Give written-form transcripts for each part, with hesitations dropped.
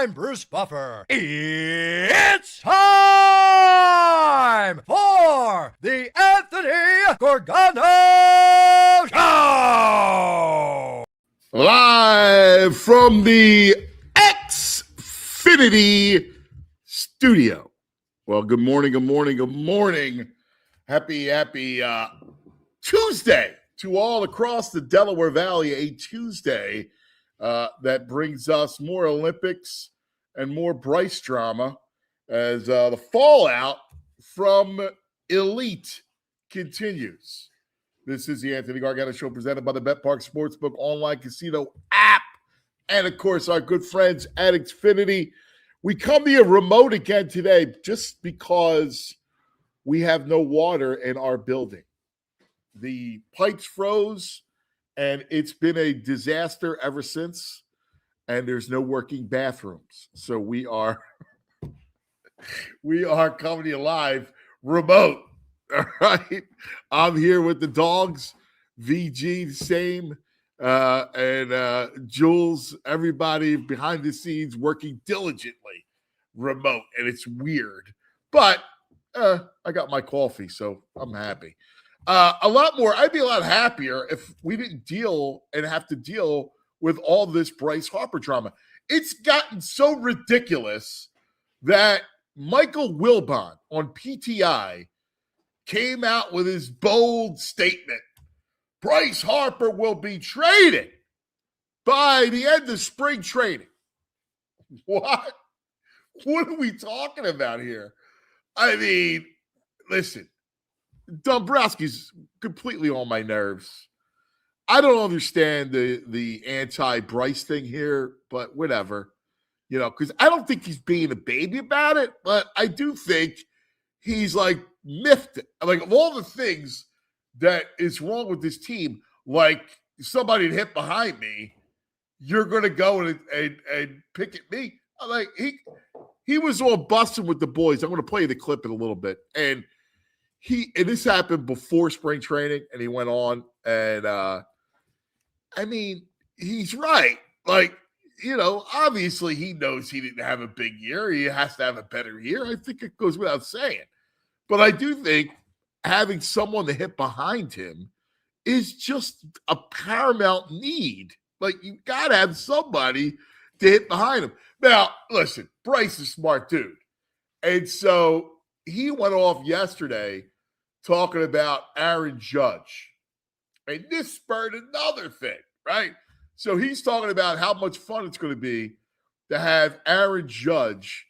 I'm Bruce Buffer. It's time for the Anthony Gorgano Show! Live from the Xfinity studio. Well, good morning. Happy Tuesday to all across the Delaware Valley, a Tuesday that brings us more Olympics and more Bryce drama as the fallout from Elite continues. This is the Anthony Gargano Show presented by the Bet Park Sportsbook online casino app and, of course, our good friends at Xfinity. We come to you remote again today just because we have no water in our building. The pipes froze, and it's been a disaster ever since, and there's no working bathrooms. So we are coming to you live remote. All right. I'm here with the dogs, VG, the same, and Jules, everybody behind the scenes working diligently remote, and it's weird. But I got my coffee, so I'm happy. I'd be a lot happier if we didn't have to deal with all this Bryce Harper drama. It's gotten so ridiculous that Michael Wilbon on PTI came out with his bold statement. Bryce Harper will be traded by the end of spring training. What? What are we talking about here? I mean, listen, Dombrowski's completely on my nerves. I don't understand the anti-Bryce thing here, but whatever. You know, because I don't think he's being a baby about it, but I do think he's like miffed it. Like, of all the things that is wrong with this team, like somebody hit behind me, you're going to go and pick at me. I'm like, he was all busting with the boys. I'm going to play the clip in a little bit. And this happened before spring training, and he went on. And, I mean, he's right. Like, you know, obviously he knows he didn't have a big year. He has to have a better year. I think it goes without saying. But I do think having someone to hit behind him is just a paramount need. Like, you got to have somebody to hit behind him. Now, listen, Bryce is a smart dude. And so he went off yesterday talking about Aaron Judge. And this spurred another thing, right? So he's talking about how much fun it's going to be to have Aaron Judge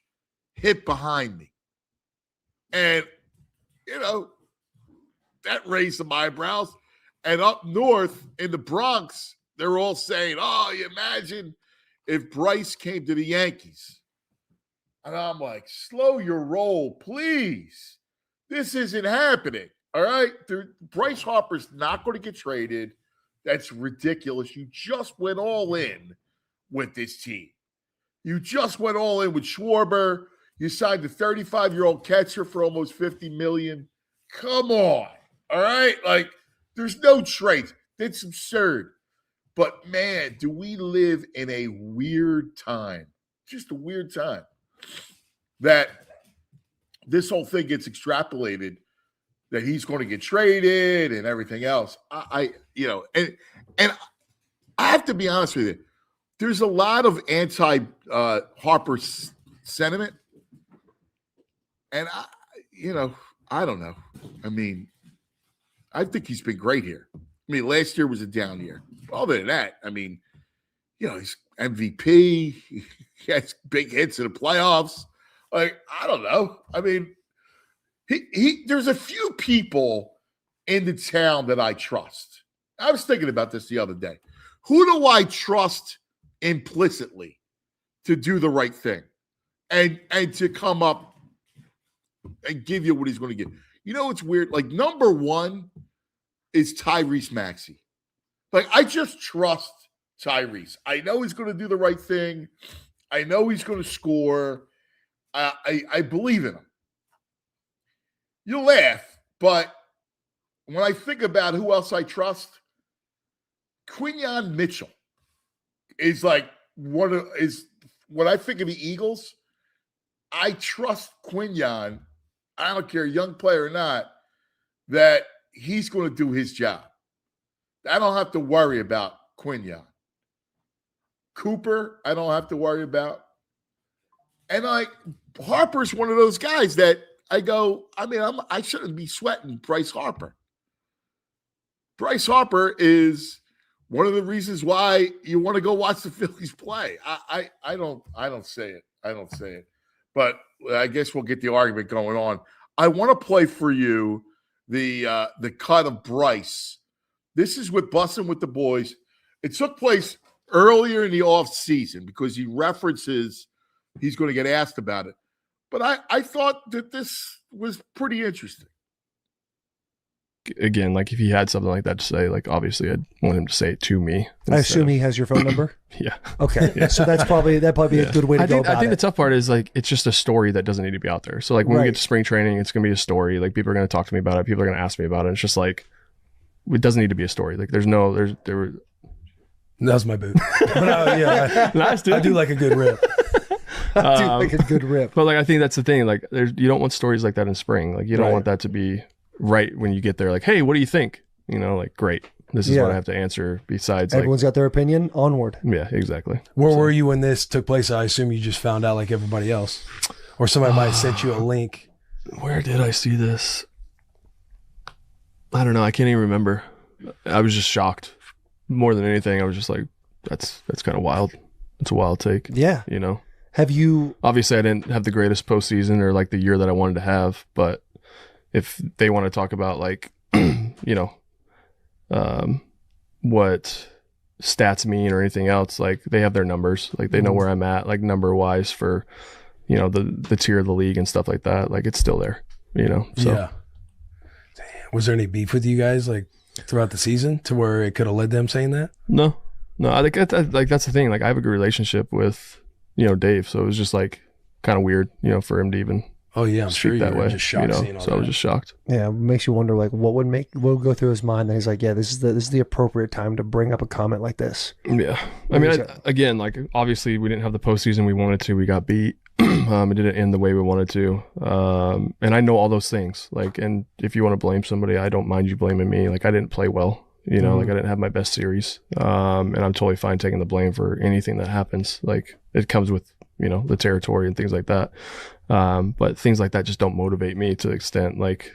hit behind me. And, you know, that raised some eyebrows. And up north in the Bronx, they're all saying, oh, you imagine if Bryce came to the Yankees. And I'm like, slow your roll, please. This isn't happening, all right? Bryce Harper's not going to get traded. That's ridiculous. You just went all in with this team. You just went all in with Schwarber. You signed a 35-year-old catcher for almost $50 million. Come on, all right? Like, there's no trades. That's absurd. But, man, do we live in a weird time. Just a weird time. That this whole thing gets extrapolated, that he's going to get traded and everything else. And I have to be honest with you. There's a lot of anti-Harper sentiment. And, I don't know. I mean, I think he's been great here. I mean, last year was a down year. Other than that, I mean, he's MVP. He has big hits in the playoffs. Like, I don't know. I mean, there's a few people in the town that I trust. I was thinking about this the other day. Who do I trust implicitly to do the right thing and to come up and give you what he's going to give? You know, it's weird. Like, number one is Tyrese Maxey. Like, I just trust Tyrese. I know he's going to do the right thing. I know he's going to score. I believe in him. You laugh, but when I think about who else I trust, Quinyon Mitchell is like is when I think of the Eagles, I trust Quinyon. I don't care, young player or not, that he's going to do his job. I don't have to worry about Quinyon. Cooper, I don't have to worry about. And Harper's one of those guys that I go, I shouldn't be sweating Bryce Harper. Bryce Harper is one of the reasons why you want to go watch the Phillies play. I don't say it. I don't say it. But I guess we'll get the argument going on. I want to play for you the cut of Bryce. This is with Bussin' with the Boys. It took place earlier in the offseason because he references he's going to get asked about it. But I thought that this was pretty interesting. Again, like if he had something like that to say, like obviously I'd want him to say it to me. I assume he has your phone number. Yeah. Okay. Yeah. So that'd probably be a good way to go about it. I think the tough part is like it's just a story that doesn't need to be out there. So like when we get to spring training, it's gonna be a story. Like people are gonna talk to me about it. People are gonna ask me about it. It's just like it doesn't need to be a story. Like there were. That was my boot. But Nice, dude. I do like a good rip. I do like a good rip. But like I think that's the thing. Like you don't want stories like that in spring. Like you don't want that to be right when you get there. Like, hey, what do you think? You know, like great. This is what I have to answer. Besides, everyone's got their opinion. Onward. Yeah, exactly. Where were you when this took place? I assume you just found out like everybody else, or somebody might have sent you a link. Where did I see this? I don't know. I can't even remember. I was just shocked. More than anything, I was just like, that's kind of wild. It's a wild take. Yeah. You know? Have you... Obviously, I didn't have the greatest postseason or like the year that I wanted to have, but if they want to talk about like, you know, what stats mean or anything else, like they have their numbers. Like they know where I'm at, like number-wise for, you know, the tier of the league and stuff like that. Like it's still there, you know? So. Yeah. Damn. Was there any beef with you guys like throughout the season to where it could have led them saying that? No, I think that's the thing. Like I have a good relationship with, you know, Dave. So it was just like kind of weird, you know, for him to even I'm sure that way, just shocked, you know? seeing all So that. I was just shocked. Yeah, it makes you wonder like what would go through his mind that he's like, yeah, this is the appropriate time to bring up a comment like this. Yeah. I mean, again, like obviously we didn't have the postseason we wanted to. We got beat. It didn't end the way we wanted to. And I know all those things. Like, and if you want to blame somebody, I don't mind you blaming me. Like I didn't play well, you know, like I didn't have my best series. And I'm totally fine taking the blame for anything that happens. Like it comes with, you know, the territory and things like that. But things like that just don't motivate me to the extent like,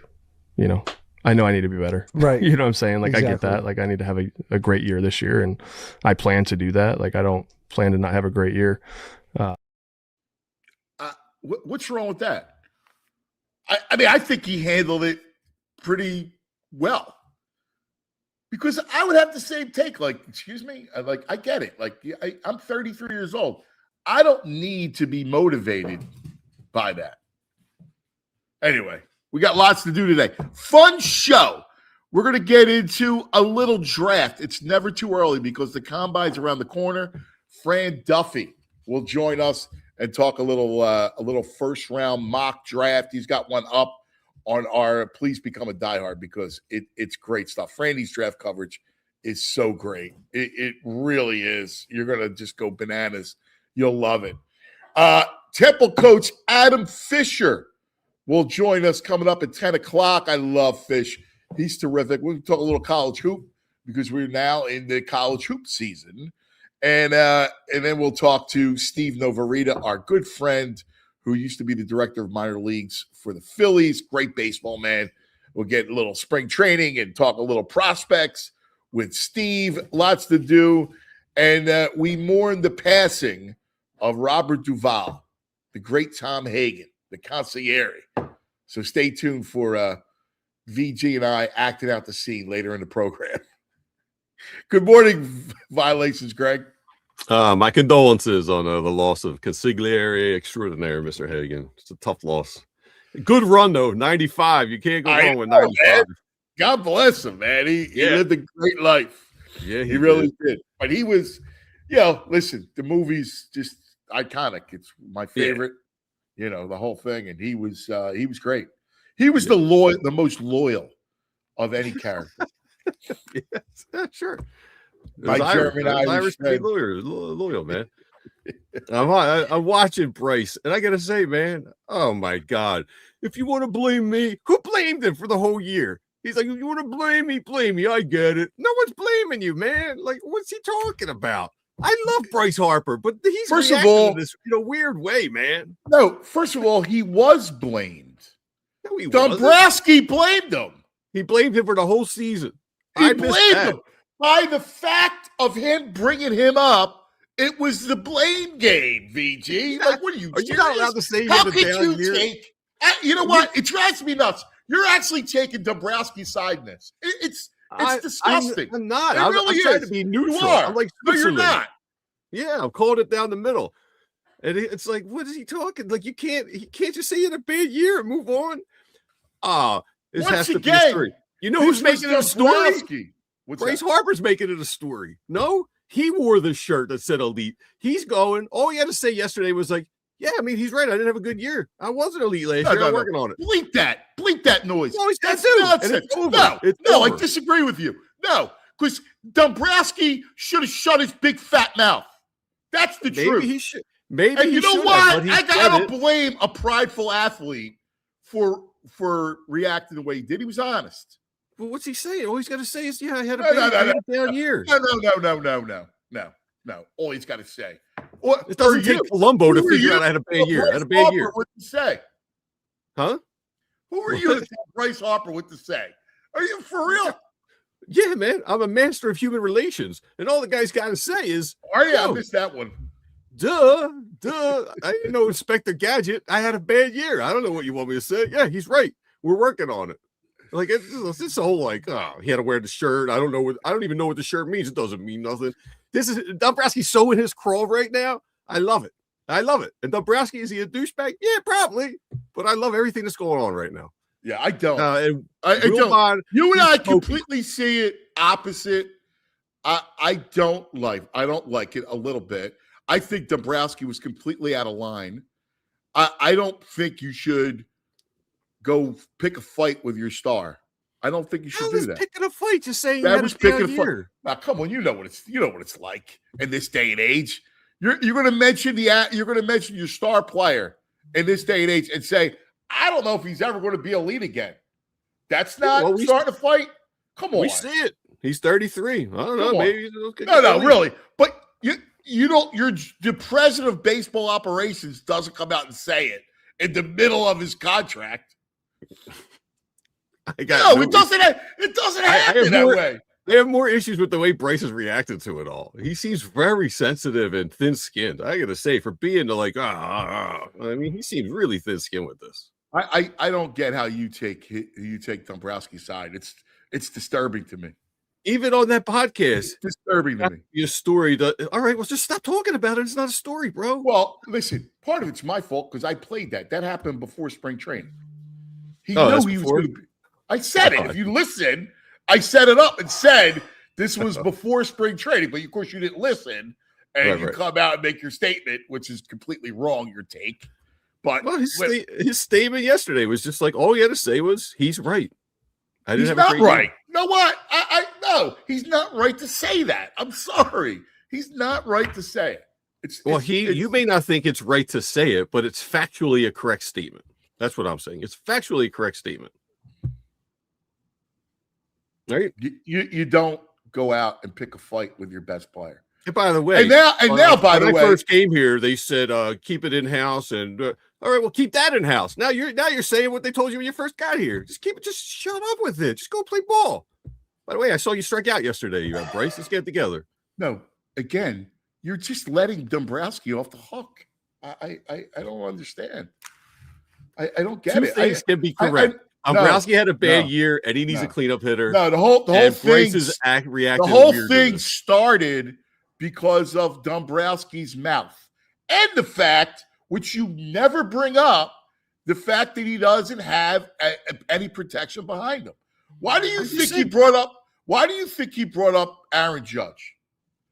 you know I need to be better. Right. You know what I'm saying? Like Exactly. I get that. Like I need to have a great year this year and I plan to do that. Like I don't plan to not have a great year. What's wrong with that? I mean, I think he handled it pretty well. Because I would have the same take. Like, excuse me? I get it. Like, I'm 33 years old. I don't need to be motivated by that. Anyway, we got lots to do today. Fun show. We're going to get into a little draft. It's never too early because the combine's around the corner. Fran Duffy will join us and talk a little first round mock draft. He's got one up on our Please Become a Diehard because it's great stuff. Franny's draft coverage is so great. It really is. You're going to just go bananas. You'll love it. Temple coach Adam Fisher will join us coming up at 10 o'clock. I love Fish. He's terrific. We'll talk a little college hoop because we're now in the college hoop season. And then we'll talk to Steve Noworyta, our good friend who used to be the director of minor leagues for the Phillies. Great baseball man. We'll get a little spring training and talk a little prospects with Steve. Lots to do. And we mourn the passing of Robert Duvall, the great Tom Hagen, the consigliere. So stay tuned for VG and I acting out the scene later in the program. Good morning, Violations, Greg. My condolences on the loss of consigliere extraordinaire, Mr. Hagan. It's a tough loss. Good run, though. 95. You can't go wrong with 95. Man. God bless him, man. He lived a great life. Yeah, he really did. But he was, listen, the movie's just iconic. It's my favorite, the whole thing. And he was great. He was the most loyal of any character. Yes, sure. My German Irish loyal, man. I'm watching Bryce, and I gotta say, man, oh my God. If you want to blame me, who blamed him for the whole year? He's like, if you want to blame me, I get it. No one's blaming you, man. Like, what's he talking about? I love Bryce Harper, but he's First of reacting all, to this in a weird way, man. No, first of all, he was blamed. No, he wasn't. Dombrowski blamed him. He blamed him for the whole season. He blamed him by the fact of him bringing him up. It was the blame game, VG. Like, what are you? Are you not allowed to say How you're could the down you year? take? You know what? It drives me nuts. You're actually taking Dombrowski's side in this. It's disgusting. I'm not. It I'm really trying is. to be You neutral. are. I'm like, No, you're Switzerland. not. Yeah, I'm calling it down the middle. And it's like, what is he talking? Like, he can't just say he had a bad year and move on. This Once has to be again, a story. You know who's making it a story? Dombrowski. What's Bryce that? Harper's making it a story. No, he wore the shirt that said elite. He's going. All he had to say yesterday was like, yeah, I mean, he's right. I didn't have a good year. I wasn't elite last year. I'm working on it. Bleep that noise. Well, he's got That's to. nonsense. And it's over. No, It's no, I over. disagree with you. No, because Dombrowski should have shut his big fat mouth. That's the Maybe truth. he should. Maybe And he you know should what? have, but he I said gotta it. blame a prideful athlete for reacting the way he did. He was honest. Well, what's he saying? All he's got to say is, yeah, I had a down year. No. All he's got to say. What, It doesn't take Columbo to Who are figure you? out I had a bad year. I had a Bryce bad year. Harper, what to say? Huh? Who are you to tell Bryce Harper what to say? Are you for real? Yeah, man. I'm a master of human relations. And all the guy's got to say is, Are you? I yo, missed that one. duh. I didn't know Inspector Gadget. I had a bad year. I don't know what you want me to say. Yeah, he's right. We're working on it. Like, it's a whole, like, oh, he had to wear the shirt. I don't even know what the shirt means. It doesn't mean nothing. This is Dombrowski's so in his crawl right now. I love it. And Dombrowski, is he a douchebag? Yeah, probably. But I love everything that's going on right now. Yeah, I don't. I don't. You and he's I smoking. completely see it opposite. I don't like it a little bit. I think Dombrowski was completely out of line. I don't think you should go pick a fight with your star. I don't think you should do that. Picking a fight, just saying That you had was a picking down a fight. year. Now, come on, you know what it's like in this day and age. You're going to mention your star player in this day and age and say, I don't know if he's ever going to be elite again. That's not starting a fight. Come on, We see it. He's 33. I don't know. Come on. Maybe no, really. But you don't. The president of baseball operations doesn't come out and say it in the middle of his contract. It doesn't happen that way. I have more issues with the way Bryce has reacted to it all. He seems very sensitive and thin-skinned. I gotta say, for being I mean, he seems really thin-skinned with this. I don't get how you take Dombrowski's side. It's disturbing to me. Even on that podcast, It's disturbing to me. your story. All right, well, just stop talking about it. It's not a story, bro. Well, listen, part of it's my fault because I played that. That happened before spring training. He that's knew he was before? going to be. I said it. If you listen, I set it up and said this was before spring training, but of course you didn't listen, and you come out and make your statement, which is completely wrong, your take. But his statement yesterday was just like, all he had to say was, he's right. He's not right. You know what? No, he's not right to say that. I'm sorry. He's not right to say it. You may not think it's right to say it, but it's factually a correct statement. That's what I'm saying. It's factually a correct statement. Right? You don't go out and pick a fight with your best player. And by the way, and now, by the way, when I first came here, they said keep it in house, and all right, well, keep that in house. Now you're saying what they told you when you first got here. Just keep it. Just shut up with it. Just go play ball. By the way, I saw you strike out yesterday. You have Bryce. Let's get together. No, again, you're just letting Dombrowski off the hook. I don't understand. I don't get it. Things can be correct. Dombrowski had a bad year, and he needs a cleanup hitter. No, the whole thing. The whole thing started because of Dombrowski's mouth and the fact, which you never bring up, the fact that he doesn't have any protection behind him. Why do you think he brought up Aaron Judge?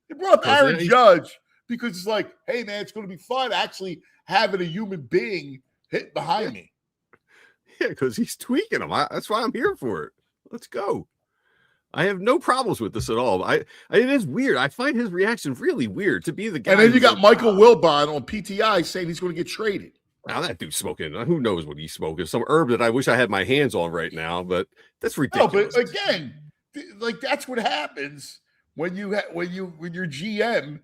He brought up Aaron Judge because it's like, hey man, it's going to be fun actually having a human being hit behind me. Yeah, because he's tweaking him. That's why I'm here for it. Let's go. I have no problems with this at all. It is weird. I find his reaction really weird to be the guy. And then you got Michael Wilbon on PTI saying he's going to get traded. Now that dude's smoking. Who knows what he's smoking? Some herb that I wish I had my hands on right now, but that's ridiculous. No, but again, like that's what happens when your GM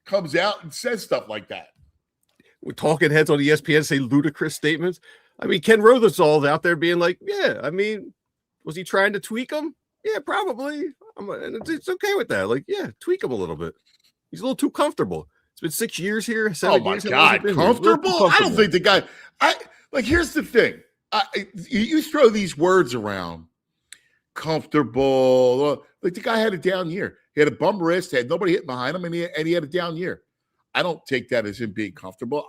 comes out and says stuff like that. With talking heads on ESPN say ludicrous statements. I mean, Ken Rothensal's out there being like, yeah, I mean, was he trying to tweak him? Yeah, probably. And it's okay with that. Like, yeah, tweak him a little bit. He's a little too comfortable. It's been 6 years here. 7 years. Oh my God, comfortable? I don't think the guy. Here's the thing. You throw these words around, comfortable. Like the guy had a down year. He had a bum wrist. Had nobody hitting behind him, and he had a down year. I don't take that as him being comfortable.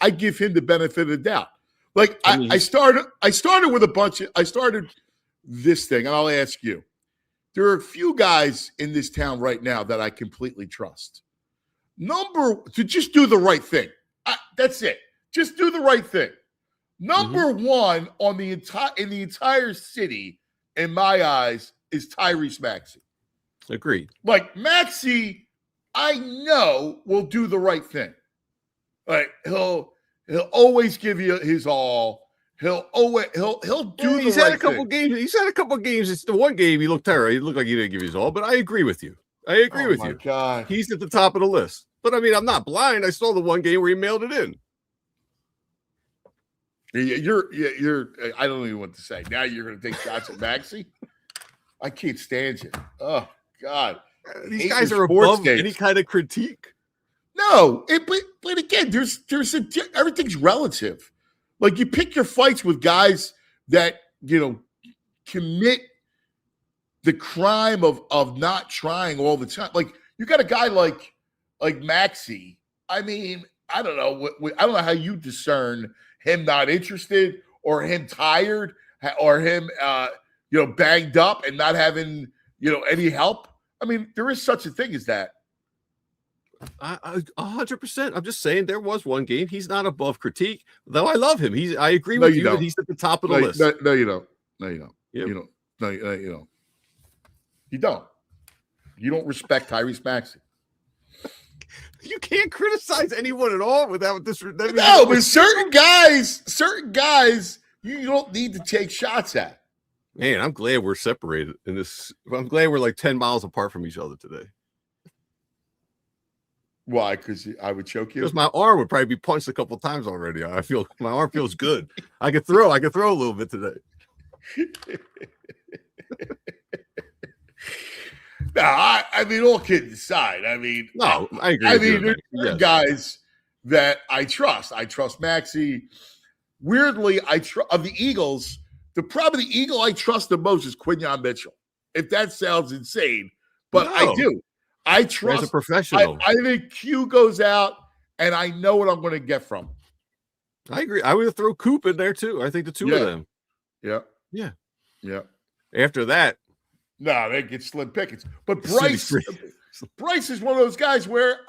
I give him the benefit of the doubt. Like I started with a bunch of. I started this thing, and I'll ask you. There are a few guys in this town right now that I completely trust. To just do the right thing. That's it. Just do the right thing. Number one in the entire city, in my eyes, is Tyrese Maxey. Agreed. Like Maxey, I know will do the right thing. Like he'll always give you his all. He'll do the he's right had a couple thing. games. He's had a couple games. It's the one game he looked terrible. He looked like he didn't give his all, but I agree with you. I agree with you. Oh my God. He's at the top of the list. But I mean, I'm not blind. I saw the one game where he mailed it in. You're I don't even know what to say. Now you're going to take shots at Maxey? I can't stand you. Oh God. These guys are above any kind of critique. No, but again, everything's relative. Like you pick your fights with guys that, commit the crime of not trying all the time. Like you got a guy like Maxey. I mean, I don't know. I don't know how you discern him not interested or him tired or him, banged up and not having, any help. I mean, there is such a thing as that. 100%. I'm just saying there was one game. He's not above critique, though. I love him. I agree with you that he's at the top of the list. No, you don't. No, you don't. Yep. You don't. No, you don't. You don't. You don't respect Tyrese Maxey. You can't criticize anyone at all without this. No, but certain guys, you don't need to take shots at. Man, I'm glad we're separated in this. I'm glad we're like 10 miles apart from each other today. Why? Because I would choke you. Because my arm would probably be punched a couple times already. I feel my arm feels good. I could throw a little bit today. No, I mean, all kidding aside. I mean, no, I agree. I mean, there's guys that I trust. I trust Maxey. Weirdly, of the Eagles, probably the Eagle I trust the most is Quinyon Mitchell. If that sounds insane, but I do. I trust as a professional. I think Q goes out, and I know what I'm going to get from. I agree. I would throw Coop in there too. I think the two of them. Yeah. After that, no, they get slim pickings. But Bryce is one of those guys where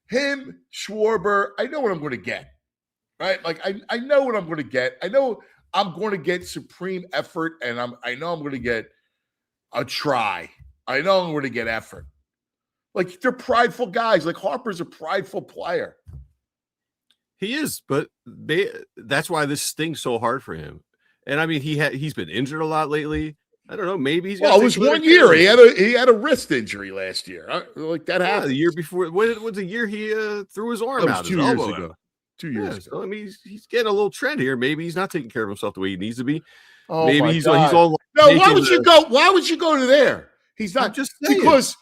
him, Schwarber, I know what I'm going to get. Right? Like I know what I'm going to get. I know I'm going to get supreme effort, and I know I'm going to get a try. I know I'm going to get effort. Like they're prideful guys. Like Harper's a prideful player. He is, but that's why this stings so hard for him. And I mean, he's been injured a lot lately. I don't know. Maybe he's. Well, it was 1 year. He had a wrist injury last year. Like that happened. The year before. When was the year he threw his arm out? 2 years ago. 2 years ago. So, I mean, he's getting a little trend here. Maybe he's not taking care of himself the way he needs to be. Oh maybe he's all. No, why would you go? Why would you go to there? He's not. I'm just saying. Because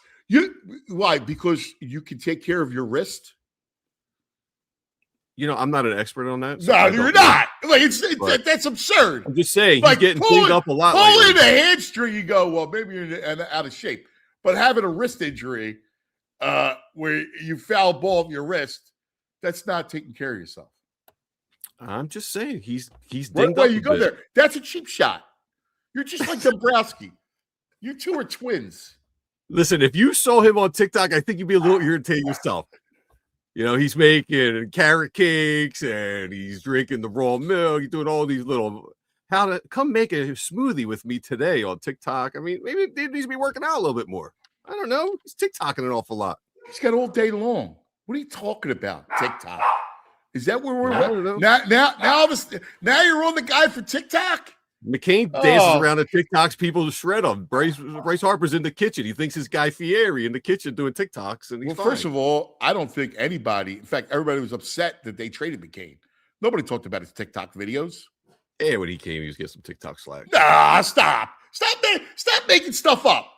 why? Because you can take care of your wrist. I'm not an expert on that. So no, you're not. Like that's absurd. I'm just saying like, he's getting cleaned up a lot. Pulling a hamstring, you go, well, maybe you're out of shape. But having a wrist injury, where you foul ball your wrist, that's not taking care of yourself. I'm just saying he's dinged up. You go there. That's a cheap shot. You're just like Dombrowski. You two are twins. Listen, if you saw him on TikTok, I think you'd be a little irritated yourself. He's making carrot cakes and he's drinking the raw milk. He's doing all these little how to come make a smoothie with me today on TikTok. I mean, maybe it needs to be working out a little bit more. I don't know. He's TikToking an awful lot. He's got all day long. What are you talking about? TikTok. Is that where we're I don't know. now you're on the guy for TikTok? McCain dances around the TikToks people to shred them. Bryce Harper's in the kitchen. He thinks his Guy Fieri in the kitchen doing TikToks. And he's First of all, I don't think anybody, in fact, everybody was upset that they traded McCain. Nobody talked about his TikTok videos. Yeah, when he came, he was getting some TikTok slack. Nah, stop making stuff up.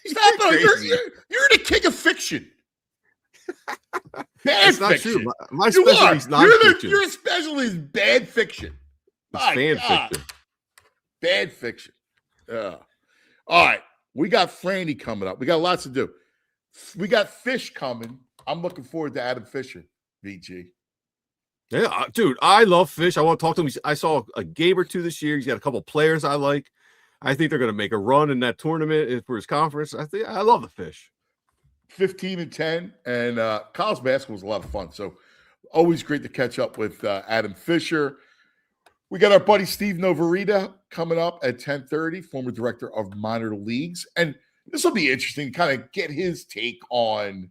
Stop. You're the king of fiction. Bad That's not fiction. true. My specialty is non-fiction. Your specialty is bad fiction. It's fan fiction. Bad fiction. All right. We got Franny coming up. We got lots to do. We got Fish coming. I'm looking forward to Adam Fisher, VG. Yeah, dude, I love Fish. I want to talk to him. I saw a game or two this year. He's got a couple players I like. I think they're going to make a run in that tournament for his conference. I love the Fish. 15-10, and college basketball was a lot of fun. So always great to catch up with Adam Fisher. We got our buddy Steve Noworyta coming up at 10:30, former director of minor leagues. And this will be interesting to kind of get his take on,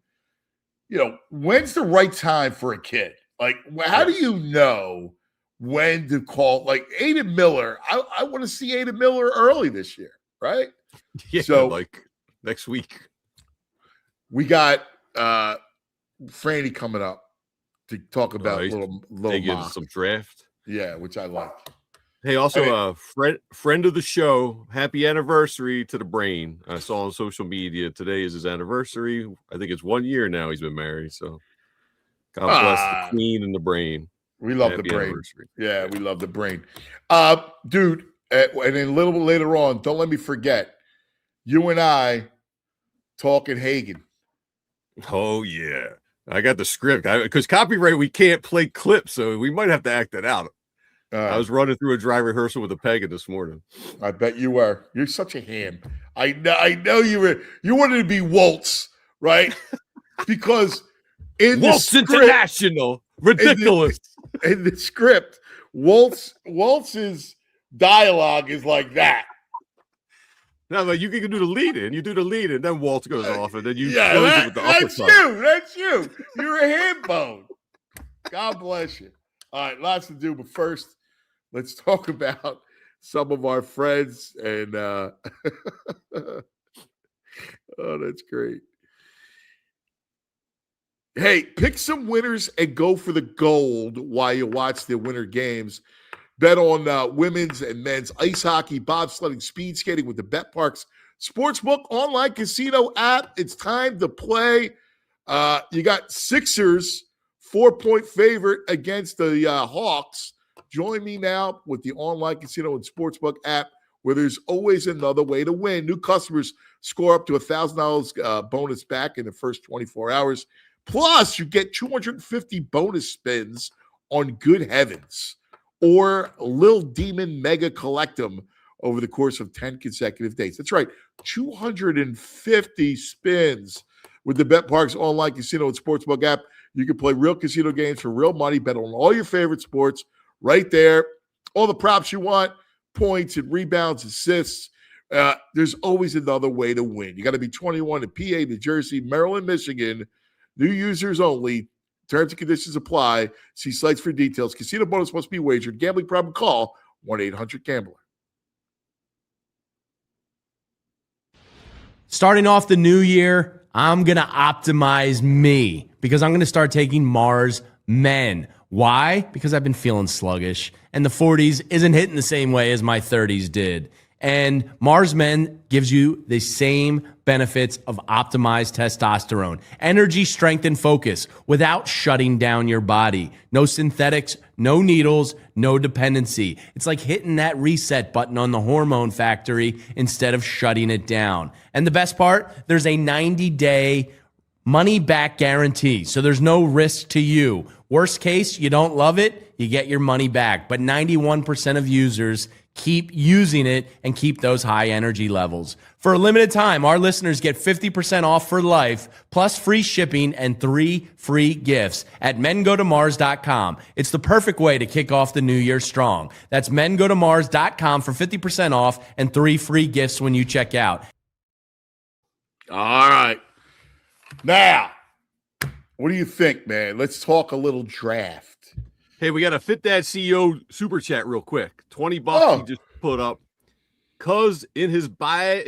when's the right time for a kid? Like, how do you know when to call? Like, Aiden Miller, I want to see Aiden Miller early this year, right? Yeah, so like next week. We got Franny coming up to talk about little mock. Some draft. Yeah, which I like. Hey, also, friend of the show, happy anniversary to the Brain. I saw on social media today is his anniversary. I think it's 1 year now he's been married. So God bless the Queen and the Brain. We love the Brain. Yeah, we love the Brain. Dude, and then a little later on, don't let me forget, you and I talking Hagen. Oh, yeah. I got the script. Because copyright, we can't play clips, so we might have to act that out. I was running through a dry rehearsal with a Pagan this morning. I bet you were. You're such a ham. I know you were. You wanted to be Waltz, right? Because in Waltz the script, International. Ridiculous. In the script, Waltz's dialogue is like that. No, but you can do the lead in. You do the lead in, then Waltz goes off, and then you close it with the uppercut. That's you. You're a ham bone. God bless you. All right, lots to do, but first, let's talk about some of our friends. And oh, that's great. Hey, pick some winners and go for the gold while you watch the winter games. Bet on women's and men's ice hockey, bobsledding, speed skating with the BetParx Sportsbook online casino app. It's time to play. You got Sixers 4-point favorite against the Hawks. Join me now with the online casino and sportsbook app where there's always another way to win. New customers score up to $1,000 bonus back in the first 24 hours. Plus, you get 250 bonus spins on Good Heavens or Lil Demon Mega Collectum over the course of 10 consecutive days. That's right, 250 spins with the BetParx online casino and sportsbook app. You can play real casino games for real money, bet on all your favorite sports right there. All the props you want, points and rebounds, assists. There's always another way to win. You got to be 21 in PA, New Jersey, Maryland, Michigan. New users only. Terms and conditions apply. See sites for details. Casino bonus must be wagered. Gambling problem? Call 1-800-GAMBLER. Starting off the new year, I'm going to optimize me because I'm going to start taking Mars Men. Why? Because I've been feeling sluggish and the 40s isn't hitting the same way as my 30s did. And Mars Men gives you the same benefits of optimized testosterone, energy, strength, and focus without shutting down your body. No synthetics, no needles, no dependency. It's like hitting that reset button on the hormone factory instead of shutting it down. And the best part, there's a 90-day money back guarantee. So there's no risk to you. Worst case, you don't love it, you get your money back. But 91% of users keep using it and keep those high energy levels. For a limited time, our listeners get 50% off for life, plus free shipping and 3 free gifts at mengotomars.com. It's the perfect way to kick off the new year strong. That's mengotomars.com for 50% off and 3 free gifts when you check out. All right. Now, what do you think, man? Let's talk a little draft. Hey, we got a Fit Dad CEO super chat real quick. $20 he just put up. Cuz in his bag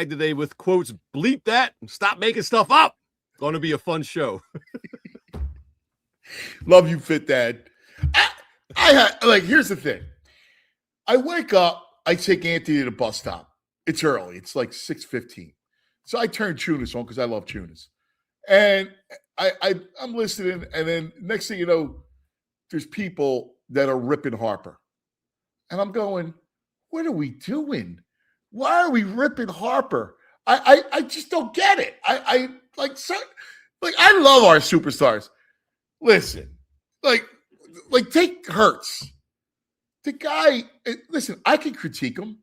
today with quotes, bleep that and stop making stuff up. Going to be a fun show. Love you, Fit Dad. Here's the thing. I wake up, I take Anthony to the bus stop. It's early. It's like 6:15. So I turn Tunis on because I love Tunis. And I'm listening, and then next thing you know, there's people that are ripping Harper. And I'm going, what are we doing? Why are we ripping Harper? I just don't get it. I love our superstars. Listen, take Hurts. The guy, listen, I can critique him,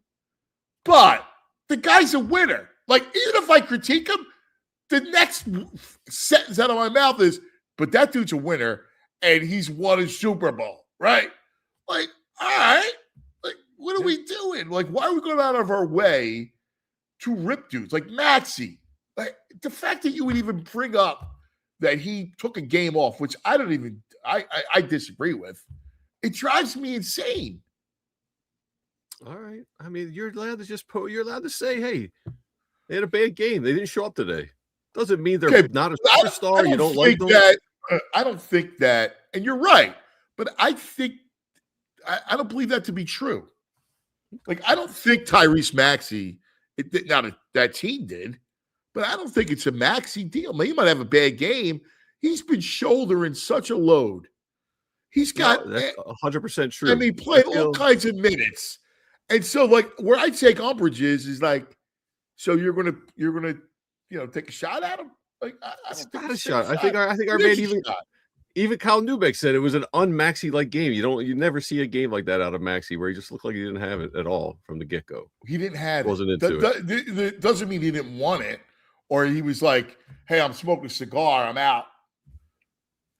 but the guy's a winner. Like, even if I critique him, the next sentence out of my mouth is, but that dude's a winner and he's won a Super Bowl, right? Like, all right. Like, what are we doing? Like, why are we going out of our way to rip dudes? Like Maxey. Like, the fact that you would even bring up that he took a game off, which I disagree with, it drives me insane. All right. I mean, you're allowed to say, hey, they had a bad game. They didn't show up today. Doesn't mean they're not a superstar. You don't like them. I don't think that, and you're right, but I think I don't believe that to be true. Like, I don't think Tyrese Maxey, now that team did, but I don't think it's a Maxey deal. He might have a bad game. He's been shouldering such a load. He's got that's 100% true. I mean, played all kinds of minutes, and so like where I take umbrage is like, so you're gonna take a shot at him. Like, I don't think it's a shot. I think our man even Kyle Neubeck said it was an un-Maxey like game. You never see a game like that out of Maxey where he just looked like he didn't have it at all from the get-go. He didn't have Wasn't into it. That doesn't mean he didn't want it, or he was like, hey, I'm smoking a cigar, I'm out.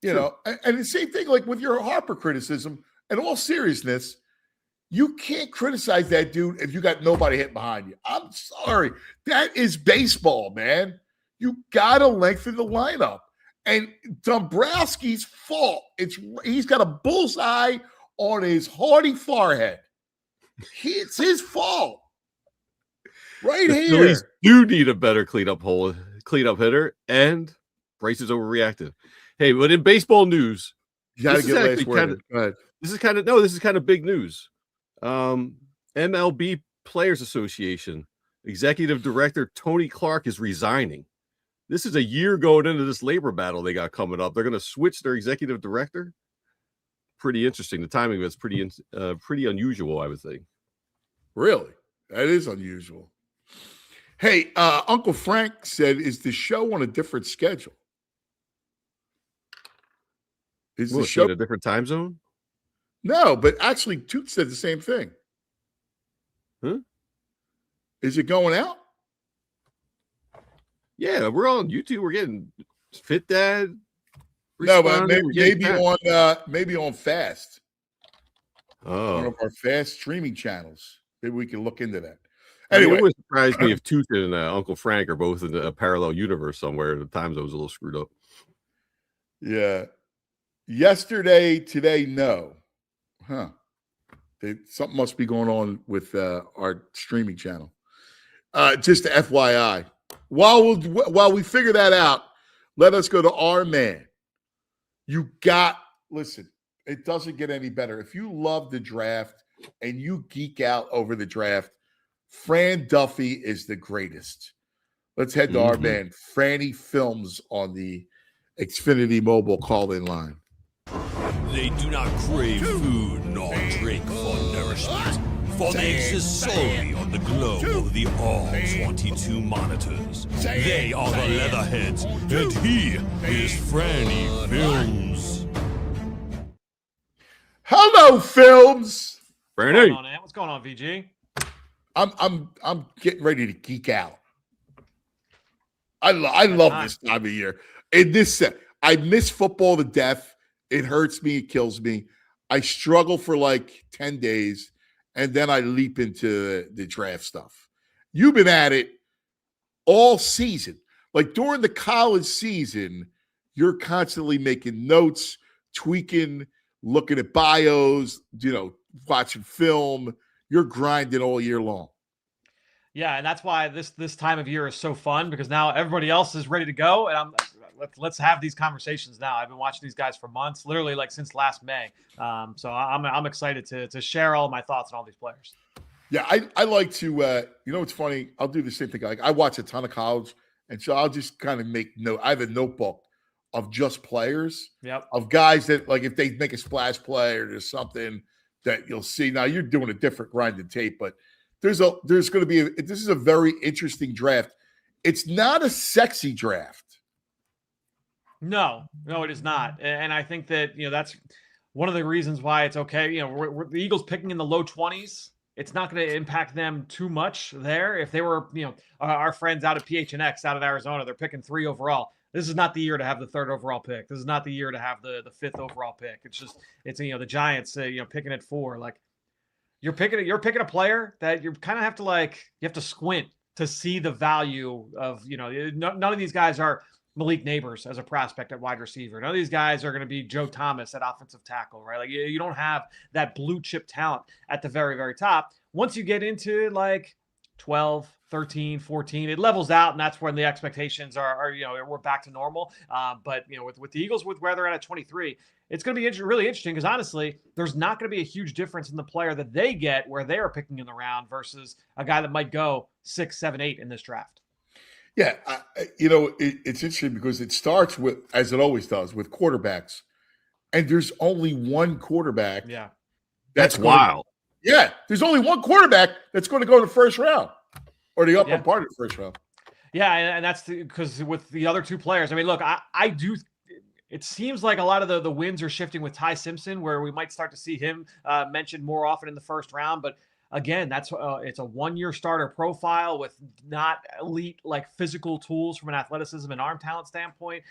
You know, and the same thing like with your Harper criticism, in all seriousness, you can't criticize that dude if you got nobody hitting behind you. I'm sorry. That is baseball, man. You got to lengthen the lineup. And Dombrowski's fault. He's got a bullseye on his hardy forehead. It's his fault. Right the here. Phillies do need a better cleanup hitter, and Bryce is overreactive. Hey, but in baseball news, you got to get last word. Go ahead. This is kind of big news. MLB Players Association Executive Director Tony Clark is resigning. This is a year going into this labor battle they got coming up. They're going to switch their executive director. Pretty interesting. The timing of it's pretty unusual, I would think. Really? That is unusual. Hey, Uncle Frank said, is the show on a different schedule? Is the show in a different time zone? No, but actually, Toot said the same thing. Huh? Is it going out? Yeah, we're on YouTube. We're getting Fit Dad. No, but maybe on Fast. Oh, one of our Fast streaming channels. Maybe we can look into that. Anyway, it would surprise me if Tooth and Uncle Frank are both in a parallel universe somewhere. The time zone's a little screwed up. Yeah. Yesterday, today, no. Huh. Something must be going on with our streaming channel. Just FYI. While we figure that out, let us go to our man. Listen, it doesn't get any better. If you love the draft and you geek out over the draft, Fran Duffy is the greatest. Let's head to our man, Franny Films, on the Xfinity Mobile call-in line. They do not crave food nor drink for nourishment. for the X is solely on the glow of the all-22 monitors. They are the Leatherheads, and he is Franny Films. Hello, Films. Brandon. What's going on, VG? I'm getting ready to geek out. I love this time of year. In this, I miss football to death. It hurts me. It kills me. I struggle for like 10 days, and then I leap into the draft stuff. You've been at it all season. Like during the college season, you're constantly making notes, tweaking, looking at bios, watching film. You're grinding all year long. Yeah, and that's why this time of year is so fun, because now everybody else is ready to go, and let's have these conversations now. I've been watching these guys for months, literally like since last May. So I'm excited to share all my thoughts on all these players. Yeah, I like to. It's funny. I'll do the same thing. Like I watch a ton of college, and so I'll just kind of make note. I have a notebook of just players. Yep. Of guys that, like, if they make a splash play or there's something that you'll see. Now you're doing a different grinded tape, but there's going to be this is a very interesting draft. It's not a sexy draft. No, it is not. And I think that, that's one of the reasons why it's okay. We're the Eagles picking in the low 20s. It's not going to impact them too much there. If they were, our friends out at PHNX out of Arizona, they're picking 3 overall. This is not the year to have the 3rd overall pick. This is not the year to have the 5th overall pick. It's the Giants, picking at 4. Like you're picking a player that you kind of have to you have to squint to see the value of, none of these guys are Malik Neighbors as a prospect at wide receiver. None of these guys are going to be Joe Thomas at offensive tackle, right? Like you don't have that blue chip talent at the very, very top. Once you get into like 12, 13, 14, it levels out, and that's when the expectations are we're back to normal. But with the Eagles, with where they're at 23, it's going to be really interesting, because honestly, there's not going to be a huge difference in the player that they get where they are picking in the round versus a guy that might go 6, 7, 8 in this draft. Yeah, it's interesting because it starts with, as it always does, with quarterbacks, and there's only one quarterback. Yeah, that's wild. Yeah, there's only one quarterback that's going to go in the first round or the upper part of the first round. Yeah, and that's because with the other 2 players, I mean, look, I do. It seems like a lot of the winds are shifting with Ty Simpson, where we might start to see him mentioned more often in the first round, but. Again, that's it's a 1-year starter profile with not elite physical tools from an athleticism and arm talent standpoint.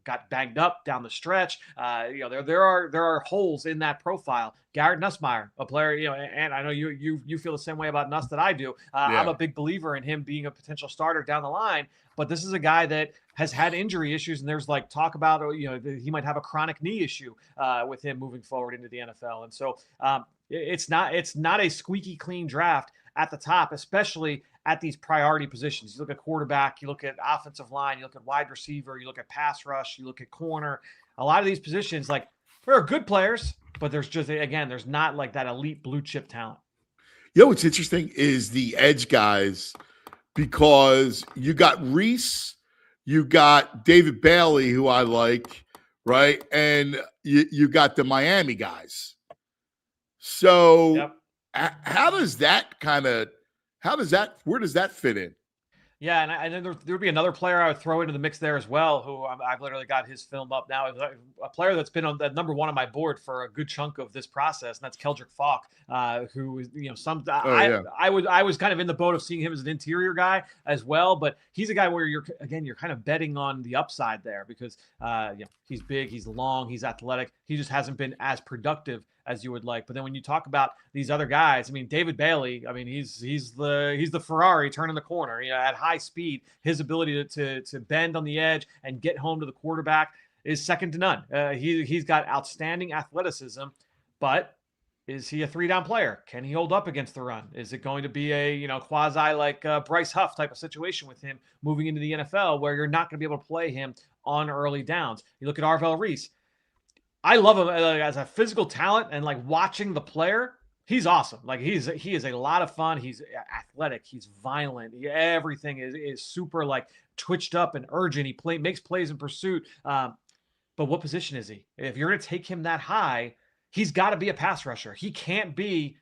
Got banged up down the stretch. There are holes in that profile. Garrett Nussmeier, a player, and I know you feel the same way about Nuss that I do. I'm a big believer in him being a potential starter down the line. But this is a guy that has had injury issues, and there's talk about he might have a chronic knee issue with him moving forward into the NFL. And so it's not a squeaky clean draft at the top, especially at these priority positions. You look at quarterback, you look at offensive line, you look at wide receiver, you look at pass rush, you look at corner. A lot of these positions, there are good players, but there's not that elite blue chip talent. What's interesting is the edge guys, because you got Reese, you got David Bailey, who I like, right? And you got the Miami guys. So where does that fit in? Yeah, and then there would be another player I would throw into the mix there as well, who I've literally got his film up now. A player that's been on that number 1 on my board for a good chunk of this process, and that's Keldrick Falk, who is I was kind of in the boat of seeing him as an interior guy as well, but he's a guy where you're kind of betting on the upside there, because he's big, he's long, he's athletic. He just hasn't been as productive as you would like. But then when you talk about these other guys, I mean, David Bailey, I mean, he's the Ferrari turning the corner, at high speed. His ability to bend on the edge and get home to the quarterback is second to none. He's got outstanding athleticism, but is he a 3-down player? Can he hold up against the run? Is it going to be a quasi Bryce Huff type of situation with him moving into the NFL, where you're not going to be able to play him on early downs? You look at Arvell Reese. I love him as a physical talent, and watching the player, he's awesome. He is a lot of fun. He's athletic. He's violent. Everything is super twitched up and urgent. He makes plays in pursuit. But what position is he? If you're going to take him that high, he's got to be a pass rusher. He can't be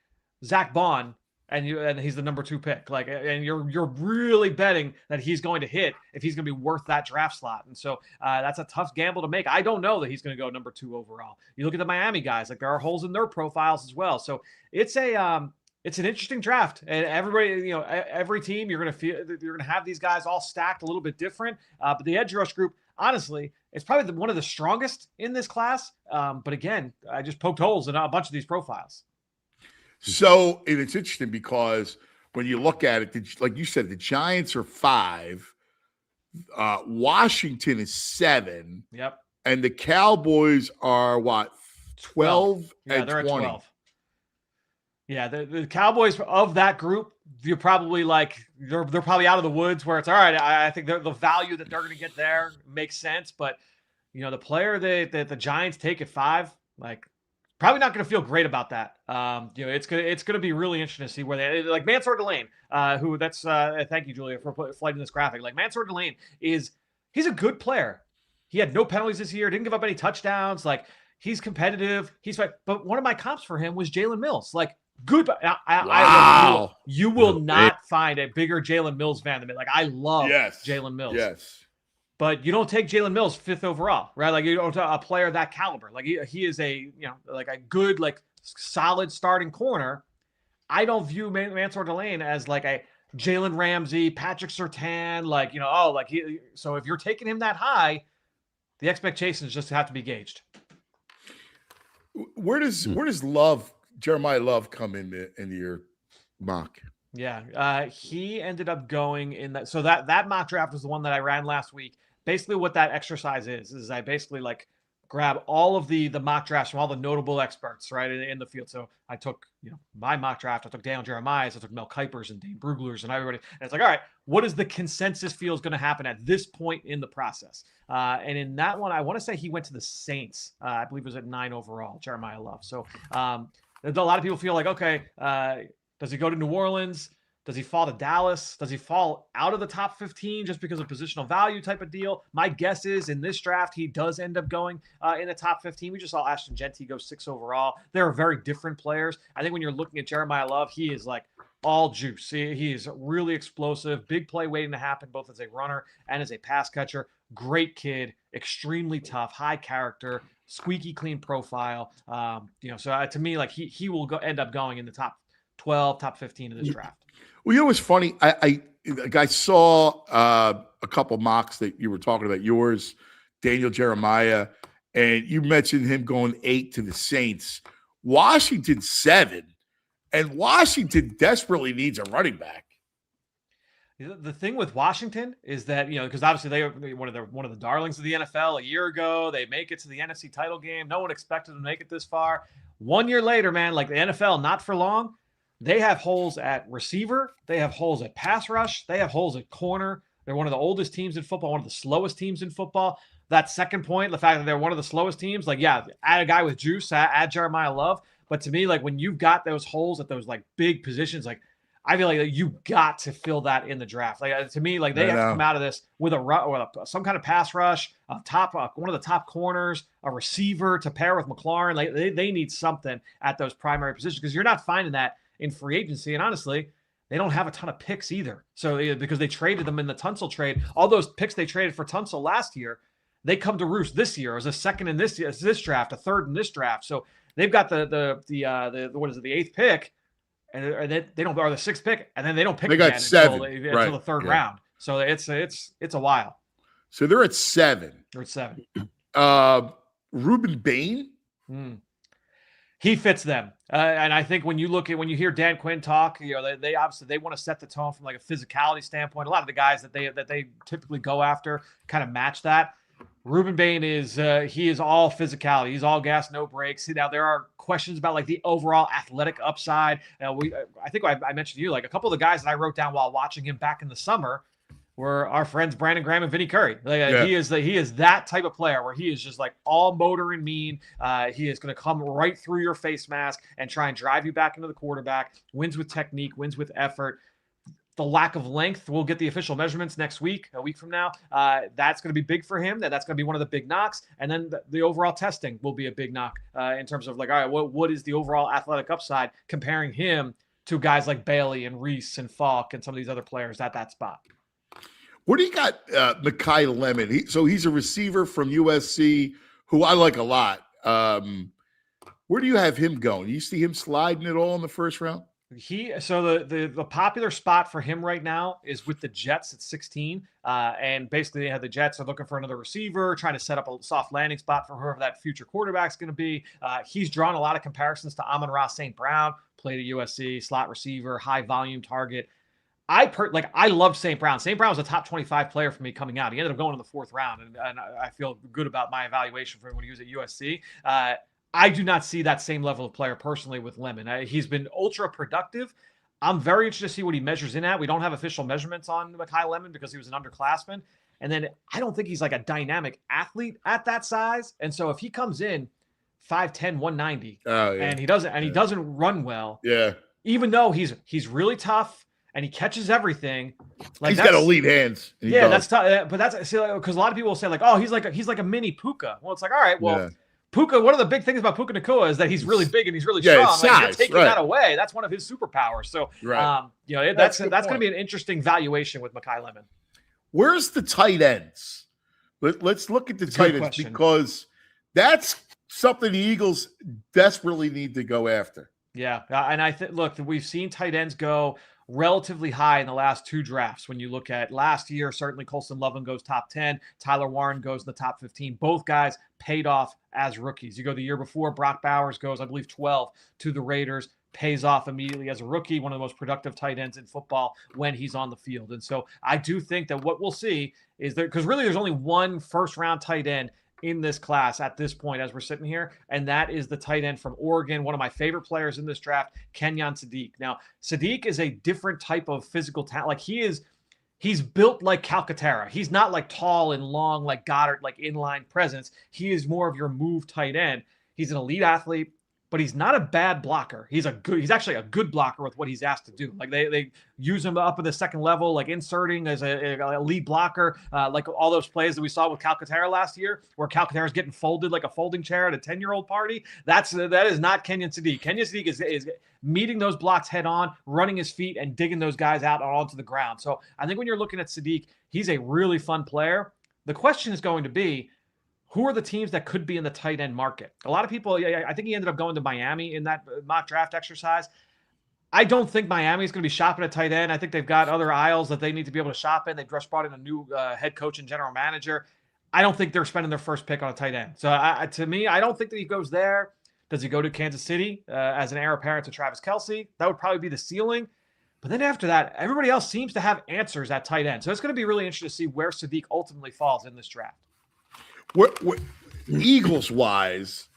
Zach Bond and he's the number 2 pick. Like, and you're really betting that he's going to hit if he's going to be worth that draft slot. And so that's a tough gamble to make. I don't know that he's going to go number 2 overall. You look at the Miami guys, like there are holes in their profiles as well. So it's an interesting draft, and everybody, every team you're going to have these guys all stacked a little bit different. But the edge rush group, honestly, it's probably one of the strongest in this class. But again, I just poked holes in a bunch of these profiles. So, and it's interesting because when you look at it, like you said, the Giants are 5, Washington is 7. Yep. And the Cowboys are what, 12 and they're 20. At 12. Yeah, the Cowboys of that group, you're probably like they're probably out of the woods where it's all right. I think the value that they're going to get there makes sense, but the player that the Giants take at 5, like. Probably not going to feel great about that. It's going to be really interesting to see where they like Mansour Delane, who that's thank you, Julia, for flighting this graphic. Like Mansour Delane he's a good player. He had no penalties this year, didn't give up any touchdowns. Like he's competitive. But one of my comps for him was Jalen Mills. Like good. Wow. You will not find a bigger Jalen Mills fan than me. Like I love Jalen Mills. Yes. But you don't take Jalen Mills 5th overall, right? Like you don't a player that caliber. Like he is a like a good solid starting corner. I don't view Mansour Delane as like a Jalen Ramsey, Patrick Surtain, so if you're taking him that high, the expectations just have to be gauged. Where does Jeremiah Love come into your mock? Yeah, he ended up going in that. So that mock draft was the one that I ran last week. Basically, what that exercise is I basically grab all of the mock drafts from all the notable experts, right, in the field. So I took my mock draft. I took Daniel Jeremiah's. I took Mel Kiper's and Dane Brugler's and everybody. And it's like, all right, what is the consensus feel is going to happen at this point in the process? And in that one, I want to say he went to the Saints. I believe it was at 9 overall, Jeremiah Love. So a lot of people feel like, okay, does he go to New Orleans? Does he fall to Dallas? Does he fall out of the top 15 just because of positional value type of deal? My guess is in this draft, he does end up going in the top 15. We just saw Ashton Genty go 6 overall. They're very different players. I think when you're looking at Jeremiah Love, he is like all juice. He is really explosive, big play waiting to happen, both as a runner and as a pass catcher. Great kid, extremely tough, high character, squeaky clean profile. So to me, he will end up going in the top 12, top 15 of this draft. Well, what's funny? I saw a couple mocks that you were talking about, yours, Daniel Jeremiah, and you mentioned him going 8 to the Saints. Washington 7, and Washington desperately needs a running back. The thing with Washington is that, because obviously they were one of the darlings of the NFL a year ago. They make it to the NFC title game. No one expected them to make it this far. 1 year later, man, like the NFL, not for long. They have holes at receiver. They have holes at pass rush. They have holes at corner. They're one of the oldest teams in football, one of the slowest teams in football. That second point, the fact that they're one of the slowest teams, add a guy with juice, add Jeremiah Love. But to me, when you've got those holes at those big positions, I feel like you got to fill that in the draft. To me, they have to come out of this with some kind of pass rush, one of the top corners, a receiver to pair with McLaurin. They need something at those primary positions because you're not finding that in free agency. And honestly, they don't have a ton of picks either. So because they traded them in the Tunsil trade, all those picks they traded for Tunsil last year, they come to roost this year as a second in this draft, a third in this draft. So they've got the 8th pick, and they don't, or the 6th pick, and then they don't pick. They got 7 until the third round. So it's a while. So they're at 7. They're at 7. Ruben Bain. He fits them. And I think when you hear Dan Quinn talk, they obviously want to set the tone from a physicality standpoint. A lot of the guys that they typically go after kind of match that. Ruben Bain is all physicality. He's all gas, no brakes. Now there are questions about the overall athletic upside. I think I mentioned to you a couple of the guys that I wrote down while watching him back in the summer were our friends Brandon Graham and Vinny Curry. He is that type of player where he is just all motor and mean. He is going to come right through your face mask and try and drive you back into the quarterback. Wins with technique, wins with effort. the lack of length. We'll get the official measurements next week, a week from now. That's going to be big for him. That's going to be one of the big knocks. And then the overall testing will be a big knock in terms of like, all right, what is the overall athletic upside comparing him to guys like Bailey and Reese and Falk and some of these other players at that spot. Where do you got Makai Lemon? He's a receiver from USC who I like a lot. Where do you have him going? You see him sliding at all in the first round? The popular spot for him right now is with the Jets at 16. And basically they have the Jets are looking for another receiver, trying to set up a soft landing spot for whoever that future quarterback's going to be. He's drawn a lot of comparisons to Amon-Ra St. Brown, played at USC, slot receiver, high volume target. I love St. Brown. St. Brown was a top 25 player for me coming out. He ended up going in the 4th round, and I feel good about my evaluation for him when he was at USC. I do not see that same level of player personally with Lemon. He's been ultra productive. I'm very interested to see what he measures in at. We don't have official measurements on Makai Lemon because he was an underclassman. And then I don't think he's like a dynamic athlete at that size. And so if he comes in 5'10", 190, and he doesn't run well, even though he's really tough and he catches everything, like he's got elite hands. That's tough. But that's because a lot of people will say like, oh, he's like a mini Puka. Well, it's like, all right, well. Yeah. Puka, one of the big things about Puka Nacua is that he's really big and he's really strong. Like, you're taking that away. That's one of his superpowers. So, that's going to be an interesting valuation with Makai Lemon. Where's the tight ends? Let's look at the tight ends because that's something the Eagles desperately need to go after. Yeah, and I think we've seen tight ends go relatively high in the last 2 drafts. When you look at last year, certainly Colston Loveland goes top 10. Tyler Warren goes in the top 15. Both guys paid off as rookies. You go the year before, Brock Bowers goes, I believe, 12 to the Raiders, pays off immediately as a rookie, one of the most productive tight ends in football when he's on the field. And so I do think that what we'll see is that, because really there's only one first-round tight end in this class at this point as we're sitting here, and that is the tight end from Oregon, one of my favorite players in this draft, Kenyon Sadiq. Now, Sadiq is a different type of physical talent. Like he's built like Calcaterra. He's not like tall and long like Goddard, like inline presence. He is more of your move tight end. He's an elite athlete, but he's not a bad blocker. He's actually a good blocker with what he's asked to do. Like they use him up at the second level, like inserting as a lead blocker, like all those plays that we saw with Calcaterra last year, where Calcaterra's getting folded like a folding chair at a 10-year-old party. That is not Kenyon Sadiq. Kenyon Sadiq is meeting those blocks head on, running his feet, and digging those guys out onto the ground. So I think when you're looking at Sadiq, he's a really fun player. The question is going to be, who are the teams that could be in the tight end market? A lot of people, I think he ended up going to Miami in that mock draft exercise. I don't think Miami is going to be shopping at tight end. I think they've got other aisles that they need to be able to shop in. They've just brought in a new head coach and general manager. I don't think they're spending their first pick on a tight end. So to me, I don't think that he goes there. Does he go to Kansas City as an heir apparent to Travis Kelce? That would probably be the ceiling. But then after that, everybody else seems to have answers at tight end. So it's going to be really interesting to see where Sadiq ultimately falls in this draft. What Eagles wise,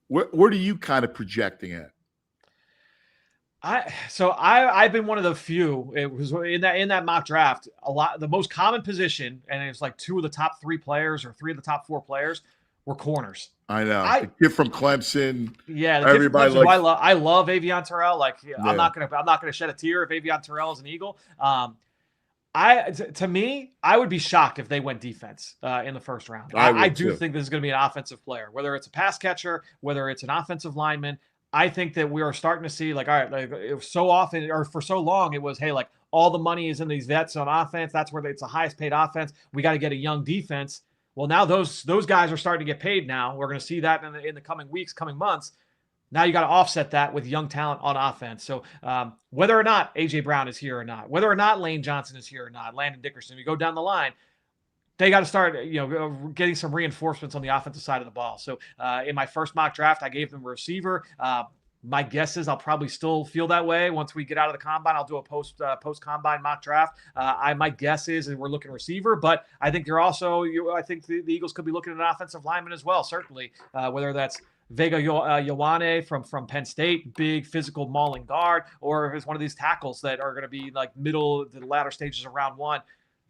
where are you kind of projecting at? I've been one of the few. It was in that mock draft. The most common position, and it's like 2 of the top 3 players or 3 of the top 4 players were corners. I know. The kid from Clemson. Yeah, everybody Clemson, I love Avion Terrell. I'm not gonna shed a tear if Avion Terrell is an Eagle. To me, I would be shocked if they went defense in the first round. I do think this is going to be an offensive player, whether it's a pass catcher, whether it's an offensive lineman. I think that we are starting to see, like, all right, like so often or for so long, it was, hey, like all the money is in these vets on offense. That's where it's the highest paid offense. We got to get a young defense. Well, now those guys are starting to get paid now. We're going to see that in the coming weeks, coming months. Now you got to offset that with young talent on offense. So whether or not A.J. Brown is here or not, whether or not Lane Johnson is here or not, Landon Dickerson, we go down the line, they got to start, getting some reinforcements on the offensive side of the ball. So in my first mock draft, I gave them a receiver. My guess is I'll probably still feel that way once we get out of the combine. I'll do a post combine mock draft. My guess is we're looking receiver, but I think I think the Eagles could be looking at an offensive lineman as well. Certainly, whether that's Vega Ioane from Penn State, big physical mauling guard, or if it's one of these tackles that are going to be like middle to the latter stages of round 1,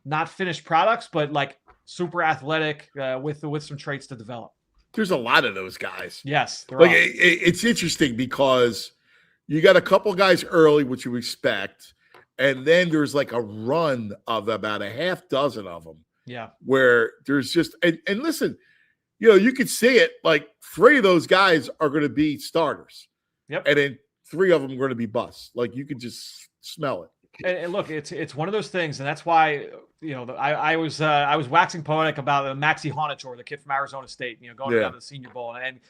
not finished products, but like super athletic with some traits to develop. There's a lot of those guys. Yes. It's interesting because you got a couple guys early, which you expect, And then there's like a run of about a half dozen of them. Yeah. Where there's just, and listen, you know, you could see it, like 3 of those guys are going to be starters. Yep. And then 3 of them are going to be busts. Like you could just smell it. And look, it's one of those things, and that's why, you know, I was waxing poetic about Maxie Honachor, the kid from Arizona State, you know, going down to the Senior Bowl, and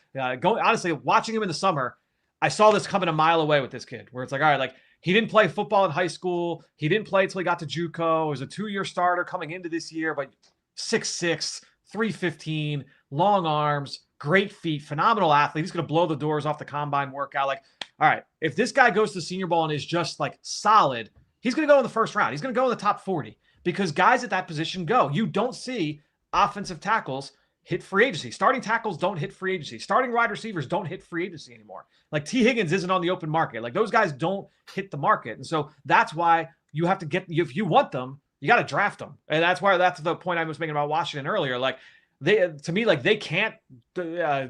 honestly, watching him in the summer, I saw this coming a mile away with this kid, where it's like, all right, like he didn't play football in high school, he didn't play until he got to JUCO. It was a 2-year starter coming into this year, but 6'6", 315, long arms, great feet, phenomenal athlete. He's going to blow the doors off the combine workout. Like, all right, if this guy goes to the Senior Bowl and is just like solid, he's going to go in the first round. He's going to go in the top 40 because guys at that position go. You don't see offensive tackles hit free agency. Starting tackles don't hit free agency. Starting wide receivers don't hit free agency anymore. Like T. Higgins isn't on the open market. Like those guys don't hit the market. And so that's why you have to get, if you want them, you got to draft them. And that's the point I was making about Washington earlier. Like to me, they can't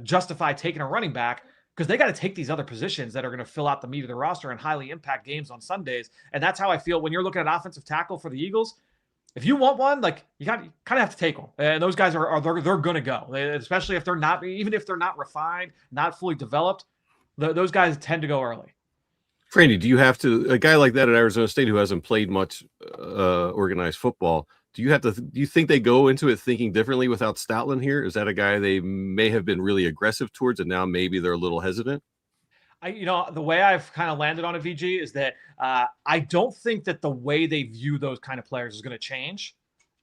justify taking a running back because they got to take these other positions that are going to fill out the meat of the roster and highly impact games on Sundays. And that's how I feel when you're looking at offensive tackle for the Eagles. If you want one, like you kind of have to take them. And those guys they're going to go, especially if they're not, even if they're not refined, not fully developed. Those guys tend to go early. Frandy, do you have to, a guy like that at Arizona State who hasn't played much organized football, do you think they go into it thinking differently without Stoutland here? Is that a guy they may have been really aggressive towards and now maybe they're a little hesitant? The way I've kind of landed on a VG is that I don't think that the way they view those kind of players is going to change.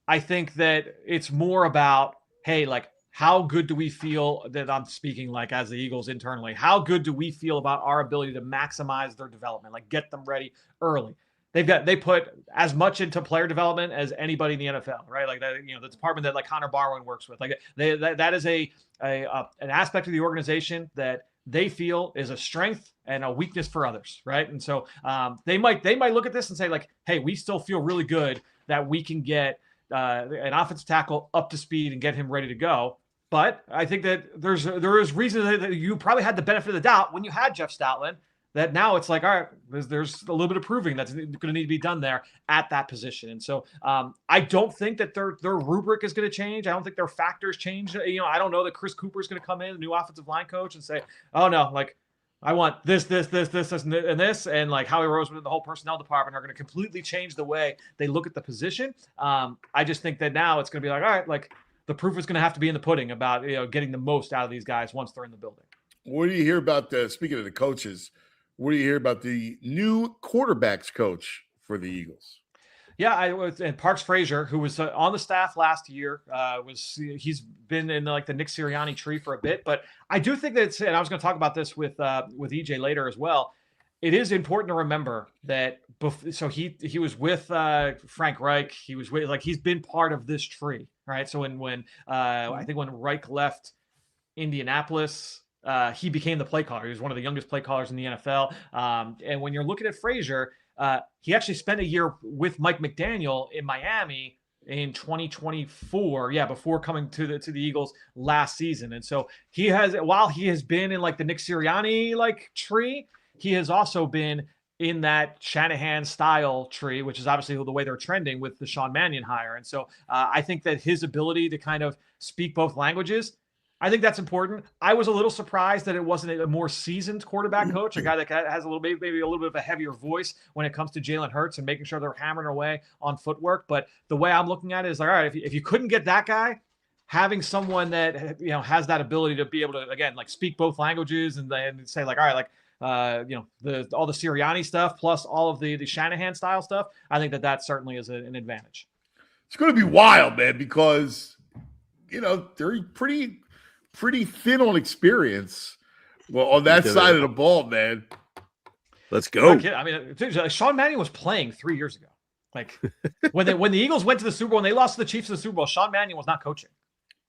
I think that it's more about, hey, like, how good do we feel, that I'm speaking like as the Eagles internally, how good do we feel about our ability to maximize their development, like get them ready early? They put as much into player development as anybody in the NFL, right? Like that, the department that like Connor Barwin works with, like that is an aspect of the organization that they feel is a strength and a weakness for others, right? And so they might look at this and say like, hey, we still feel really good that we can get an offensive tackle up to speed and get him ready to go. But I think that there is reason that you probably had the benefit of the doubt when you had Jeff Stoutland, that now it's like, all right, there's a little bit of proving that's going to need to be done there at that position. And so I don't think that their rubric is going to change. I don't think their factors change. I don't know that Chris Cooper is going to come in, the new offensive line coach, and say, oh no, like I want this, and this, and like Howie Roseman and the whole personnel department are going to completely change the way they look at the position. I just think that now it's going to be like, all right, like the proof is going to have to be in the pudding about getting the most out of these guys once they're in the building. What do you hear about speaking of the coaches? What do you hear about the new quarterbacks coach for the Eagles? Yeah, and Parks Frazier, who was on the staff last year, he's been in like the Nick Sirianni tree for a bit. But I do think that and I was going to talk about this with EJ later as well. It is important to remember that. So he was with Frank Reich. He was with he's been part of this tree, right? So when I think when Reich left Indianapolis. He became the play caller. He was one of the youngest play callers in the NFL. And when you're looking at Frazier, he actually spent a year with Mike McDaniel in Miami in 2024. Yeah, before coming to the Eagles last season. And so while he has been in like the Nick Sirianni like tree, he has also been in that Shanahan style tree, which is obviously the way they're trending with the Sean Mannion hire. And so I think that his ability to kind of speak both languages, I think that's important. I was a little surprised that it wasn't a more seasoned quarterback coach, a guy that has maybe a little bit of a heavier voice when it comes to Jalen Hurts and making sure they're hammering away on footwork. But the way I'm looking at it is like, all right, if you couldn't get that guy, having someone that has that ability to be able to again like speak both languages and then say like, all right, like all the Sirianni stuff plus all of the Shanahan style stuff, I think that certainly is an advantage. It's going to be wild, man, because they're pretty thin on experience. Well, on that side of the ball, man. Let's go. I mean, Sean Mannion was playing 3 years ago. Like when the Eagles went to the Super Bowl and they lost to the Chiefs in the Super Bowl, Sean Mannion was not coaching.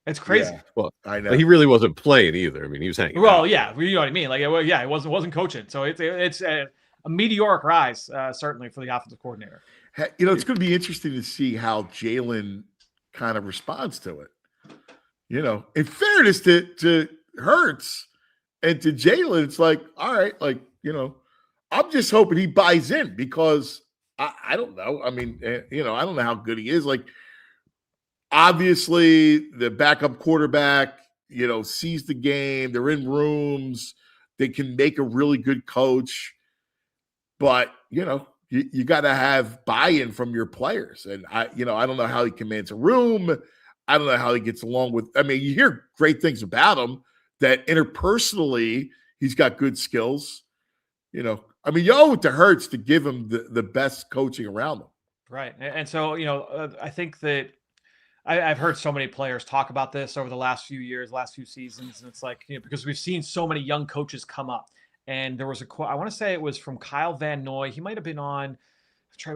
It's crazy. Yeah, well, I know. But he really wasn't playing either. I mean, he was hanging out. Yeah, you know what I mean. Like, it wasn't coaching. So it's a meteoric rise, certainly for the offensive coordinator. It's going to be interesting to see how Jalen kind of responds to it. In fairness to Hurts and to Jalen, it's like, all right, like, I'm just hoping he buys in because I don't know. I mean, I don't know how good he is. Like, obviously, the backup quarterback, sees the game. They're in rooms. They can make a really good coach. But, you got to have buy-in from your players. And, I don't know how he commands a room. I don't know how he gets along with – I mean, you hear great things about him, that interpersonally he's got good skills. I mean, you owe it to Hurts to give him the best coaching around him. Right. And so, I think that I've heard so many players talk about this over the last few years, last few seasons. And it's like, because we've seen so many young coaches come up. And there was a quote, I want to say it was from Kyle Van Noy. He might have been on,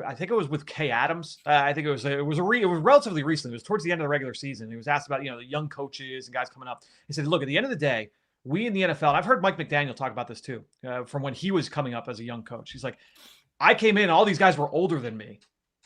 I think it was with Kay Adams. I think it was relatively recently. It was towards the end of the regular season. He was asked about, the young coaches and guys coming up. He said, look, at the end of the day, we in the NFL, and I've heard Mike McDaniel talk about this too, from when he was coming up as a young coach. He's like, I came in, all these guys were older than me.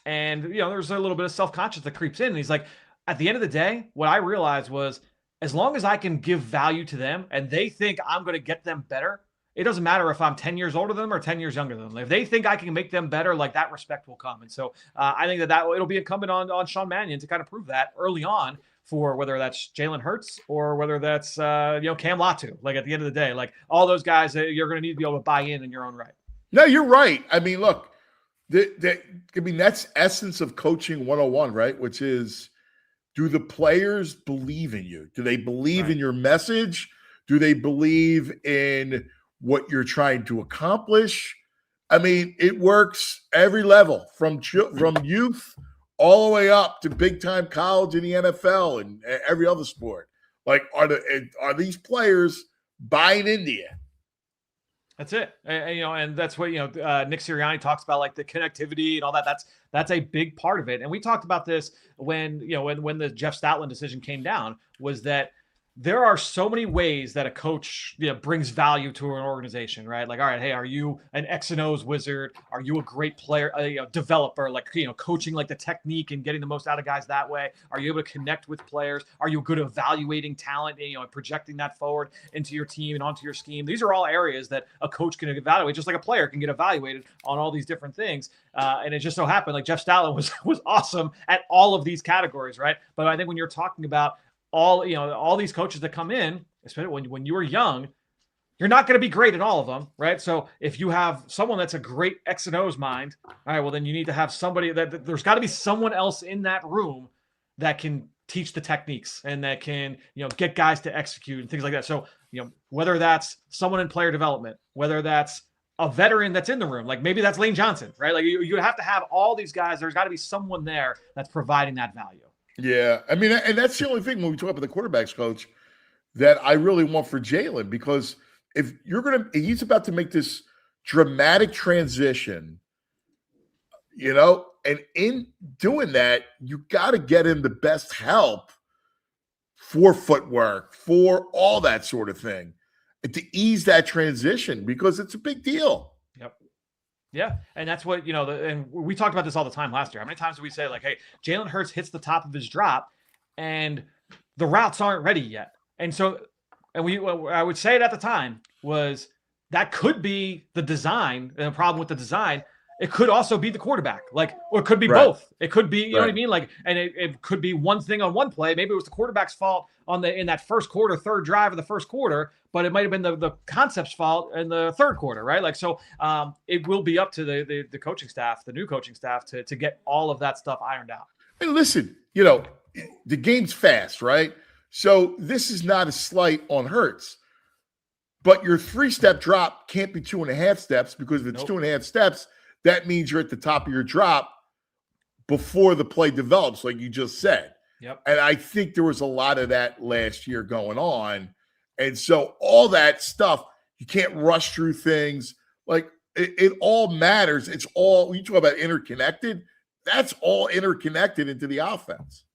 And, there's a little bit of self-conscious that creeps in. And he's like, at the end of the day, what I realized was, as long as I can give value to them and they think I'm going to get them better, it doesn't matter if I'm 10 years older than them or 10 years younger than them. If they think I can make them better, like, that respect will come. And so I think that it'll be incumbent on Sean Mannion to kind of prove that early on, for whether that's Jalen Hurts or whether that's Cam Latu. Like, at the end of the day, like, all those guys, you're going to need to be able to buy in your own right. No, you're right. I mean, look, that's essence of coaching 101, right? Which is, do the players believe in you? Do they believe in your message? Do they believe in what you're trying to accomplish? I mean, it works every level, from youth all the way up to big-time college in the NFL and every other sport. Like, are these players buying into you? That's it. And that's what, Nick Sirianni talks about, like, the connectivity and all that. That's a big part of it. And we talked about this when the Jeff Stoutland decision came down, was that there are so many ways that a coach brings value to an organization, right? Like, all right, hey, are you an X and O's wizard? Are you a great player, developer, like, coaching like the technique and getting the most out of guys that way? Are you able to connect with players? Are you good at evaluating talent, and projecting that forward into your team and onto your scheme? These are all areas that a coach can evaluate, just like a player can get evaluated on all these different things. And it just so happened, like, Jeff Stoutland was awesome at all of these categories, right? But I think when you're talking about all these coaches that come in, especially when you were young, you're not going to be great at all of them, right? So if you have someone that's a great X and O's mind, all right, well, then you need to have somebody that there's got to be someone else in that room that can teach the techniques and that can, get guys to execute and things like that. So, whether that's someone in player development, whether that's a veteran that's in the room, like maybe that's Lane Johnson, right? Like, you have to have all these guys. There's got to be someone there that's providing that value. Yeah, I mean, and that's the only thing when we talk about the quarterbacks coach that I really want for Jalen, because if he's about to make this dramatic transition, and in doing that, you got to get him the best help for footwork, for all that sort of thing, and to ease that transition, because it's a big deal. Yep. Yeah, and that's what, and we talked about this all the time last year. How many times do we say, like, hey, Jalen Hurts hits the top of his drop and the routes aren't ready yet? And so, I would say it at the time was that could be the design, and the problem with the design. It could also be the quarterback, like, or it could be both. It could be, you know what I mean? Like, and it could be one thing on one play. Maybe it was the quarterback's fault in that first quarter, third drive of the first quarter, but it might have been the concept's fault in the third quarter, right? Like, so it will be up to the coaching staff, the new coaching staff, to get all of that stuff ironed out. Hey, listen, the game's fast, right? So this is not a slight on Hurts, but your 3-step drop can't be 2.5 steps, because if it's 2.5 steps, that means you're at the top of your drop before the play develops, like you just said. Yep. And I think there was a lot of that last year going on. And so all that stuff, you can't rush through things. Like, it all matters. It's all, you talk about interconnected, that's all interconnected into the offense.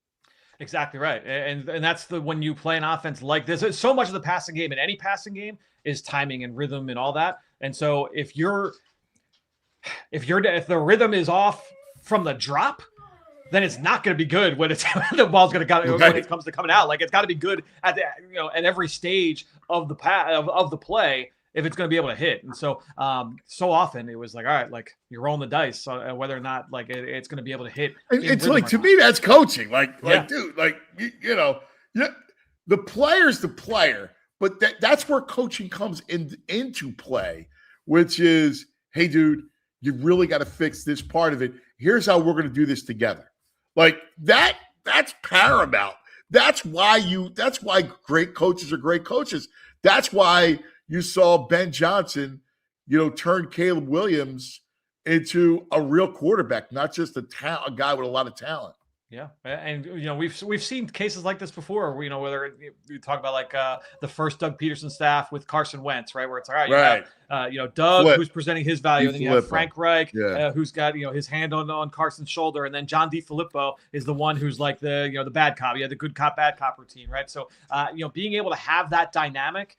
Exactly right. And that's when you play an offense like this, so much of the passing game, in any passing game, is timing and rhythm and all that. And so if the rhythm is off from the drop, then it's not going to be good when the ball's going to go when it comes to coming out. Like, it's got to be good at every stage of the play. if it's going to be able to hit. And so, so often it was like, all right, like you're rolling the dice whether or not like it's going to be able to hit. It's like, to me, that's coaching. Dude, the player's the player, but that's where coaching comes into play, which is, hey, dude, you really got to fix this part of it. Here's how we're going to do this together. Like that's paramount. That's why great coaches are great coaches. That's why you saw Ben Johnson, turn Caleb Williams into a real quarterback, not just a guy with a lot of talent. Yeah, and we've seen cases like this before. Whether you talk about like the first Doug Peterson staff with Carson Wentz, right? Where it's all right, you have Doug who's presenting his value, and then you have Frank Reich, who's got his hand on Carson's shoulder, and then John DeFilippo is the one who's like the bad cop. The good cop bad cop routine, right? So being able to have that dynamic.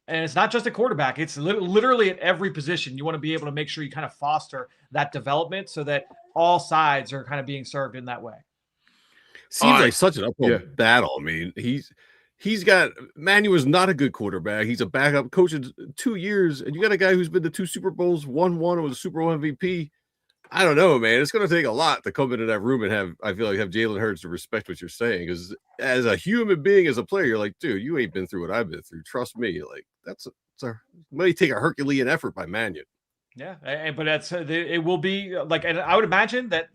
And it's not just a quarterback. It's literally at every position. You want to be able to make sure you kind of foster that development so that all sides are kind of being served in that way. Seems like such an uphill battle. I mean, he's got Manu is not a good quarterback. He's a backup coach in 2 years, and you got a guy who's been to 2 Super Bowls, won one, and was a Super Bowl MVP. I don't know, man. It's going to take a lot to come into that room and have Jalen Hurts to respect what you're saying. Because as a human being, as a player, you're like, dude, you ain't been through what I've been through. Trust me. Like it may take a Herculean effort by Manu. Yeah, but it will be like, and I would imagine that.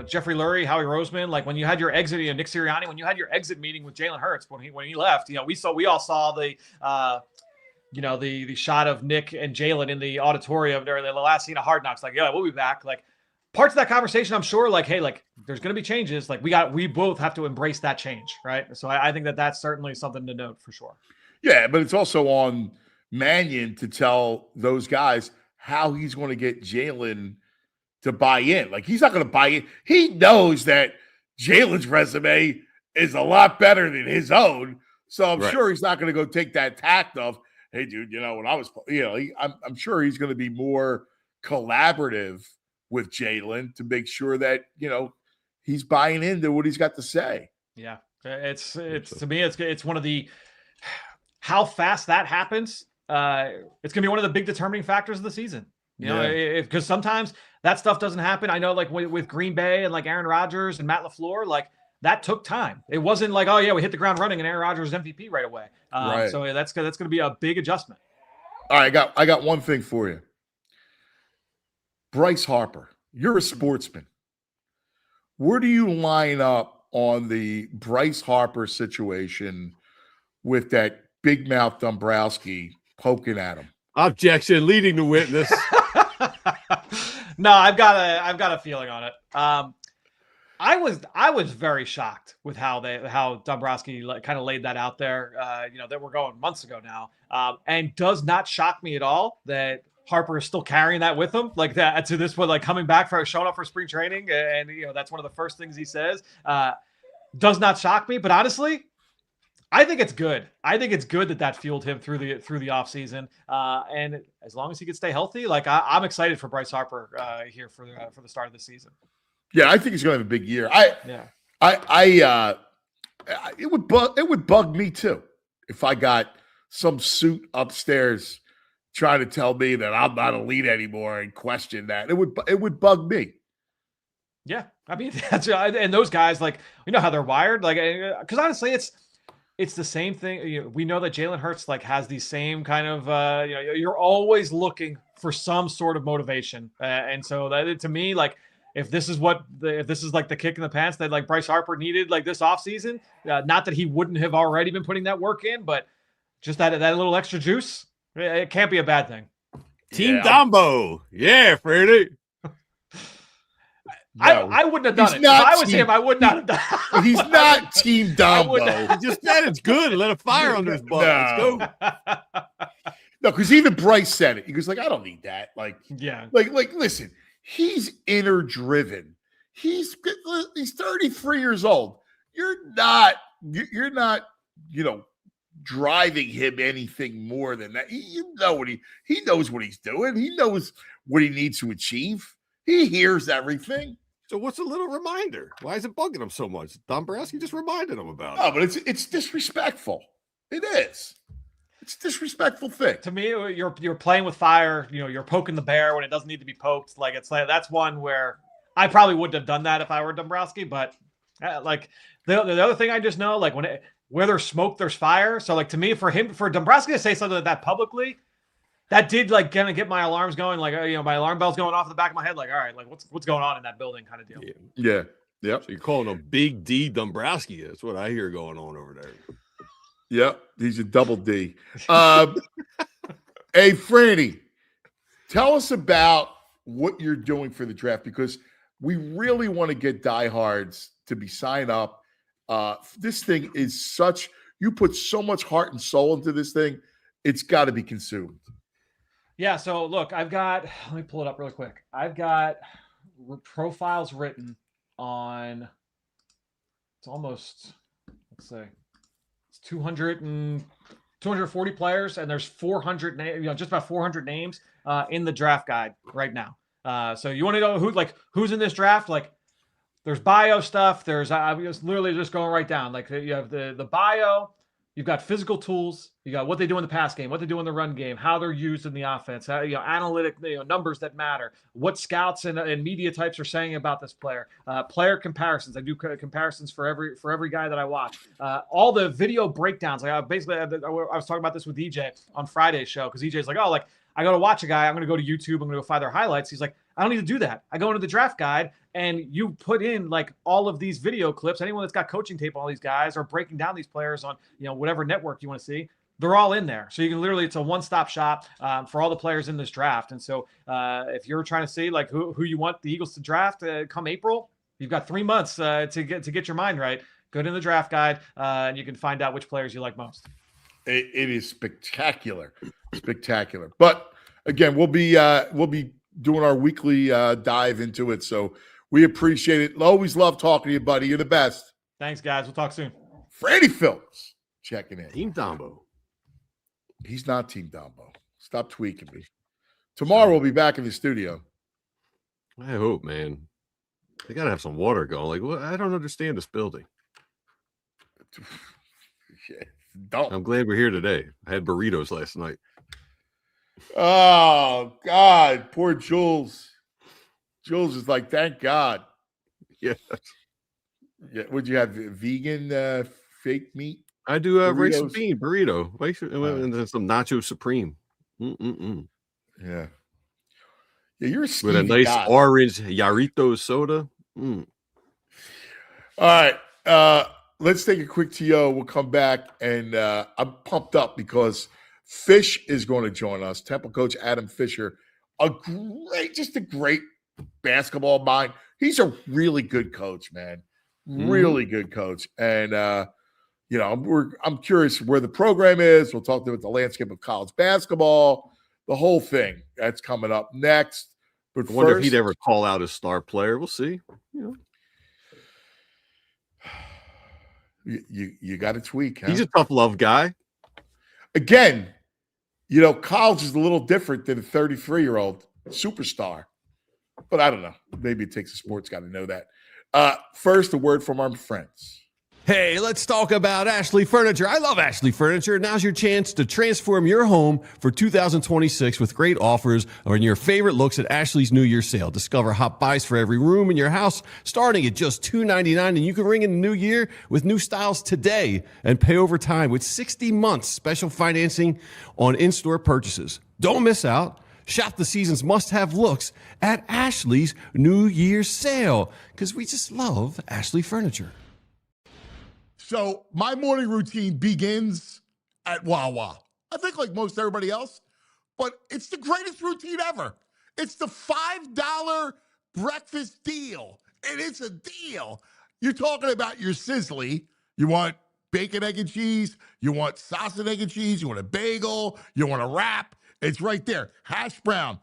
Jeffrey Lurie, Howie Roseman, like when you had your exit, Nick Sirianni, when you had your exit meeting with Jalen Hurts when he left, we all saw the shot of Nick and Jalen in the auditorium during the last scene of Hard Knocks. Like, yeah, we'll be back. Like parts of that conversation, I'm sure, like, hey, like there's going to be changes. Like we both have to embrace that change, right? So I think that's certainly something to note for sure. Yeah, but it's also on Mannion to tell those guys how he's going to get Jalen to buy in. Like he's not going to buy in. He knows that Jalen's resume is a lot better than his own. So I'm sure he's not going to go take that tact of, hey, dude, when I was, I'm sure he's going to be more collaborative with Jalen to make sure that, he's buying into what he's got to say. Yeah. It's to me, it's one of the, how fast that happens. It's going to be one of the big determining factors of the season. Because sometimes that stuff doesn't happen. I know, like with Green Bay and like Aaron Rodgers and Matt LaFleur, like that took time. It wasn't like, oh yeah, we hit the ground running and Aaron Rodgers was MVP right away. So that's going to be a big adjustment. All right, I got one thing for you. Bryce Harper, you're a sportsman. Where do you line up on the Bryce Harper situation with that big mouth Dombrowski poking at him? Objection, leading the witness. No, I've got a feeling on it. I was very shocked with how Dombrowski kind of laid that out there. That we're going months ago now, and does not shock me at all that Harper is still carrying that with him like that to this point, like coming back showing up for spring training, and that's one of the first things he says. Does not shock me, but honestly, I think it's good. I think it's good that fueled him through the offseason. And as long as he can stay healthy, like I'm excited for Bryce Harper here for the start of the season. Yeah, I think he's going to have a big year. It would bug me too if I got some suit upstairs trying to tell me that I'm not elite anymore and question that. It would bug me. Yeah, I mean that's and those guys, like, how they're wired, like, because honestly, it's the same thing. We know that Jalen Hurts like has these same kind of you're always looking for some sort of motivation, and so that to me, like, if this is like the kick in the pants that like Bryce Harper needed like this offseason, not that he wouldn't have already been putting that work in, but just that little extra juice, it can't be a bad thing. Team Dombo, yeah, Freddie. No, I wouldn't have done it. If I was him, I would not have done it. He's not Team Dombo. He just said it's good. Let a fire under his butt. No. Let's go. No, because even Bryce said it. He goes like, I don't need that. Like, yeah. Like, listen, he's inner driven. He's 33 years old. You're not, driving him anything more than that. He knows what he's doing. He knows what he needs to achieve. He hears everything. So what's a little reminder? Why is it bugging him so much? Dombrowski just reminded him about it. Oh, but it's disrespectful. It is. It's a disrespectful thing. To me, you're playing with fire. You're poking the bear when it doesn't need to be poked. Like that's one where I probably wouldn't have done that if I were Dombrowski. But like the other thing I just know, like where there's smoke, there's fire. So like to me, for Dombrowski to say something like that publicly, that did like kind of get my alarms going. Like my alarm bell's going off in the back of my head. Like all right, like what's going on in that building, kind of deal. Yeah. Yep. So you're calling him Big D Dombrowski. That's what I hear going on over there. Yep, he's a double D. Hey, Franny, tell us about what you're doing for the draft, because we really want to get diehards to be signed up. This thing is you put so much heart and soul into this thing. It's got to be consumed. Yeah. So look, let me pull it up real quick. I've got profiles written on, it's almost, let's say, 240 players, and there's 400 names, just about 400 names in the draft guide right now. So you want to know who's in this draft? Like, there's bio stuff. There's I'm just literally just going right down. Like you have the bio, you've got physical tools, you got what they do in the pass game, what they do in the run game, how they're used in the offense, how, analytic, numbers that matter, what scouts and media types are saying about this player, player comparisons. I do comparisons for every guy that I watch. All the video breakdowns. Like I was talking about this with EJ on Friday's show, because EJ's like, oh, like I go to watch a guy, I'm going to go to YouTube, I'm going to go find their highlights. He's like, I don't need to do that. I go into the draft guide, and you put in like all of these video clips. Anyone that's got coaching tape on all these guys or breaking down these players on whatever network you want to see, they're all in there. So you can literally, it's a one-stop shop for all the players in this draft. And so if you're trying to see like who you want the Eagles to draft come April, you've got 3 months to get your mind right. Go to the draft guide, and you can find out which players you like most. It is spectacular. But again, we'll be doing our weekly dive into it. So we appreciate it. Always love talking to you, buddy. You're the best. Thanks, guys. We'll talk soon. Franny Phillips checking in. Team Dombo. He's not Team Dombo. Stop tweaking me. Tomorrow we'll be back in the studio. I hope, man. They got to have some water going. Like, what? I don't understand this building. Don't. I'm glad we're here today. I had burritos last night. Oh, God. Poor Jules. Jules is like, thank God. Yeah. Yeah. Would you have vegan fake meat? I do rice and bean burrito. And then some nacho supreme. Yeah. Yeah, you're a with a nice orange Yarito soda. All right. Let's take a quick TO. We'll come back, and I'm pumped up because Fish is going to join us. Temple coach Adam Fisher, a great basketball mind. He's a really good coach, man. Really good coach. And I'm curious where the program is. We'll talk about the landscape of college basketball, the whole thing. That's coming up next. But I wonder if he'd ever call out his star player. We'll see. You got to tweak. Huh? He's a tough love guy. Again, college is a little different than a 33-year-old superstar. But I don't know. Maybe it takes a sports guy to know that. First, a word from our friends. Hey, let's talk about Ashley Furniture. I love Ashley Furniture. Now's your chance to transform your home for 2026 with great offers on your favorite looks at Ashley's New Year sale. Discover hot buys for every room in your house starting at just $299, and you can ring in the new year with new styles today and pay over time with 60 months special financing on in-store purchases. Don't miss out. Shop the season's must-have looks at Ashley's New Year sale because we just love Ashley Furniture. So my morning routine begins at Wawa. I think like most everybody else, but it's the greatest routine ever. It's the $5 breakfast deal, and it's a deal. You're talking about your sizzly. You want bacon, egg, and cheese. You want sausage, egg, and cheese. You want a bagel. You want a wrap. It's right there. Hash brown,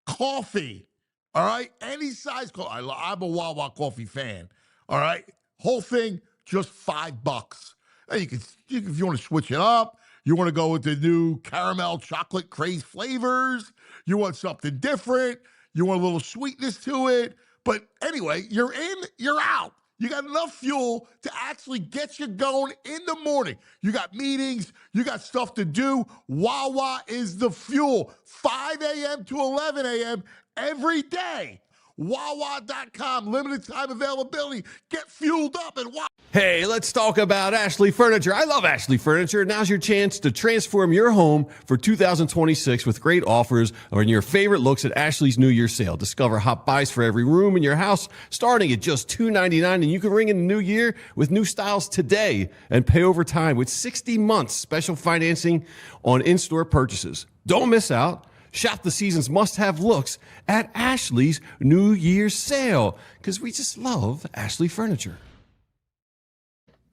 coffee, all right? Any size coffee. I'm a Wawa coffee fan, all right? Whole thing, just $5. And you can, if you want to switch it up, you want to go with the new caramel chocolate craze flavors, you want something different, you want a little sweetness to it. But anyway, you're in, you're out. You got enough fuel to actually get you going in the morning. You got meetings, you got stuff to do. Wawa is the fuel. 5 a.m. to 11 a.m. every day. Wawa.com, limited time availability. Get fueled up and Wawa. Hey, let's talk about Ashley Furniture. I love Ashley Furniture. Now's your chance to transform your home for 2026 with great offers on your favorite looks at Ashley's New Year sale. Discover hot buys for every room in your house starting at just $299, and you can ring in the new year with new styles today and pay over time with 60 months special financing on in-store purchases. Don't miss out. Shop the season's must-have looks at Ashley's New Year's sale because we just love Ashley Furniture.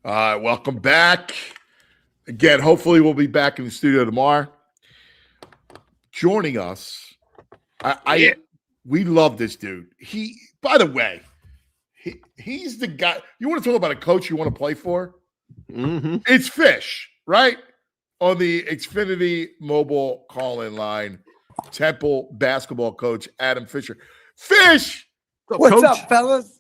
All right, welcome back. Again, hopefully we'll be back in the studio tomorrow. Joining us, we love this dude. By the way, he's the guy. You want to talk about a coach you want to play for? Mm-hmm. It's Fish, right? On the Xfinity mobile call-in line, Temple basketball coach Adam Fisher. Fish! What's up, fellas?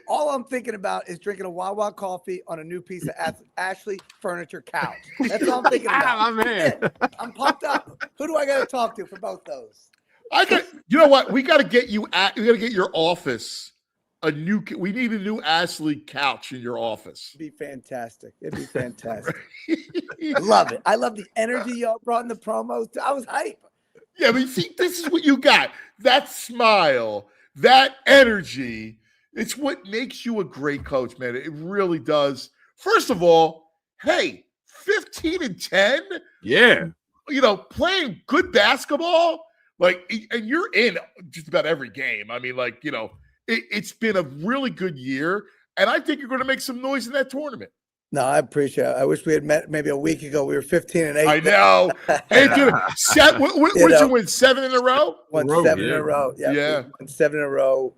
All I'm thinking about is drinking a Wawa coffee on a new piece of Ashley Furniture couch. That's all I'm thinking about. My man. I'm pumped up. Who do I got to talk to for both those? You know what? We got to get you. We got to get your office we need a new Ashley couch in your office. It'd be fantastic. It'd be fantastic. I love it. I love the energy y'all brought in the promos. I was hype. Yeah, but see, this is what you got. That smile, that energy. It's what makes you a great coach, man. It really does. First of all, hey, 15-10. Yeah. You know, playing good basketball, and you're in just about every game. I mean, it's been a really good year, and I think you're going to make some noise in that tournament. No, I appreciate it. I wish we had met maybe a week ago. We were 15-8. I know. Hey, dude, what did you win? 7 in a row? Won 7 in a row. Yeah. Won 7 in a row.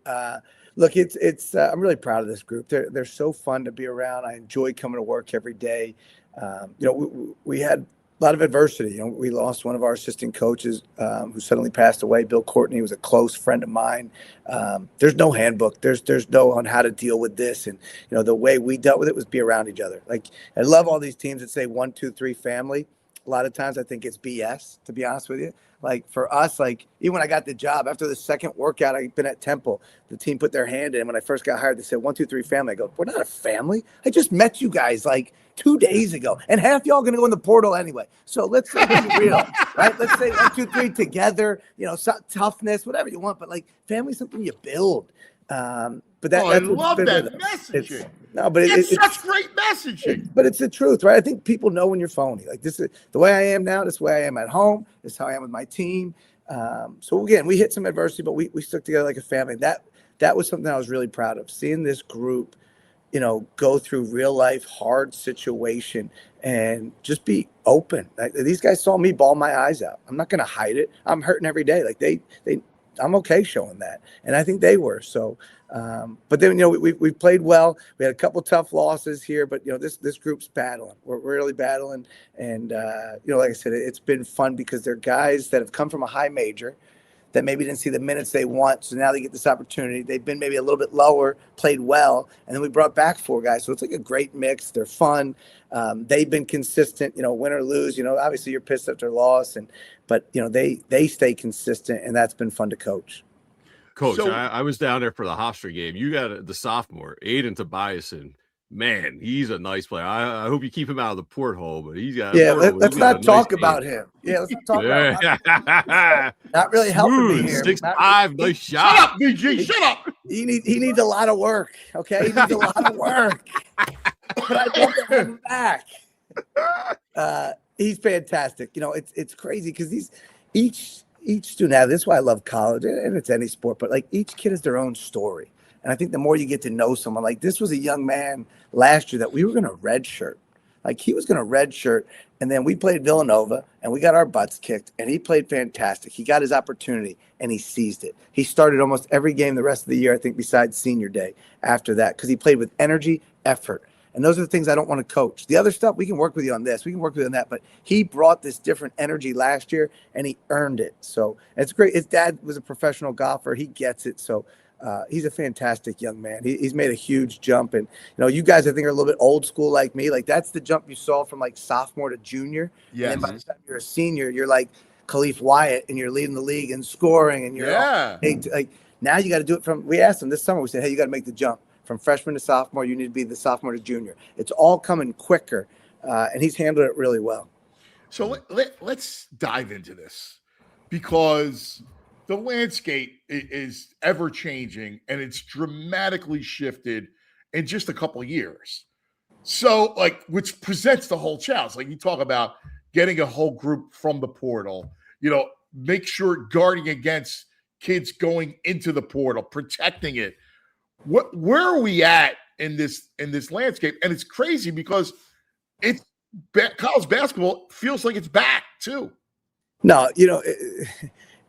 Look, it's. I'm really proud of this group. They're so fun to be around. I enjoy coming to work every day. We had a lot of adversity. We lost one of our assistant coaches who suddenly passed away. Bill Courtney was a close friend of mine. There's no handbook. There's no on how to deal with this. And, the way we dealt with it was be around each other. I love all these teams that say 1, 2, 3 family. A lot of times I think it's BS, to be honest with you. For us, even when I got the job, after the second workout, I'd been at Temple, the team put their hand in. When I first got hired, they said 1, 2, 3 family. I go, we're not a family. I just met you guys 2 days ago, and half y'all going to go in the portal anyway. So let's be real, right? Let's say 1, 2, 3 together, toughness, whatever you want. But family's something you build. But I love that messaging. It's such great messaging. But it's the truth, right? I think people know when you're phony. This is the way I am now. This is the way I am at home. This is how I am with my team. So again, we hit some adversity, but we stuck together like a family. That was something I was really proud of. Seeing this group, go through real life hard situation and just be open. These guys saw me bawl my eyes out. I'm not going to hide it. I'm hurting every day. I'm okay showing that. And I think they were. So, but then, we played well. We had a couple tough losses here, but, this group's battling. We're really battling. And, like I said, it's been fun because they're guys that have come from a high major that maybe didn't see the minutes they want. So now they get this opportunity. They've been maybe a little bit lower, played well. And then we brought back 4 guys. So it's a great mix. They're fun. They've been consistent, win or lose, obviously you're pissed after loss but they stay consistent, and that's been fun to coach. Coach, I was down there for the Hofstra game. You got the sophomore, Aiden Tobiasen. Man, he's a nice player. I hope you keep him out of the porthole, but he's got. Yeah, let's not talk about him. Yeah, let's not talk about him. Not really helping me here. 6'5", nice shot. Shut up, BG. Shut up. He needs a lot of work. Okay, he needs a lot of work. But I love to have him back. He's fantastic. It's crazy because each student has. This is why I love college, and it's any sport. But each kid has their own story. And I think the more you get to know someone, this was a young man last year that we were going to redshirt. He was going to redshirt, and then we played Villanova, and we got our butts kicked, and he played fantastic. He got his opportunity, and he seized it. He started almost every game the rest of the year, I think, besides senior day after that, because he played with energy, effort. And those are the things I don't want to coach. The other stuff, we can work with you on this. We can work with you on that. But he brought this different energy last year, and he earned it. So it's great. His dad was a professional golfer. He gets it. So He's a fantastic young man. He's made a huge jump. And, you guys, I think, are a little bit old school like me. Like, that's the jump you saw from, like, sophomore to junior. Yes. And then by the time you're a senior, you're like Khalif Wyatt, and you're leading the league in scoring. And you're like, now you got to do it from – we asked him this summer. We said, hey, you got to make the jump. From freshman to sophomore, you need to be the sophomore to junior. It's all coming quicker, and he's handled it really well. So let's dive into this, because the landscape is ever changing, and it's dramatically shifted in just a couple of years. So, like, which presents the whole challenge. Like, you talk about getting a whole group from the portal, make sure guarding against kids going into the portal, protecting it. Where are we at in this landscape? And it's crazy because college basketball feels like it's back too. No,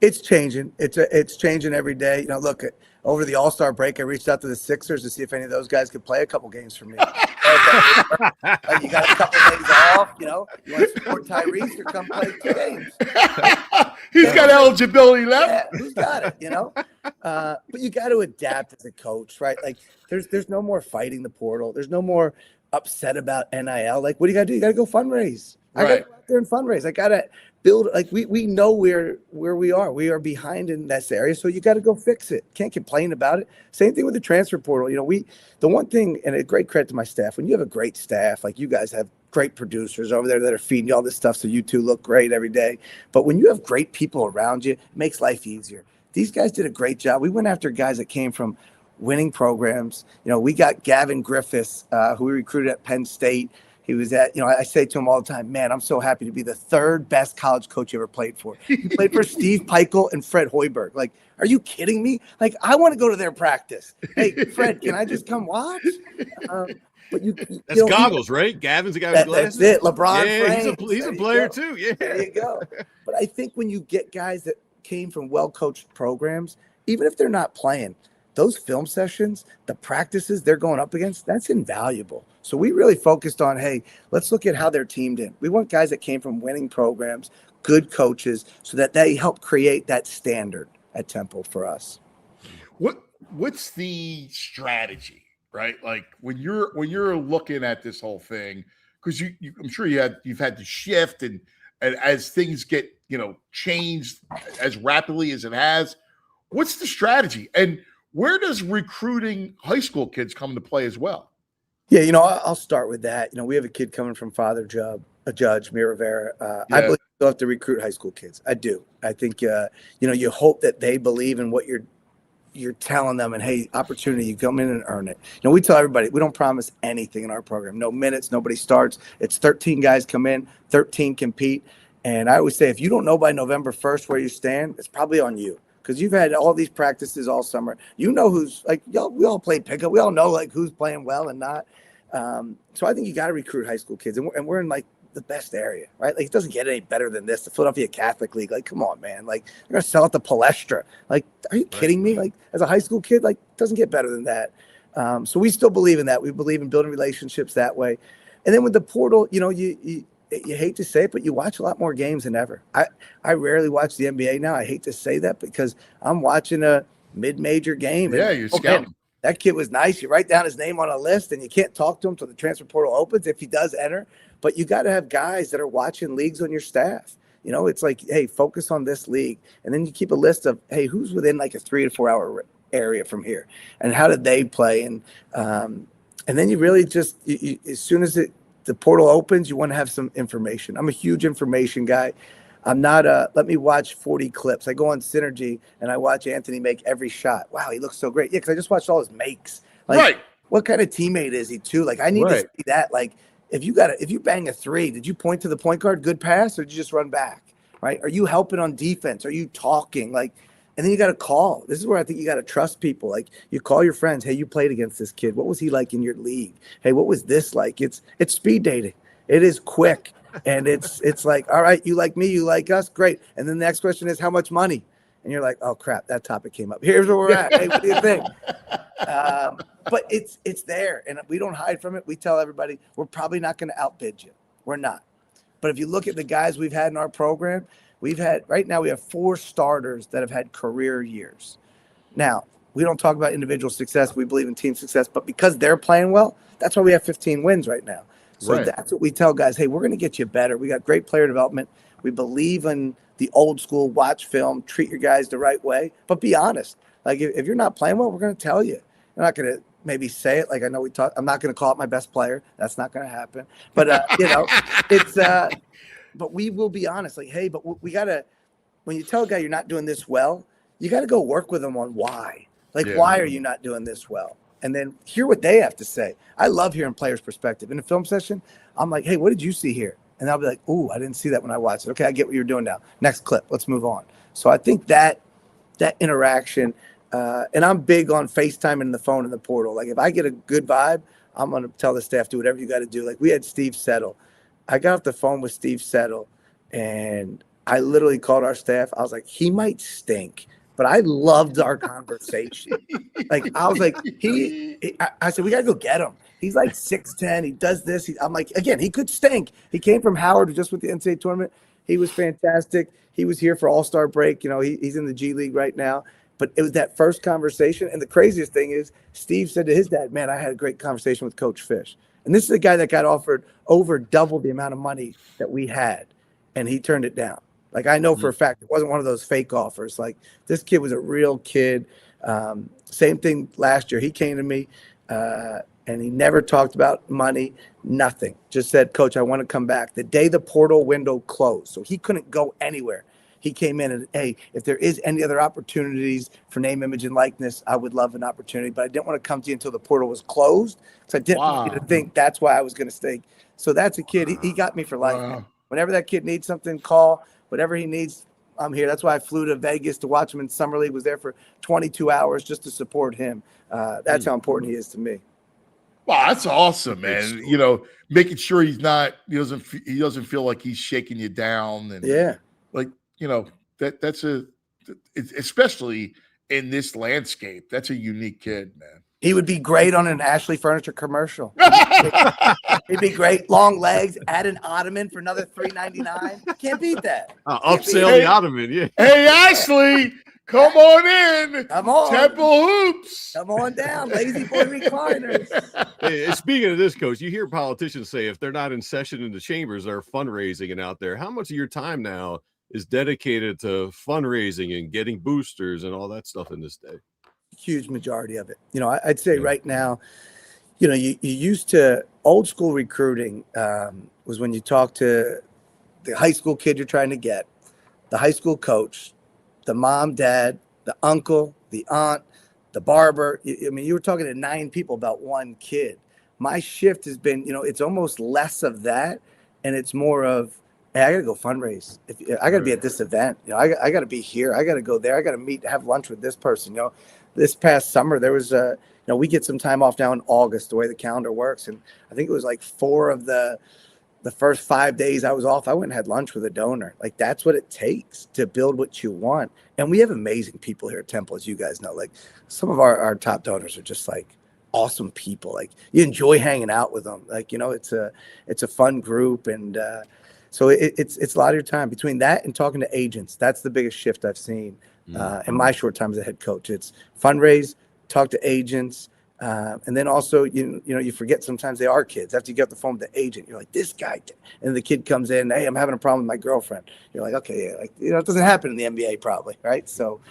it's changing. It's changing every day. Look, over the All-Star break, I reached out to the Sixers to see if any of those guys could play a couple games for me. Like, you got a couple days off, you want to support Tyrese or come play 2 games. He's got eligibility left. Yeah, who's got it, But you got to adapt as a coach, right? Like, there's no more fighting the portal. There's no more upset about NIL. Like, what do you got to do? You got to go fundraise. I got to go out there and fundraise. I got to build. Like, we know where we are. We are behind in this area, so you got to go fix it. Can't complain about it. Same thing with the transfer portal. The one thing, and a great credit to my staff, when you have a great staff, like you guys have great producers over there that are feeding you all this stuff so you two look great every day. But when you have great people around you, it makes life easier. These guys did a great job. We went after guys that came from winning programs. We got Gavin Griffiths, who we recruited at Penn State. He was at, I say to him all the time, man, I'm so happy to be the 3rd best college coach you ever played for. He played for Steve Peichel and Fred Hoiberg. Like, are you kidding me? Like, I want to go to their practice. Hey, Fred, can I just come watch? But that's goggles, right? Gavin's the guy with glasses. That's it. LeBron. Yeah, he's a player too. Yeah, there you go. But I think when you get guys that came from well-coached programs, even if they're not playing, those film sessions, the practices they're going up against, that's invaluable. So we really focused on, hey, let's look at how they're teamed in. We want guys that came from winning programs, good coaches, so that they help create that standard at Temple for us. What's the strategy? Right, like when you're looking at this whole thing, because I'm sure you've had to shift and as things get changed as rapidly as it has. What's the strategy, and where does recruiting high school kids come into play as well? Yeah, I'll start with that. We have a kid coming from Father Judge, Mir Rivera. I believe you have to recruit high school kids. I do. I think you hope that they believe in what you're telling them, and hey, opportunity, you come in and earn it. We tell everybody, we don't promise anything in our program. No minutes, nobody starts. It's 13 guys come in, 13 compete. And I always say, if you don't know by November 1st where you stand, it's probably on you, because you've had all these practices all summer. Who's like, we all play pickup. We all know like who's playing well and not. So I think you got to recruit high school kids, and we're in like the best area, right? Like, it doesn't get any better than this. The Philadelphia Catholic League, like, come on, man. Like, they're gonna sell it to Palestra. Like, are you kidding me? Like, as a high school kid, like, it doesn't get better than that. So we still believe in that. We believe in building relationships that way. And then with the portal, you hate to say it, but you watch a lot more games than ever. I rarely watch the NBA now. I hate to say that because I'm watching a mid-major game. Yeah, you're scouting. That kid was nice. You write down his name on a list, and you can't talk to him till the transfer portal opens if he does enter. But you got to have guys that are watching leagues on your staff. It's like, hey, focus on this league. And then you keep a list of, hey, who's within like a 3 to 4 hour area from here, and how did they play? And then you really just, as soon as the portal opens, you want to have some information. I'm a huge information guy. I'm not let me watch 40 clips. I go on Synergy and I watch Anthony make every shot. Wow, he looks so great. Yeah, because I just watched all his makes. Like, right. What kind of teammate is he too? Like, I need to see that. Like, if you bang a 3, did you point to the point guard, good pass, or did you just run back? Right? Are you helping on defense? Are you talking? Like, and then you got to call. This is where I think you got to trust people. Like, you call your friends. Hey, you played against this kid. What was he like in your league? Hey, what was this like? It's speed dating. It is quick. And it's like, all right, you like me, you like us, great. And then the next question is, how much money? And you're like, oh crap, that topic came up. Here's where we're at. Hey, what do you think? But it's there, and we don't hide from it. We tell everybody we're probably not going to outbid you. We're not. But if you look at the guys we've had in our program, right now we have 4 starters that have had career years. Now, We don't talk about individual success. We believe in team success. But because they're playing well, that's why we have 15 wins right now. So that's what we tell guys. Hey, we're going to get you better. We got great player development. We believe in the old school, watch film, treat your guys the right way, but be honest. Like if you're not playing well, we're going to tell you. We're not going to maybe say it. Like I know we talk. I'm not going to call it my best player. That's not going to happen. But it's. But we will be honest. Like, hey, but we got to. When you tell a guy you're not doing this well, you got to go work with them on why. Like, why are you not doing this well? And then hear what they have to say. I love hearing players' perspective. In a film session, I'm like, hey, what did you see here? And I'll be like, ooh, I didn't see that when I watched it. Okay, I get what you're doing now. Next clip, let's move on. So I think that interaction, and I'm big on FaceTime and the phone in the portal. Like if I get a good vibe, I'm going to tell the staff, do whatever you got to do. Like we had Steve Settle. I got off the phone with Steve Settle, and I literally called our staff. I was like, he might stink, but I loved our conversation. Like I was like, I said, we got to go get him. He's like 6'10". He does this. I'm like, again, he could stink. He came from Howard just with the NCAA tournament. He was fantastic. He was here for All-Star break. You know, he's in the G League right now. But it was that first conversation. And the craziest thing is Steve said to his dad, man, I had a great conversation with Coach Fish. And this is a guy that got offered over double the amount of money that we had. And he turned it down. Like, I know for a fact it wasn't one of those fake offers. Like, this kid was a real kid. Same thing last year. He came to me, and he never talked about money, nothing. Just said, Coach, I want to come back. The day the portal window closed, so he couldn't go anywhere. He came in and, hey, if there is any other opportunities for name, image, and likeness, I would love an opportunity. But I didn't want to come to you until the portal was closed, because I didn't want you to think that's why I was going to stay. So that's a kid. He got me for life. Man. Whenever that kid needs something, call. Whatever he needs, I'm here. That's why I flew to Vegas to watch him in Summer League. Was there for 22 hours just to support him. That's how important he is to me. Wow, that's awesome, man. You know, making sure he doesn't feel like he's shaking you down, and like, you know, that's especially in this landscape, that's a unique kid, man. He would be great on an Ashley Furniture commercial. He'd be great. Long legs, add an ottoman for another $3.99. Can't beat that. Upsell the ottoman, yeah. Hey, Ashley, come on in. Come on. Temple Hoops. Come on down. Lazy boy recliners. Hey, speaking of this, Coach, you hear politicians say if they're not in session in the chambers, they're fundraising and out there. How much of your time now is dedicated to fundraising and getting boosters and all that stuff in this day? Huge majority of it. You know, I'd say right now, you know, you used to old school recruiting was when you talk to the high school kid you're trying to get, the high school coach, the mom, dad, the uncle, the aunt, the barber. I mean, you were talking to 9 people about one kid. My shift has been, you know, it's almost less of that, and it's more of, hey, I got to go fundraise. I got to be at this event. You know, I got to be here. I got to go there. I got to have lunch with this person. You know, this past summer, there was you know, we get some time off now in August, the way the calendar works. And I think it was like 4 of the first 5 days I was off, I went and had lunch with a donor. Like, that's what it takes to build what you want. And we have amazing people here at Temple, as you guys know. Like, some of our top donors are just like awesome people. Like, you enjoy hanging out with them. Like, you know, it's a fun group. And so it's a lot of your time between that and talking to agents. That's the biggest shift I've seen in my short time as a head coach. It's fundraise, talk to agents, and then also you know you forget sometimes they are kids. After you get off the phone with the agent, you're like, this guy, and the kid comes in, hey, I'm having a problem with my girlfriend. You're like, okay, yeah, like, you know, it doesn't happen in the NBA probably, right? So,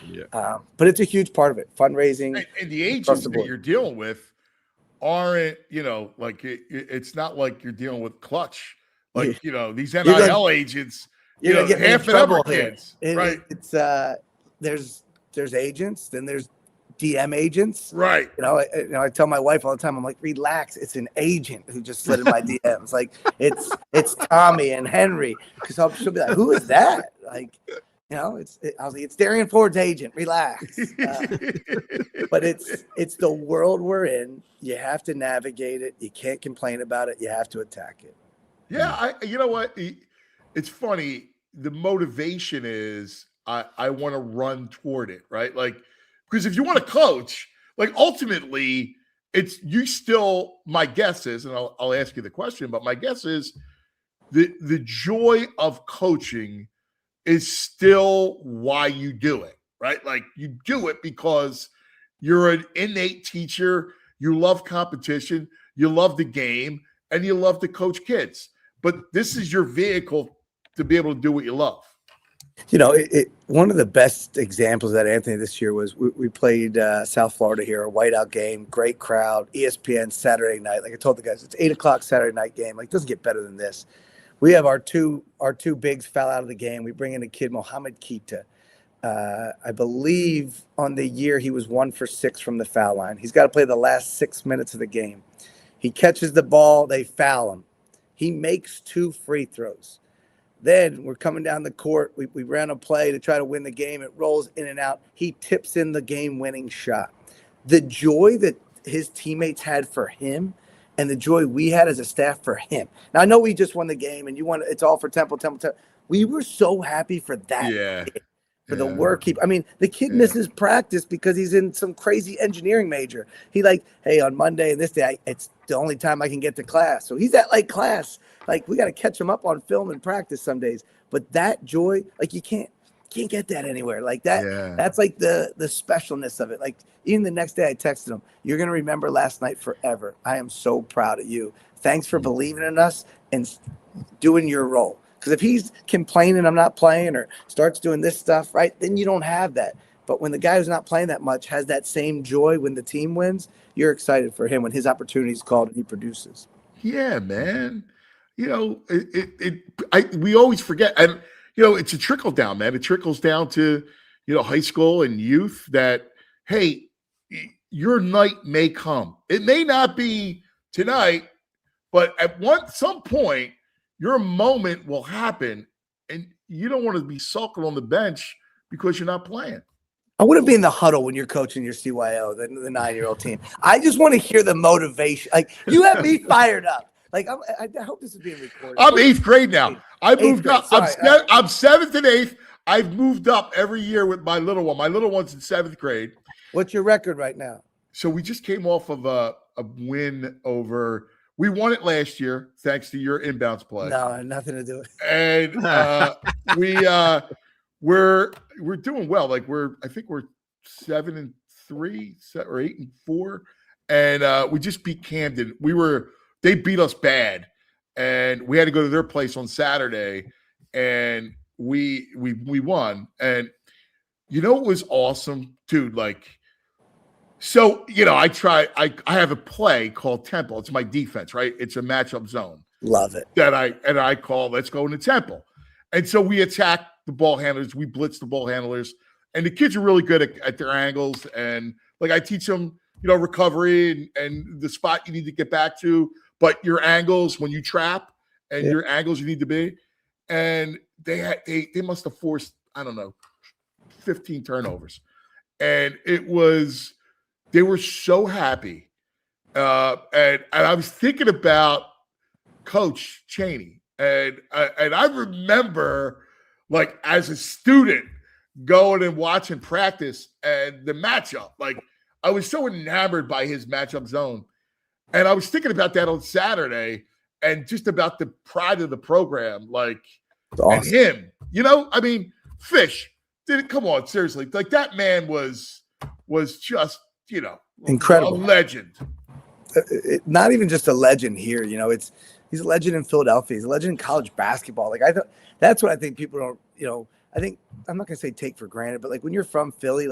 but it's a huge part of it, fundraising. And the agents that you're dealing with aren't, you know, like it's not like you're dealing with Clutch. Like, you know, these NIL agents, you know, half of them are kids, right? It's there's agents, then there's DM agents, right? You know, I tell my wife all the time, I'm like, relax, it's an agent who just slid in my DMs. Like, it's Tommy and Henry, because she'll be like, who is that? Like, you know, I was like, it's Darian Ford's agent. Relax. But it's the world we're in. You have to navigate it. You can't complain about it. You have to attack it. Yeah, you know what? It's funny. The motivation is I want to run toward it, right? Like, because if you want to coach, like, ultimately, it's you still. My guess is, and I'll ask you the question, but my guess is the joy of coaching is still why you do it, right? Like, you do it because You're an innate teacher. You love competition. You love the game, and you love to coach kids. But this is your vehicle to be able to do what you love. You know, one of the best examples of that, Anthony, this year was we played South Florida here, a whiteout game, great crowd, ESPN Saturday night. Like I told the guys, it's 8:00 Saturday night game. Like, it doesn't get better than this. We have our two bigs fell out of the game. We bring in a kid, Mohamed Keita. I believe on the year he was 1 for 6 from the foul line. He's got to play the last 6 minutes of the game. He catches the ball, they foul him. He makes 2 free throws. Then we're coming down the court. We ran a play to try to win the game. It rolls in and out. He tips in the game-winning shot. The joy that his teammates had for him and the joy we had as a staff for him. Now, I know we just won the game, and it's all for Temple. We were so happy for that. Yeah. For the work the kid misses practice because he's in some crazy engineering major. He hey, on Monday and this day, it's the only time I can get to class. So he's at class. We got to catch him up on film and practice some days. But that joy, you can't get that anywhere. That's the specialness of it. Even the next day I texted him, "You're going to remember last night forever. I am so proud of you. Thanks for believing in us and doing your role." Because if he's complaining I'm not playing or starts doing this stuff, right, then you don't have that. But when the guy who's not playing that much has that same joy when the team wins, you're excited for him when his opportunity is called and he produces. Yeah, man. We always forget. And, it's a trickle down, man. It trickles down to, high school and youth that, hey, your night may come. It may not be tonight, but at some point, your moment will happen, and you don't want to be sulking on the bench because you're not playing. I wouldn't be in the huddle when you're coaching your CYO, the 9-year-old team. I just want to hear the motivation. You have me fired up. I hope this is being recorded. I'm 8th grade now. I moved up. Sorry. I'm 7th and 8th. I've moved up every year with my little one. My little one's in 7th grade. What's your record right now? So we just came off of a win over. We won it last year thanks to your inbounds play. No, nothing to do with And it. we're doing well. I think we're 7-3 or 8-4, and we just beat Camden. They beat us bad, and we had to go to their place on Saturday, and we won. And it was awesome, dude. So, I have a play called Temple. It's my defense, right? It's a matchup zone. Love it. That I call, let's go into Temple. And so we attack the ball handlers. We blitz the ball handlers. And the kids are really good at their angles. And I teach them, recovery and the spot you need to get back to, but your angles when you trap and your angles you need to be. And they must have forced, I don't know, 15 turnovers. And they were so happy. And I was thinking about Coach Chaney. And I remember, as a student, going and watching practice and the matchup. I was so enamored by his matchup zone. And I was thinking about that on Saturday and just about the pride of the program. And him. Fish. Come on, seriously. That man was just, incredible, a legend. Not even just a legend here. He's a legend in Philadelphia. He's a legend in college basketball. That's what I think people don't. I think I'm not gonna say take for granted, but when you're from Philly,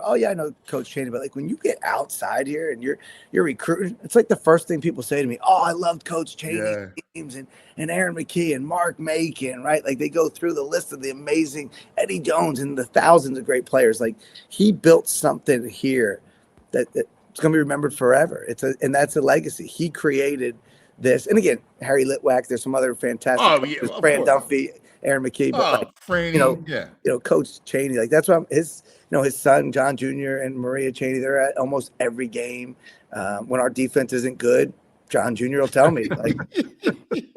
oh yeah, I know Coach Chaney, but when you get outside here and you're recruiting, it's the first thing people say to me. Oh, I loved Coach Chaney's teams and Aaron McKee and Mark Macon, right? They go through the list of the amazing Eddie Jones and the thousands of great players. He built something here that it's going to be remembered forever. And that's a legacy. He created this. And again, Harry Litwack, there's some other fantastic Fran Duffy, Aaron McKee, but Coach Chaney, that's what his son, John Jr. and Maria Chaney, they're at almost every game. When our defense isn't good, John Jr. will tell me.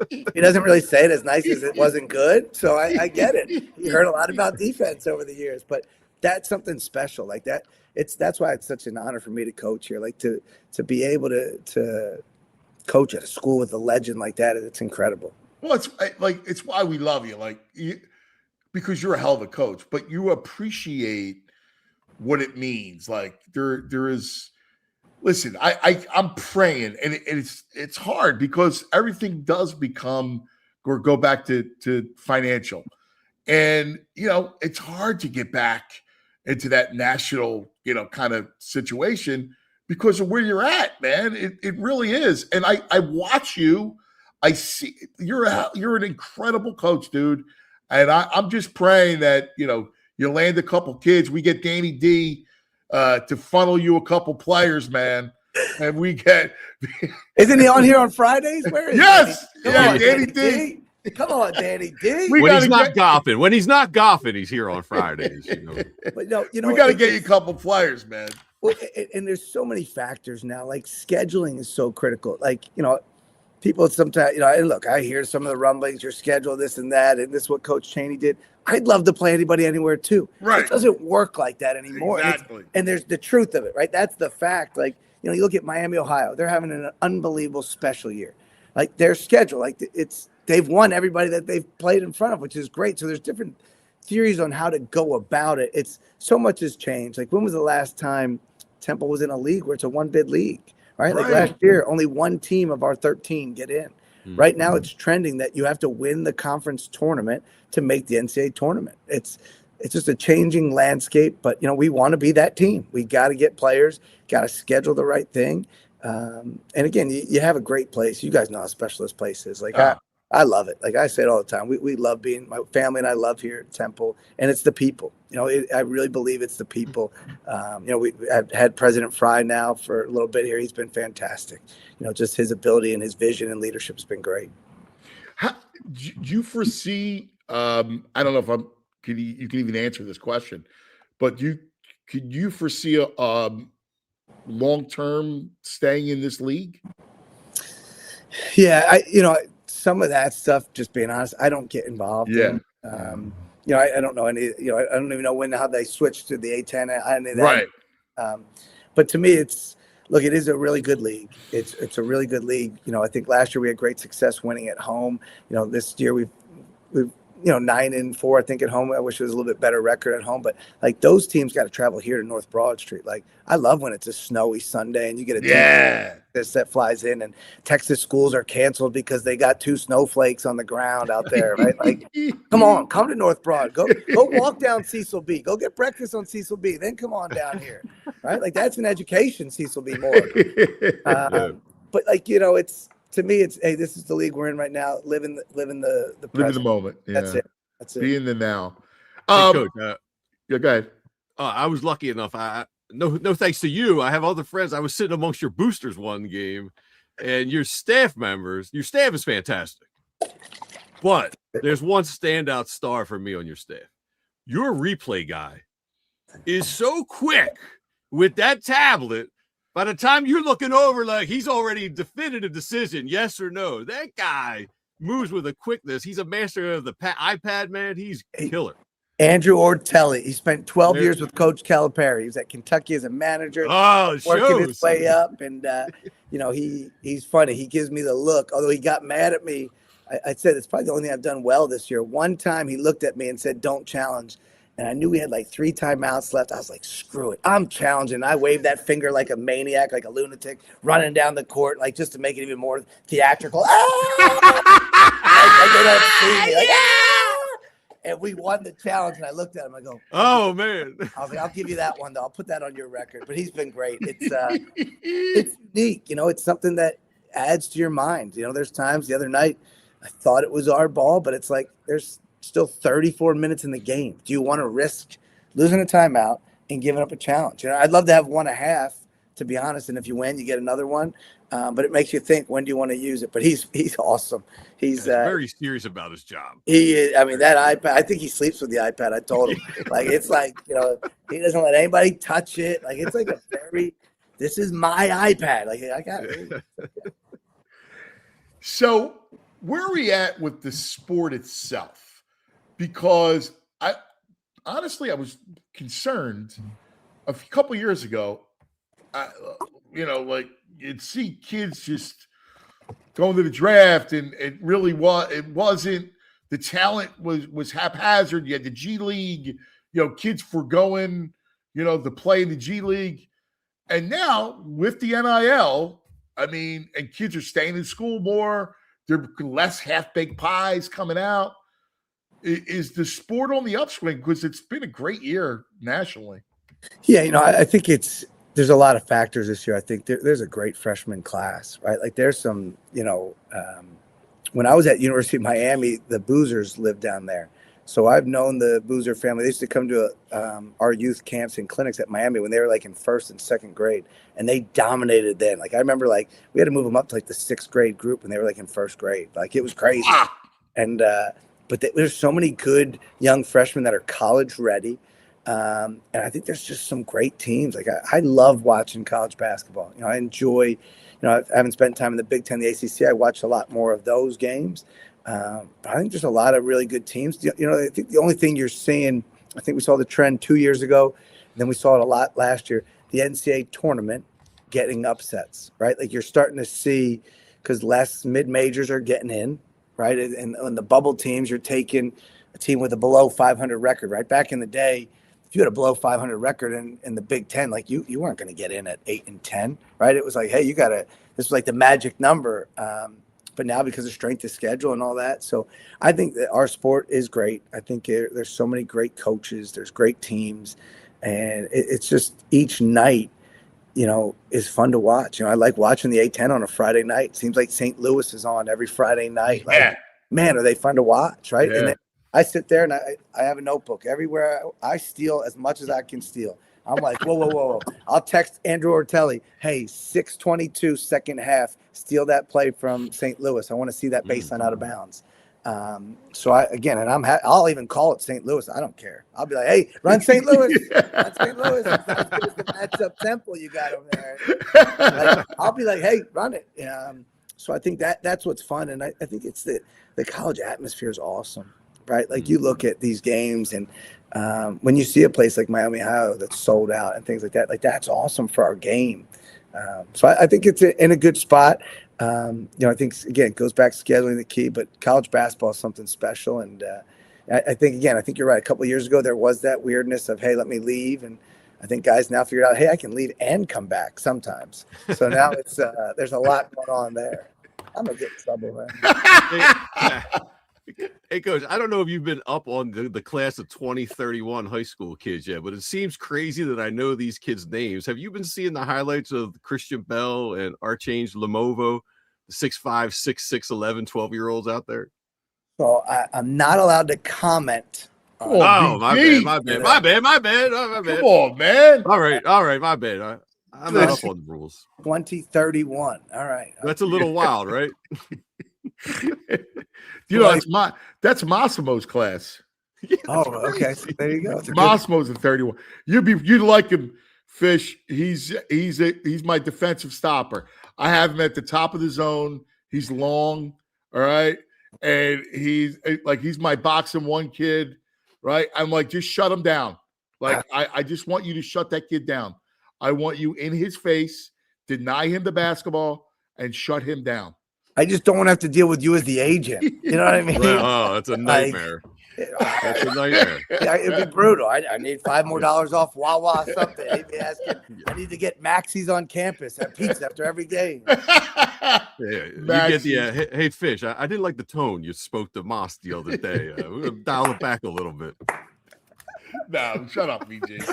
He doesn't really say it as nice as it wasn't good. So I get it. He heard a lot about defense over the years, but that's something special like that. That's why it's such an honor for me to coach here, to be able to coach at a school with a legend like that. It's incredible. Well, it's why we love you, because you're a hell of a coach, but you appreciate what it means. Like there is. Listen, I'm praying, and it's hard because everything does become or go back to financial, and it's hard to get back into that national kind of situation because of where you're at, man. It really is, and I watch you. I see you're an incredible coach, dude, and I'm just praying that you land a couple kids. We get Danny D to funnel you a couple players, man, and we get. Isn't he on here on Fridays? Where is yes, he? yeah, Danny D. Come on, Danny D. When he's not golfing, he's here on Fridays. But no, we got to get you a couple players, man. Well, and there's so many factors now. Like scheduling is so critical. Like people sometimes, and look, I hear some of the rumblings, your schedule, this and that, and this is what Coach Chaney did. I'd love to play anybody anywhere too. Right. It doesn't work like that anymore. Exactly. And there's the truth of it, right? That's the fact. Like, you look at Miami, Ohio, they're having an unbelievable special year. Like their schedule, like they've won everybody that they've played in front of, which is great. So there's different theories on how to go about it. It's so much has changed. Like when was the last time Temple was in a league where it's a one bid league? Right? Like last year, only one team of our 13 get in. Right now, it's trending that you have to win the conference tournament to make the NCAA tournament. It's just a changing landscape, but we want to be that team. We got to get players, got to schedule the right thing. And again, you have a great place. You guys know how special this place is. Like I love it. Like I say it all the time. We love being, my family and I love here at Temple, and it's the people. I really believe it's the people. I've had President Fry now for a little bit here. He's been fantastic. Just his ability and his vision and leadership has been great. How, do you foresee? I don't know if you can even answer this question, but could you foresee a long-term staying in this league? Yeah, some of that stuff, just being honest, I don't get involved in. I don't know any, I don't even know how they switched to the A10. Any of that. Right. But to me, it is a really good league. It's a really good league. I think last year we had great success winning at home. This year we've 9-4, I think, at home. I wish it was a little bit better record at home, but like those teams got to travel here to North Broad Street. Like I love when it's a snowy Sunday and you get a team that flies in, and Texas schools are canceled because they got 2 snowflakes on the ground out there, right? Like, come to North Broad, go walk down Cecil B, go get breakfast on Cecil B, then come on down here, right? Like that's an education, Cecil B more. But like it's. To me, it's hey, this is the league we're in right now. Live in the present. Live in the moment. Yeah. That's it. Be in the now. Hey, Coach, yeah, go ahead. I was lucky enough. No thanks to you. I have other friends. I was sitting amongst your boosters one game, and your staff members. Your staff is fantastic, but there's one standout star for me on your staff. Your replay guy is so quick with that tablet. By the time you're looking over, like he's already definitive decision, yes or no. That guy moves with a quickness. He's a master of the iPad, man. He's killer. Andrew Ortelli. He spent 12 years with Coach Calipari. He was at Kentucky as a manager. Working his way up, and he's funny. He gives me the look. Although he got mad at me, I said it's probably the only thing I've done well this year. One time he looked at me and said, "Don't challenge." And I knew we had like 3 timeouts left. I was like, screw it. I'm challenging. I waved that finger like a maniac, like a lunatic, running down the court, like just to make it even more theatrical. Like they don't see me. Like, and we won the challenge. And I looked at him. I go, oh, man. I was like, I'll give you that one, though. I'll put that on your record. But he's been great. It's unique. It's something that adds to your mind. There's times the other night I thought it was our ball, but it's like there's still 34 minutes in the game. Do you want to risk losing a timeout and giving up a challenge? I'd love to have 1.5, to be honest. And if you win, you get another one. But it makes you think, when do you want to use it? But he's awesome. He's very serious about his job. He is. I mean, that iPad, I think he sleeps with the iPad. I told him, it's like, he doesn't let anybody touch it. Like, it's like this is my iPad. Like, I got it. So where are we at with the sport itself? Because I was concerned a couple years ago. You'd see kids just going to the draft, and it wasn't the talent was haphazard. You had the G League, kids foregoing to play in the G League. And now with the NIL, I mean, and kids are staying in school more. There are less half-baked pies coming out. Is the sport on the upswing? Because it's been a great year nationally. Yeah, I think there's a lot of factors this year. I think there's a great freshman class, right? Like there's some, when I was at University of Miami, the Boozers lived down there. So I've known the Boozer family. They used to come to our youth camps and clinics at Miami when they were like in first and second grade, and they dominated then. Like I remember, like we had to move them up to like the sixth grade group when they were like in first grade. Like it was crazy. And but there's so many good young freshmen that are college ready, and I think there's just some great teams. Like I love watching college basketball. I enjoy. I haven't spent time in the Big Ten, the ACC. I watched a lot more of those games. But I think there's a lot of really good teams. I think the only thing you're seeing, I think we saw the trend 2 years ago, and then we saw it a lot last year, the NCAA tournament getting upsets, right? Like you're starting to see, because less mid-majors are getting in, right? And on the bubble teams, you're taking a team with a below 500 record, right? Back in the day, if you had a below 500 record in the Big Ten, like you weren't going to get in at 8 and 10, right? It was like, hey, this was like the magic number. But now because of strength of schedule and all that. So I think that our sport is great. I think there's so many great coaches. There's great teams. And it's just each night, is fun to watch. I like watching the A-10 on a Friday night. It seems like St. Louis is on every Friday night. Like, man, are they fun to watch, right? Yeah. And then I sit there and I have a notebook. Everywhere I steal as much as I can steal. I'm like, whoa. I'll text Andrew Ortelli, hey, 6:22 second half, steal that play from St. Louis. I want to see that baseline out of bounds. So I'll even call it St. Louis. I don't care. I'll be like, hey, run St. Louis. Run St. Louis. It's not as good as the matchup tempo you got over there. Like, I'll be like, hey, run it. So I think that's what's fun. And I think it's the college atmosphere is awesome, right? Like you look at these games and when you see a place like Miami, Ohio that's sold out and things like that, like that's awesome for our game. So I think it's in a good spot. I think, again, it goes back to scheduling the key, but college basketball is something special. And I think you're right. A couple of years ago, there was that weirdness of, hey, let me leave. And I think guys now figured out, hey, I can leave and come back sometimes. So now it's there's a lot going on there. I'm going to get in trouble, man. Hey, Coach, I don't know if you've been up on the class of 2031 high school kids yet, but it seems crazy that I know these kids' names. Have you been seeing the highlights of Christian Bell and Archange Lemovo, the 6'5", 6'6", 11, 12-year-olds out there? So I'm not allowed to comment. My bad. Come on, man. All right, my bad. I'm not up on the rules. 2031. All right. That's a little wild, right? That's Massimo's class. Okay. So there you go. Massimo's at 31. You'd like him, Fish. He's my defensive stopper. I have him at the top of the zone. He's long, all right, and he's my boxing one kid, right? I'm like, just shut him down. Like I just want you to shut that kid down. I want you in his face, deny him the basketball, and shut him down. I just don't want to have to deal with you as the agent. You know what I mean? Oh, that's a nightmare. That's a nightmare. Yeah, it'd be brutal. I need $5 more off Wawa something. He'd be asking, I need to get Maxie's on campus at pizza after every game. You get the hey Fish. I didn't like the tone you spoke to Moss the other day. We're gonna dial it back a little bit. No, shut up, BJ.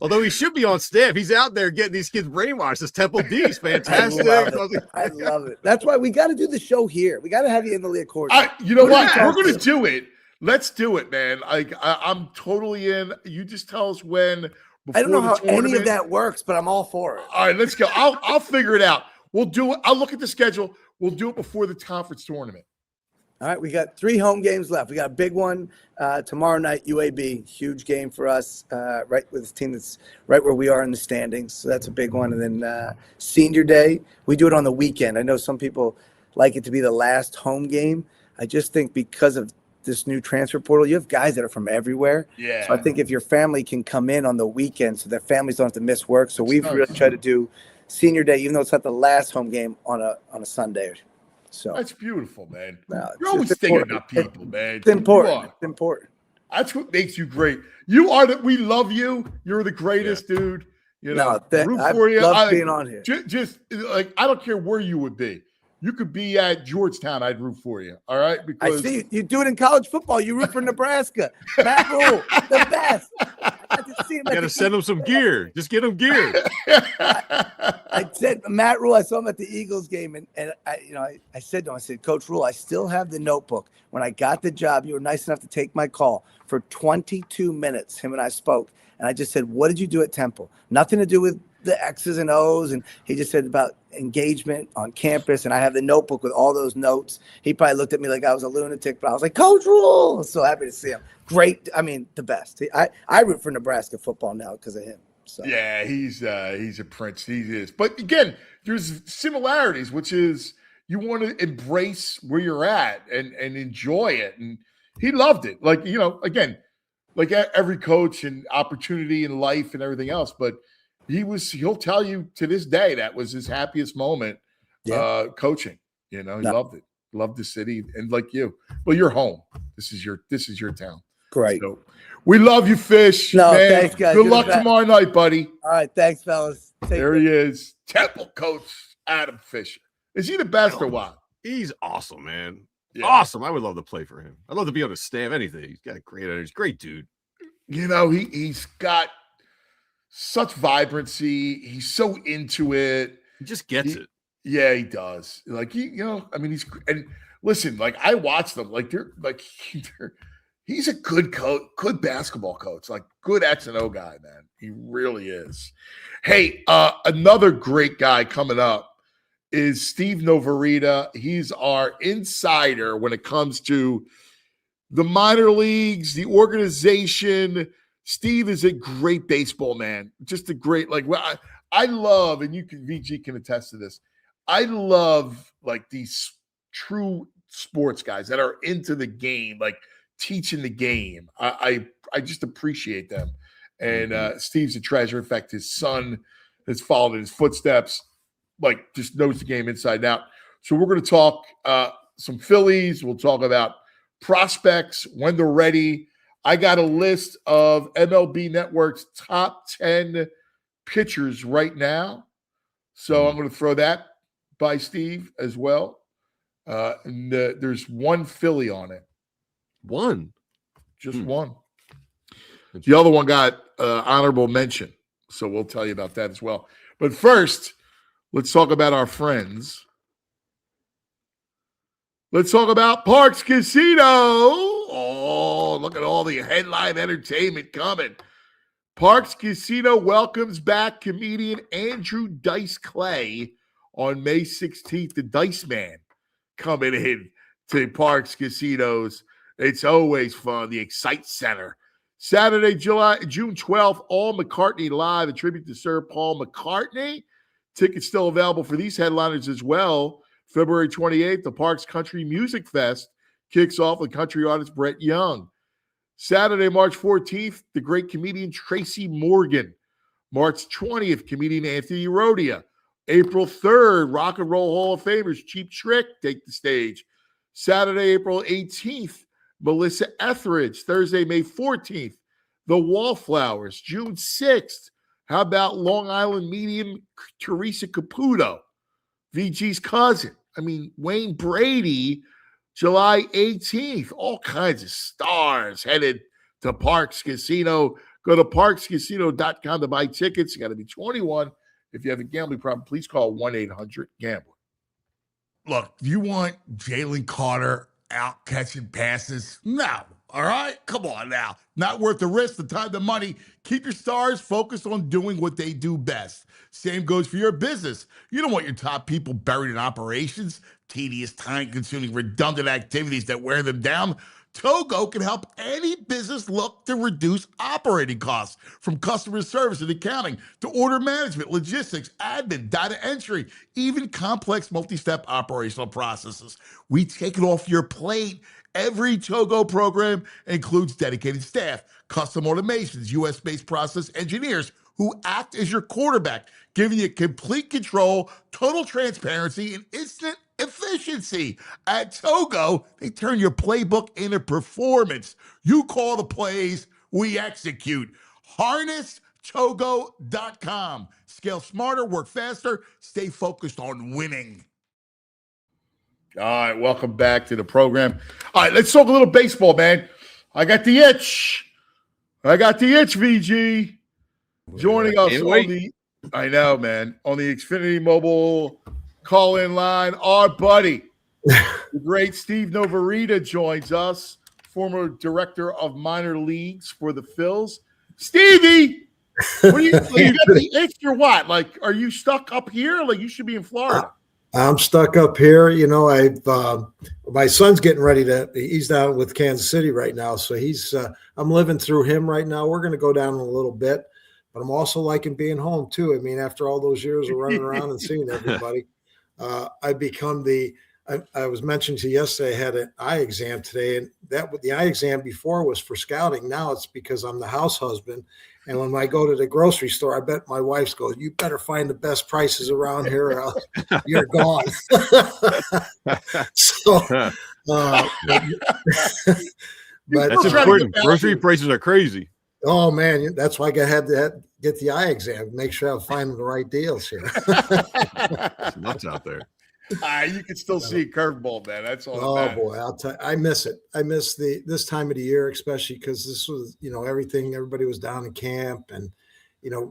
Although he should be on staff, he's out there getting these kids brainwashed. This Temple D is fantastic. I love it. That's why we got to do the show here. We got to have you in the Leah Court. You know what? We're going to do it. Let's do it, man. I'm totally in. You just tell us when. I don't know how any of that works, but I'm all for it. All right, let's go. I'll figure it out. We'll do it. I'll look at the schedule. We'll do it before the conference tournament. All right, we got 3 home games left. We got a big one tomorrow night, UAB. Huge game for us, right with this team that's right where we are in the standings. So that's a big one. And then senior day, we do it on the weekend. I know some people like it to be the last home game. I just think because of this new transfer portal, you have guys that are from everywhere. Yeah. So I think if your family can come in on the weekend so their families don't have to miss work. So we've really tried to do senior day, even though it's not the last home game, on a Sunday. So that's beautiful, man. No, You're always thinking about people, man. It's important. It's important. That's what makes you great. You are we love you. You're the greatest, dude. You know, root I for you. love being on here. Just like, I don't care where you would be. You could be at Georgetown. I'd root for you. All right. Because I see you do it in college football. You root for Nebraska. Matt Rule, the best. You got to send him some gear. Just get him gear. I said, Matt Rule, I saw him at the Eagles game, and I said to him, I said, Coach Rule, I still have the notebook. When I got the job, you were nice enough to take my call. For 22 minutes, him and I spoke. And I just said, what did you do at Temple? Nothing to do with the X's and O's. And he just said about engagement on campus. And I have the notebook with all those notes. He probably looked at me like I was a lunatic, but I was like, Coach Rule. I was so happy to see him. Great. I mean, the best. I root for Nebraska football now because of him. So. Yeah, he's a prince. He is. But again, there's similarities, which is you want to embrace where you're at and enjoy it. And he loved it. Like, again, like every coach and opportunity in life and everything else. But he'll tell you to this day that was his happiest moment coaching. He loved it. Loved the city. And like you, well, you're home. This is your town. Great. So we love you, Fish. No, man. thanks, guys. Good luck tomorrow night, buddy. All right. Thanks, fellas. There he is. Temple coach Adam Fisher. Is he the best or what? He's awesome, man. Yeah. Awesome. I would love to play for him. I'd love to be on his staff, anything. He's got great energy. Great dude. He's got such vibrancy. He's so into it. He just gets it. Yeah, he does. Like he's and listen, like I watch them, like he's a good coach, good basketball coach, like good X and O guy, man. He really is. Hey, another great guy coming up is Steve Noworyta. He's our insider when it comes to the minor leagues, the organization. Steve is a great baseball man. Just a great, I love, and VG can attest to this. I love like these true sports guys that are into the game, like teaching the game. I just appreciate them. And Steve's a treasure. In fact, his son has followed in his footsteps, like just knows the game inside out. So we're going to talk some Phillies. We'll talk about prospects when they're ready. I got a list of MLB Network's top 10 pitchers right now. So I'm going to throw that by Steve as well. And there's one Philly on it. One? Just one. The other one got honorable mention. So we'll tell you about that as well. But first, let's talk about our friends. Let's talk about Parks Casino. Oh, look at all the headline entertainment coming. Parks Casino welcomes back comedian Andrew Dice Clay on May 16th. The Dice Man coming in to Parks Casinos. It's always fun. The Excite Center. Saturday, June 12th, All McCartney Live, a tribute to Sir Paul McCartney. Tickets still available for these headliners as well. February 28th, the Parks Country Music Fest kicks off with country artist Brett Young. Saturday, March 14th, the great comedian Tracy Morgan. March 20th, comedian Anthony Rodia. April 3rd, Rock and Roll Hall of Famers Cheap Trick take the stage. Saturday, April 18th, Melissa Etheridge. Thursday, May 14th, the Wallflowers. June 6th, how about Long Island medium Teresa Caputo, VG's cousin? Wayne Brady. July 18th, all kinds of stars headed to Parks Casino. Go to parkscasino.com to buy tickets. You got to be 21. If you have a gambling problem, please call 1-800-GAMBLER. Look, do you want Jalen Carter out catching passes? No. All right? Come on now. Not worth the risk, the time, the money. Keep your stars focused on doing what they do best. Same goes for your business. You don't want your top people buried in operations, tedious, time-consuming, redundant activities that wear them down. Togo can help any business look to reduce operating costs, from customer service and accounting to order management, logistics, admin, data entry, even complex multi-step operational processes. We take it off your plate. Every Togo program includes dedicated staff, custom automations, US-based process engineers who act as your quarterback, giving you complete control, total transparency, and instant efficiency. efficiency. At Togo, they turn your playbook into performance. You call the plays, we execute. HarnessTogo.com. Scale smarter, work faster, stay focused on winning. All right, welcome back to the program. All right, let's talk a little baseball, man. I got the itch, VG. Joining us I know, man, on the Xfinity Mobile call-in line, our buddy, the great Steve Noworyta joins us, former director of minor leagues for the Phils. Stevie, what are you got the itch or what? Like, are you stuck up here? Like, you should be in Florida. I'm stuck up here. You know, my son's getting ready he's down with Kansas City right now. So I'm living through him right now. We're going to go down in a little bit, but I'm also liking being home too. I mean, after all those years of running around and seeing everybody, I become I was mentioned to you yesterday, I had an eye exam today, and the eye exam before was for scouting. Now it's because I'm the house husband. And when I go to the grocery store, I bet my wife's goes, you better find the best prices around here or else you're gone. So, but that's important. Grocery prices are crazy. Oh, man, that's why I had to get the eye exam, make sure I'm finding the right deals here. It's nuts out there. You can still see a curveball, man. That's all. Oh boy, I'll tell you, I miss it. I miss this time of the year, especially because this was, everybody was down in camp and,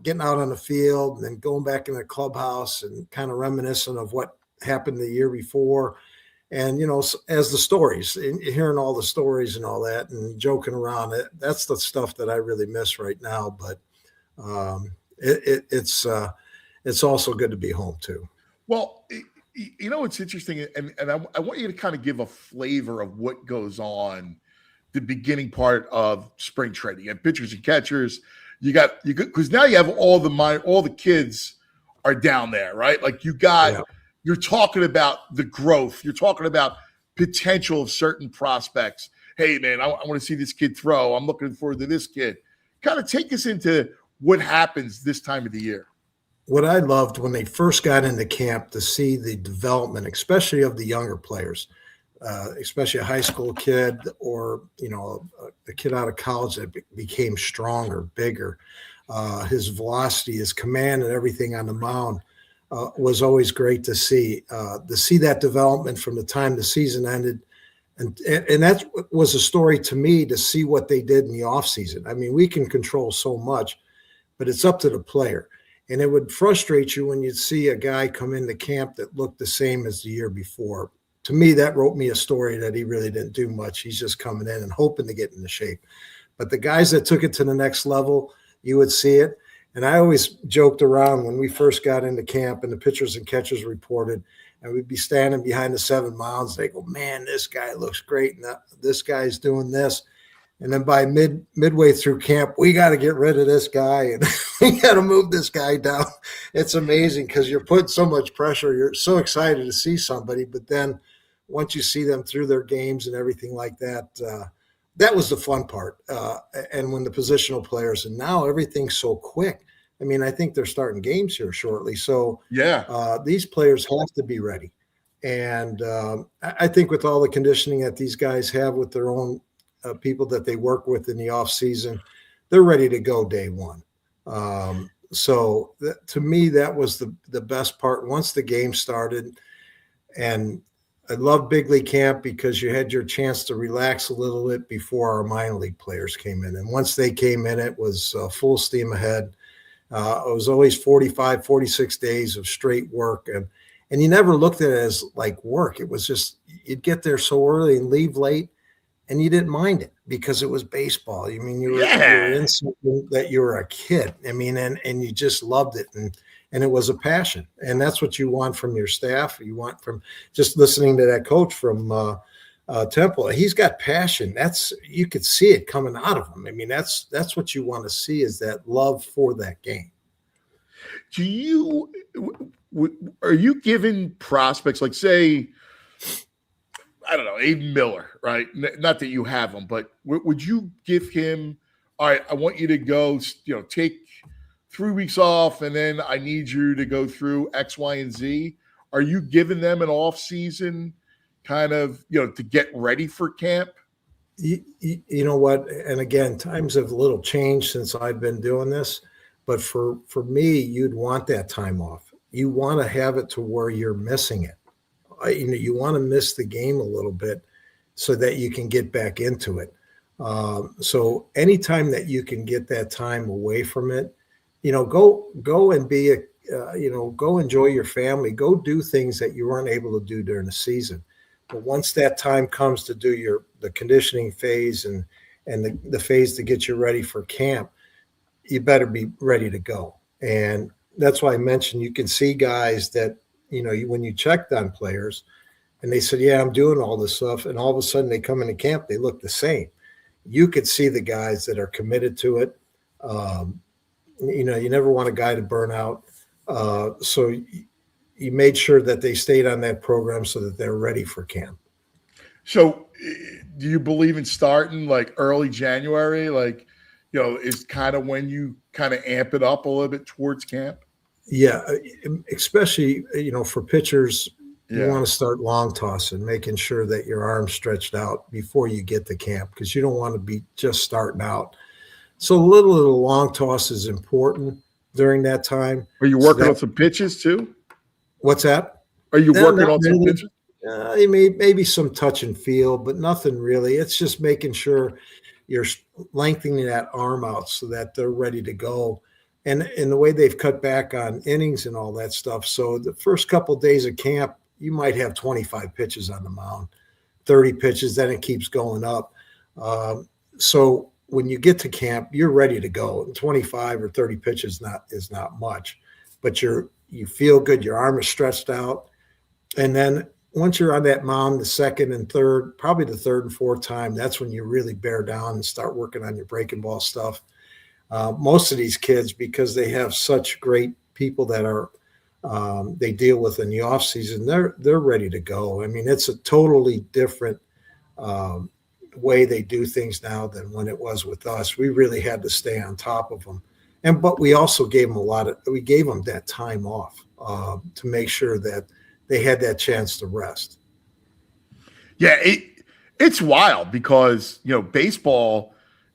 getting out on the field and then going back in the clubhouse and kind of reminiscent of what happened the year before. And, as the stories, hearing all the stories and all that and joking around, that's the stuff that I really miss right now. But it's also good to be home too. Well, it's interesting, and I want you to kind of give a flavor of what goes on the beginning part of spring training. You have pitchers and catchers. You got because now you have all the kids are down there, right? Like you're talking about the growth. You're talking about potential of certain prospects. Hey, man, I want to see this kid throw. I'm looking forward to this kid. Kind of take us into what happens this time of the year. What I loved when they first got into camp to see the development, especially of the younger players, especially a high school kid or, a kid out of college that became stronger, bigger. His velocity, his command and everything on the mound was always great to see. To see that development from the time the season ended. And that was a story to me to see what they did in the offseason. I mean, we can control so much, but it's up to the player. And it would frustrate you when you'd see a guy come into camp that looked the same as the year before. To me, that wrote me a story that he really didn't do much. He's just coming in and hoping to get into shape. But the guys that took it to the next level, you would see it. And I always joked around when we first got into camp and the pitchers and catchers reported, and we'd be standing behind the 7 mounds. They go, man, this guy looks great. And this guy's doing this. And then by midway through camp, we got to get rid of this guy and we got to move this guy down. It's amazing because you're putting so much pressure. You're so excited to see somebody. But then once you see them through their games and everything like that, that was the fun part. And when the positional players, and now everything's so quick. I mean, I think they're starting games here shortly. So these players have to be ready. And I think with all the conditioning that these guys have with their own people that they work with in the off season, they're ready to go day one. So to me, that was the best part once the game started. And I love big league camp because you had your chance to relax a little bit before our minor league players came in. And once they came in, it was full steam ahead. It was always 45, 46 days of straight work. And you never looked at it as like work. It was just, you'd get there so early and leave late. And you didn't mind it because it was baseball. I mean, you were in something that you were a kid. I mean, and you just loved it. And it was a passion. And that's what you want from your staff. You want from just listening to that coach from Temple. He's got passion. You could see it coming out of him. I mean, that's what you want to see is that love for that game. Are you giving prospects, like say, I don't know, Aiden Miller, right? Not that you have him, but would you give him, all right, I want you to go, take 3 weeks off, and then I need you to go through X, Y, and Z? are you giving them an off season kind of, to get ready for camp? You know what? And again, times have a little changed since I've been doing this, but for me, you'd want that time off. You want to have it to where you're missing it. You want to miss the game a little bit so that you can get back into it. So anytime that you can get that time away from it, go and be go enjoy your family, go do things that you weren't able to do during the season. But once that time comes to do the conditioning phase and the phase to get you ready for camp, you better be ready to go. And that's why I mentioned you can see guys that, when you checked on players and they said, yeah, I'm doing all this stuff. And all of a sudden they come into camp, they look the same. You could see the guys that are committed to it. You never want a guy to burn out. So you made sure that they stayed on that program so that they're ready for camp. So do you believe in starting like early January? Like, is kind of when you kind of amp it up a little bit towards camp? Yeah, especially, for pitchers, Yeah. you want to start long tossing, making sure that your arm's stretched out before you get to camp because you don't want to be just starting out. So a little long toss is important during that time. Are you working on some pitches too? What's that? Are you working on some pitches? Maybe some touch and feel, but nothing really. It's just making sure you're lengthening that arm out so that they're ready to go. And in the way they've cut back on innings and all that stuff. So the first couple of days of camp, you might have 25 pitches on the mound, 30 pitches, then it keeps going up. So when you get to camp, you're ready to go. And 25 or 30 pitches is not much, but you feel good. Your arm is stretched out. And then once you're on that mound, the second and third, probably the third and fourth time, that's when you really bear down and start working on your breaking ball stuff. Most of these kids, because they have such great people that are they deal with in the off season, they're ready to go. I mean, it's a totally different way they do things now than when it was with us. We really had to stay on top of them, but we also gave them we gave them that time off to make sure that they had that chance to rest. Yeah, it's wild because baseball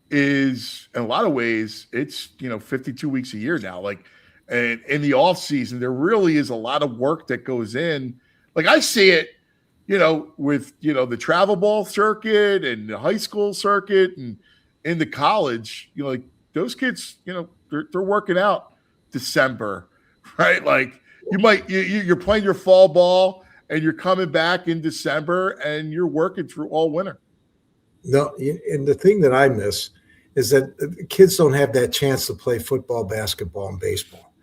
is in a lot of ways it's 52 weeks a year now. Like, and in the off season, there really is a lot of work that goes in. Like I see it, with the travel ball circuit and the high school circuit and in the college, like those kids, they're working out December, right? Like you're playing your fall ball and you're coming back in December and you're working through all winter. No, and the thing that I miss is that kids don't have that chance to play football, basketball, and baseball.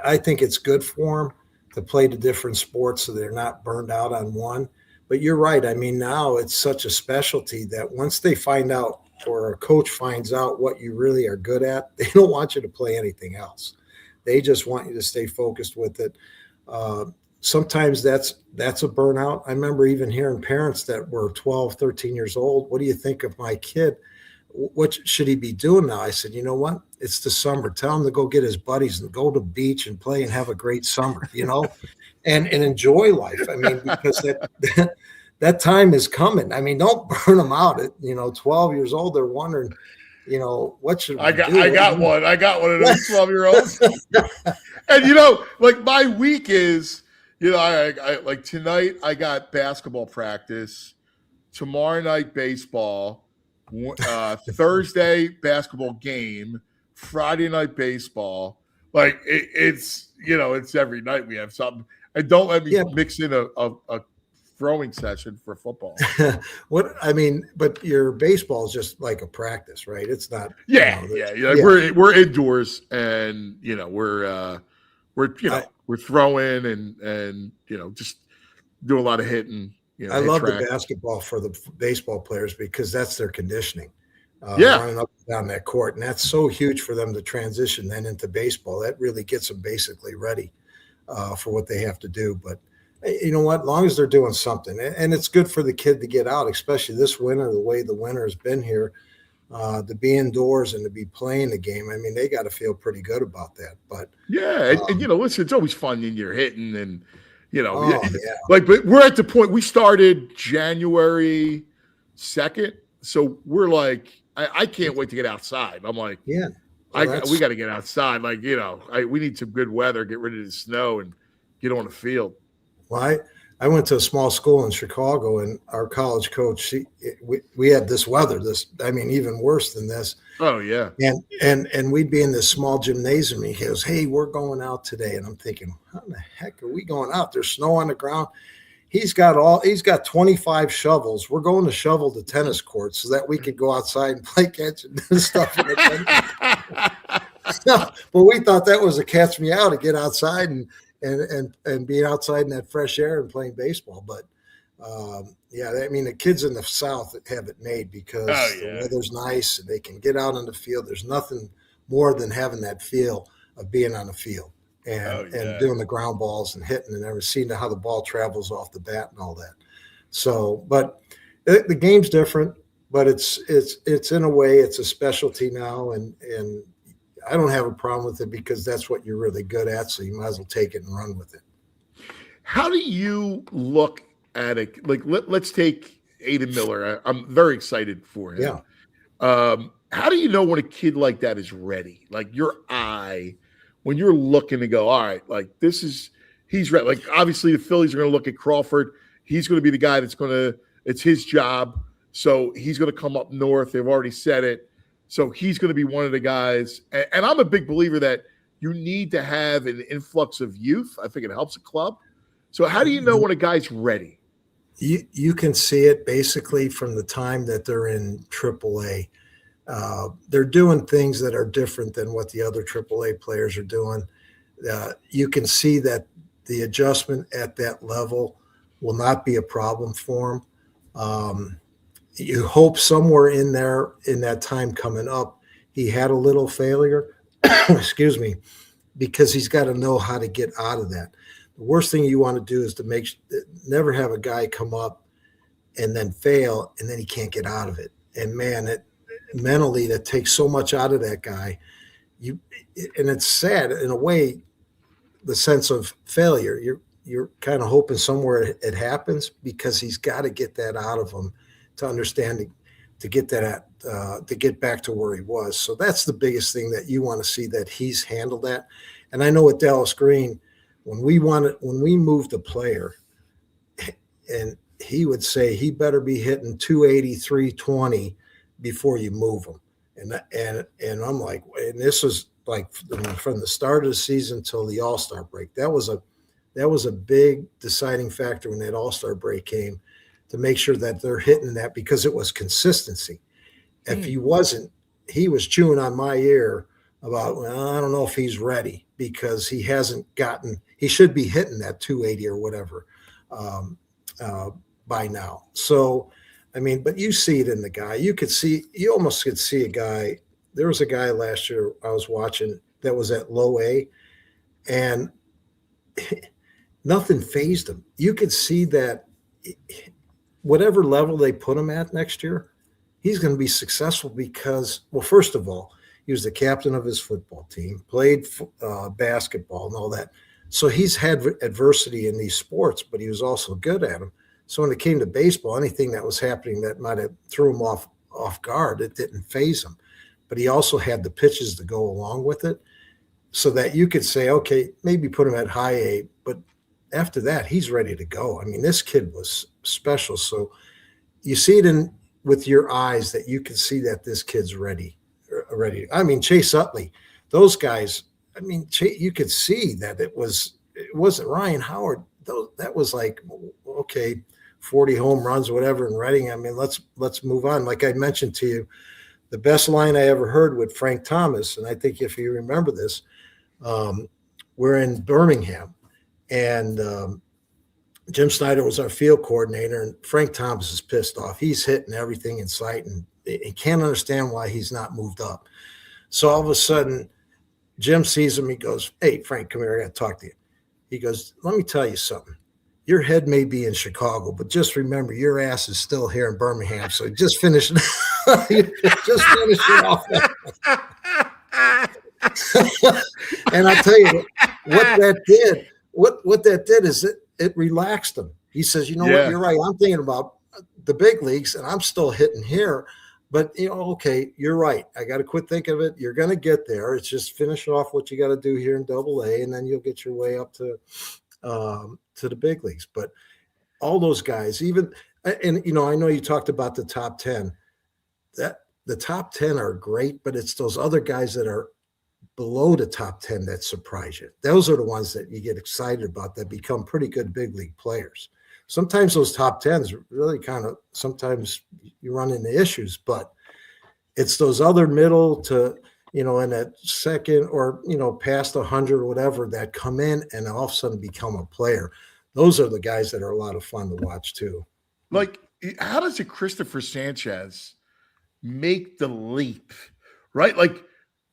I think it's good for them to play the different sports so they're not burned out on one. But you're right. I mean, now it's such a specialty that once they find out or a coach finds out what you really are good at, they don't want you to play anything else. They just want you to stay focused with it. Sometimes that's a burnout. I remember even hearing parents that were 12, 13 years old. What do you think of my kid? What should he be doing now? I said, you know what? It's the summer. Tell him to go get his buddies and go to the beach and play and have a great summer, and enjoy life. I mean, because that time is coming. I mean, don't burn them out at 12 years old. They're wondering, what should we do? I got one of those 12-year-olds. And like my week is, I like tonight I got basketball practice, tomorrow night baseball, Thursday basketball game, Friday night baseball. Like it's every night we have something. And don't let me mix in a throwing session for football. But your baseball is just like a practice, right? It's not. We're indoors, and we're throwing and just do a lot of hitting. I love the basketball for the baseball players because that's their conditioning. Running up and down that court, and that's so huge for them to transition then into baseball. That really gets them basically ready for what they have to do. But you know what? As long as they're doing something, and it's good for the kid to get out, especially this winter, the way the winter has been here, to be indoors and to be playing the game. I mean, they got to feel pretty good about that. But and listen, it's always fun when you're hitting and Like, but we're at the point we started January 2nd, so we're like, I can't wait to get outside. I'm like, yeah, we got to get outside. Like, we need some good weather, get rid of the snow, and get on the field. Well, I went to a small school in Chicago, and our college coach, we had this weather, even worse than this. Oh yeah. And we'd be in this small gymnasium. And he goes, "Hey, we're going out today." And I'm thinking, how the heck are we going out? There's snow on the ground. He's got 25 shovels. We're going to shovel the tennis courts so that we could go outside and play catch and stuff. But we thought that was a catch me out to get outside and being outside in that fresh air and playing baseball. But the kids in the South have it made because the weather's nice and they can get out on the field. There's nothing more than having that feel of being on the field and doing the ground balls and hitting and ever seeing how the ball travels off the bat and all that. So, but the game's different, but it's in a way, it's a specialty now. And I don't have a problem with it because that's what you're really good at. So you might as well take it and run with it. How do you look at it? Like, let's take Aiden Miller. I'm very excited for him. Yeah. How do you know when a kid like that is ready? Like your eye, when you're looking to go, all right, like he's ready. Like obviously the Phillies are going to look at Crawford. He's going to be the guy it's his job. So he's going to come up north. They've already said it. So he's going to be one of the guys. And I'm a big believer that you need to have an influx of youth. I think it helps a club. So how do you know when a guy's ready? You can see it basically from the time that they're in AAA. They're doing things that are different than what the other AAA players are doing. You can see that the adjustment at that level will not be a problem for him. You hope somewhere in there, in that time coming up, he had a little failure, excuse me, because he's got to know how to get out of that. The worst thing you want to do is to never have a guy come up and then fail, and then he can't get out of it. And man, mentally, that takes so much out of that guy. And it's sad in a way, the sense of failure. You're kind of hoping somewhere it happens because he's got to get that out of him to understand, to get that to get back to where he was. So that's the biggest thing that you want to see, that he's handled that. And I know with Dallas Green, when we moved a player, and he would say he better be hitting 280, 320 before you move him. And I'm like, and this was like from the start of the season till the All-Star break. That was a big deciding factor when that All-Star break came, to make sure that they're hitting that, because it was consistency. If he wasn't, he was chewing on my ear about, well, I don't know if he's ready, because he should be hitting that 280 or whatever by now. So, but you see it in the guy. You almost could see a guy. There was a guy last year I was watching that was at low A, and nothing fazed him. You could see that whatever level they put him at next year, he's going to be successful because, well, first of all, he was the captain of his football team, played basketball and all that. So he's had adversity in these sports, but he was also good at them. So when it came to baseball, anything that was happening that might have threw him off guard, it didn't faze him. But he also had the pitches to go along with it, so that you could say, okay, maybe put him at high A, but after that, he's ready to go. This kid was special. So you see it with your eyes that you can see that this kid's ready. Chase Utley, those guys, you could see that it wasn't Ryan Howard. That was like, okay, 40 home runs, whatever, in Reading. Let's move on. Like I mentioned to you, the best line I ever heard with Frank Thomas, and I think if you remember this, we're in Birmingham, and Jim Snyder was our field coordinator, and Frank Thomas is pissed off. He's hitting everything in sight, and he can't understand why he's not moved up. So all of a sudden, Jim sees him. He goes, "Hey, Frank, come here. I got to talk to you." He goes, "Let me tell you something. Your head may be in Chicago, but just remember, your ass is still here in Birmingham. So just finish it. Just finish it off." And I tell you what that did is it relaxed him. He says, you know what, you're right. I'm thinking about the big leagues and I'm still hitting here. But, okay, you're right. I got to quit thinking of it. You're going to get there. It's just finish off what you got to do here in Double-A, and then you'll get your way up to the big leagues. But all those guys, even – and, I know you talked about the top 10. That the top 10 are great, but it's those other guys that are below the top 10 that surprise you. Those are the ones that you get excited about that become pretty good big league players. Sometimes those top 10s really kind of, sometimes you run into issues, but it's those other middle to, in that second or, past 100 or whatever that come in and all of a sudden become a player. Those are the guys that are a lot of fun to watch too. Like, how does a Christopher Sanchez make the leap, right? Like,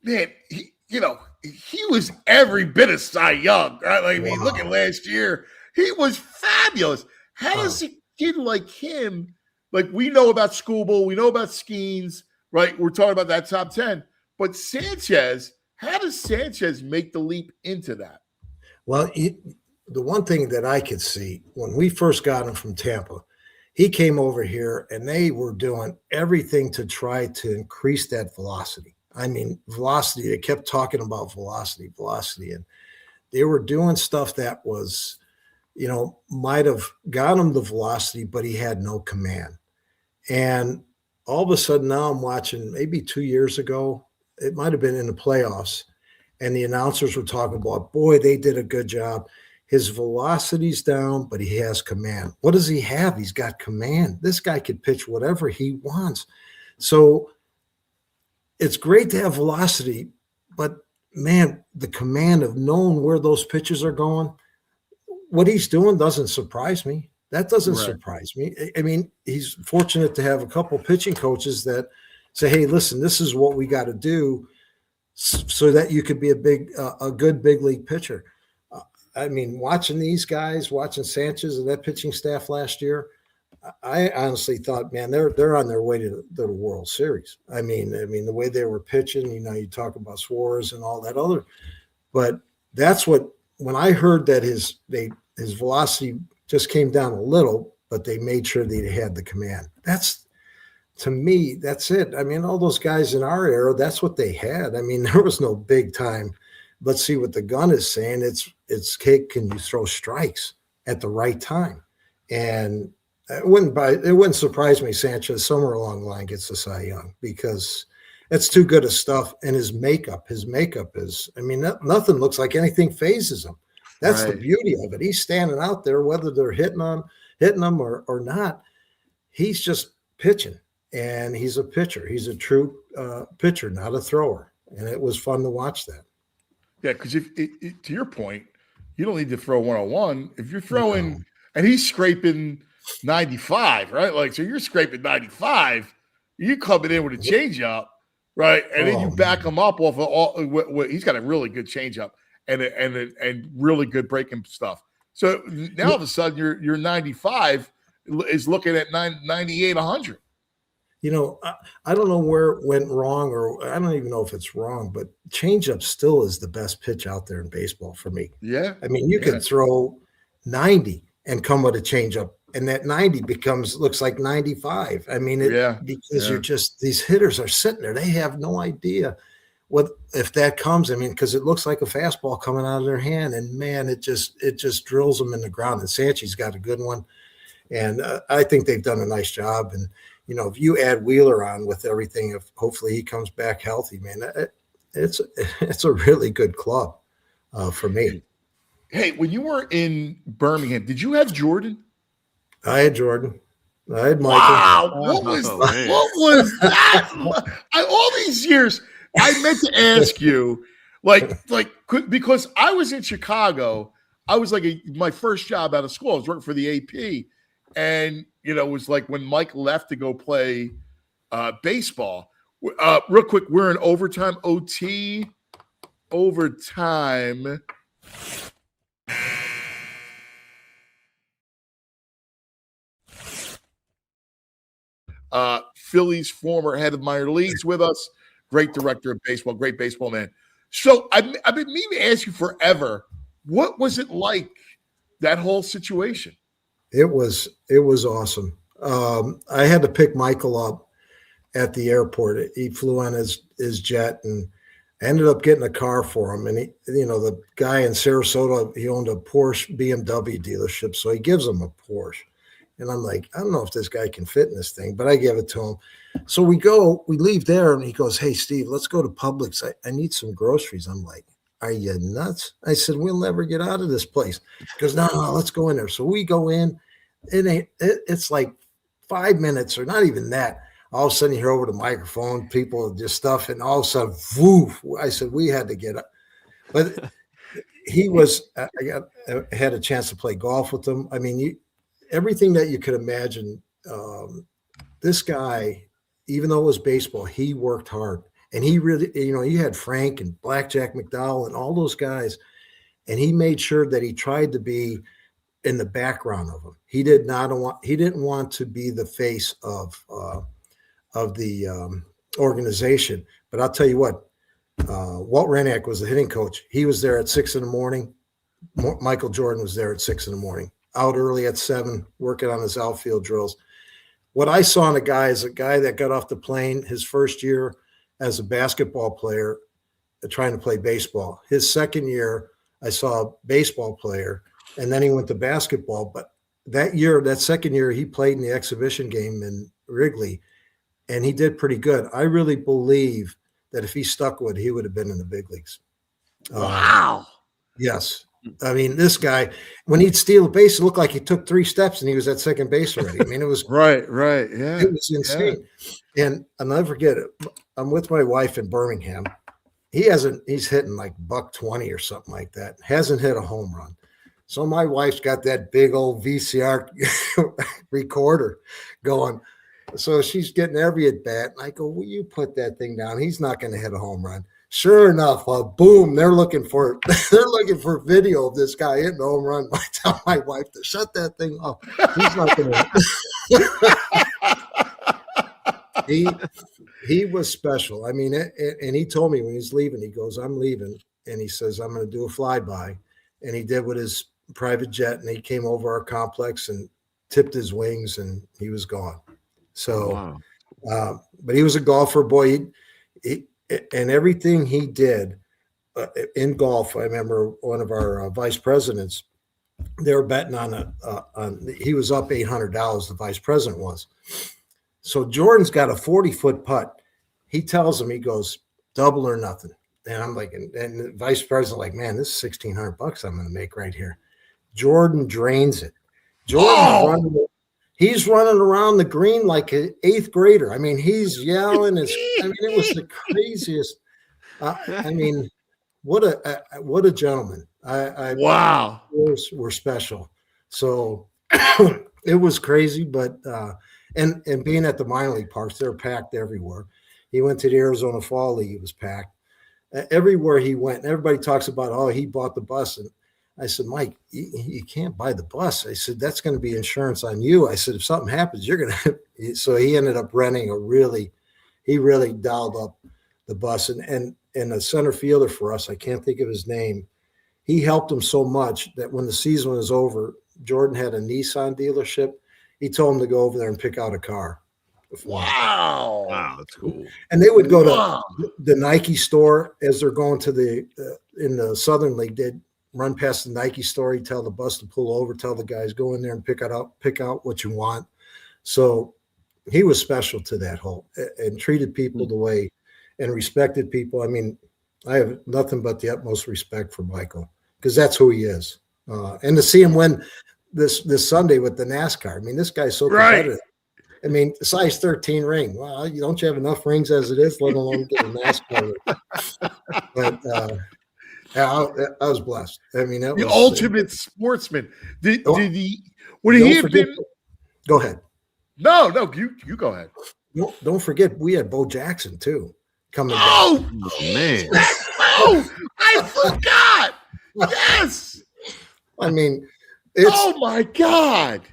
man, he was every bit of Cy Young, right? Like, I mean, look at last year. He was fabulous. How does a kid like him, like we know about Skubal, we know about Skeens, right? We're talking about that top 10. But Sanchez, how does Sanchez make the leap into that? Well, the one thing that I could see when we first got him from Tampa, he came over here and they were doing everything to try to increase that velocity. I mean, velocity, they kept talking about velocity. And they were doing stuff that was, might have got him the velocity, but he had no command. And all of a sudden now I'm watching maybe 2 years ago, it might have been in the playoffs, and the announcers were talking about, boy, they did a good job. His velocity's down, but he has command. What does he have? He's got command. This guy could pitch whatever he wants. So it's great to have velocity, but man, the command of knowing where those pitches are going, what he's doing doesn't surprise me. That doesn't surprise me. I mean, he's fortunate to have a couple pitching coaches that say, hey, listen, this is what we got to do so that you could be a good big league pitcher. I mean, watching these guys, watching Sanchez and that pitching staff last year, I honestly thought, man, they're on their way to the World Series. I mean, the way they were pitching, you talk about Suarez and all that other, but that's what, when I heard that his velocity just came down a little, but they made sure that he had the command. To me, that's it. I mean, all those guys in our era, that's what they had. I mean, there was no big time. Let's see what the gun is saying. It's can you throw strikes at the right time? And it wouldn't surprise me Sanchez somewhere along the line gets the Cy Young, because it's too good of stuff. And his makeup is, I mean, nothing looks like anything phases him. That's the beauty of it. He's standing out there, whether they're hitting him or not. He's just pitching, and he's a pitcher. He's a true pitcher, not a thrower. And it was fun to watch that. Yeah, because to your point, you don't need to throw 101. If you're throwing, and he's scraping 95, right? Like, so you're scraping 95, you coming in with a changeup, right? And then you back him up off of all. He's got a really good changeup and really good breaking stuff. So now all of a sudden your 95 is looking at 98, 100. I don't know where it went wrong, or I don't even know if it's wrong, but changeup still is the best pitch out there in baseball for me. Yeah. I mean, you can throw 90 and come with a changeup, and that 90 looks like 95. I mean, because you're just, these hitters are sitting there. They have no idea if that comes. I mean, because it looks like a fastball coming out of their hand, and man, it just drills them in the ground. And Sanchez got a good one. And I think they've done a nice job. And, if you add Wheeler on with everything, if hopefully he comes back healthy, man, it's a really good club for me. Hey, when you were in Birmingham, did you have Jordan? I had Jordan. I had Michael. Wow, what was that? All these years, I meant to ask you, because I was in Chicago. I was my first job out of school. I was working for the AP. And, it was like when Mike left to go play baseball. Real quick, we're in overtime, overtime. Phillies former head of minor leagues with us, great director of baseball, great baseball man. So I've been meaning to ask you forever, what was it like that whole situation. It was awesome. I had to pick Michael up at the airport. He flew on his jet, and I ended up getting a car for him. And he, the guy in Sarasota, he owned a Porsche BMW dealership, so he gives him a Porsche. And I'm like, I don't know if this guy can fit in this thing, but I give it to him. So we leave there, and he goes, "Hey, Steve, let's go to Publix. I need some groceries." I'm like, "Are you nuts?" I said, "We'll never get out of this place." He goes, No, let's go in there. So we go in. It's like 5 minutes or not even that. All of a sudden you hear over the microphone, people just stuff, and all of a sudden, woof. I said, we had to get up. But he was, I had a chance to play golf with him. I mean, everything that you could imagine. This guy, even though it was baseball, he worked hard. And he really, you had Frank and Blackjack McDowell and all those guys. And he made sure that he tried to be in the background of them. He didn't want to be the face of the organization. But I'll tell you what, Walt Reniak was the hitting coach. He was there at 6 a.m. Michael Jordan was there at 6 a.m, out early at 7, working on his outfield drills. What I saw in a guy is a guy that got off the plane his first year as a basketball player, trying to play baseball. His second year, I saw a baseball player, and then he went to basketball. But that second year, he played in the exhibition game in Wrigley, and he did pretty good. I really believe that if he stuck with it, he would have been in the big leagues. Wow. Yes. I mean, this guy, when he'd steal a base, it looked like he took 3 steps and he was at second base already. I mean, it was right. Yeah. It was insane. Yeah. And I'll never forget it. I'm with my wife in Birmingham. He's hitting like $120 or something like that. Hasn't hit a home run. So my wife's got that big old VCR recorder going. So she's getting every at bat. And I go, will you put that thing down? He's not going to hit a home run. Sure enough, boom, they're looking for video of this guy hitting a home run. I tell my wife to shut that thing off. He's not going to. He was special. I mean, and he told me when he's leaving, he goes, "I'm leaving," and he says, "I'm going to do a flyby," and he did with his private jet, and he came over our complex and tipped his wings, and he was gone. So, wow. But he was a golfer, boy. And everything he did in golf, I remember one of our vice presidents, they were betting on he was up $800, the vice president was. So Jordan's got a 40-foot putt. He tells him, he goes, double or nothing. And I'm like, and the vice president like, man, this is $1,600 I'm going to make right here. Jordan drains it. He's running around the green like an 8th grader. I mean, he's yelling. It was the craziest. I mean, what a gentleman. Wow. We're special. So it was crazy, but and being at the minor league parks, they're packed everywhere. He went to the Arizona Fall League. It was packed. Everywhere he went, everybody talks about, he bought the bus. And I said, Mike, you can't buy the bus. I said, that's going to be insurance on you. I said, if something happens, you're going to. So he ended up renting he really dialed up the bus. And a center fielder for us, I can't think of his name. He helped him so much that when the season was over, Jordan had a Nissan dealership. He told him to go over there and pick out a car. Wow. Wow, that's cool. And they would go to the Nike store as they're going to in the Southern League. They'd run past the Nike store, he'd tell the bus to pull over, tell the guys, go in there and pick out what you want. So he was special to that whole, and treated people the way, and respected people. I mean, I have nothing but the utmost respect for Michael, because that's who he is. And to see him win this Sunday with the NASCAR, I mean, this guy's so competitive. I mean, size 13 ring. Well, don't you have enough rings as it is, let alone get a NASCAR ring? But I was blessed. I mean, that the was ultimate sportsman. Would he have been? Go ahead. No, you go ahead. Don't forget, we had Bo Jackson too coming. Oh man! Oh, I forgot. Yes. I mean, oh my God!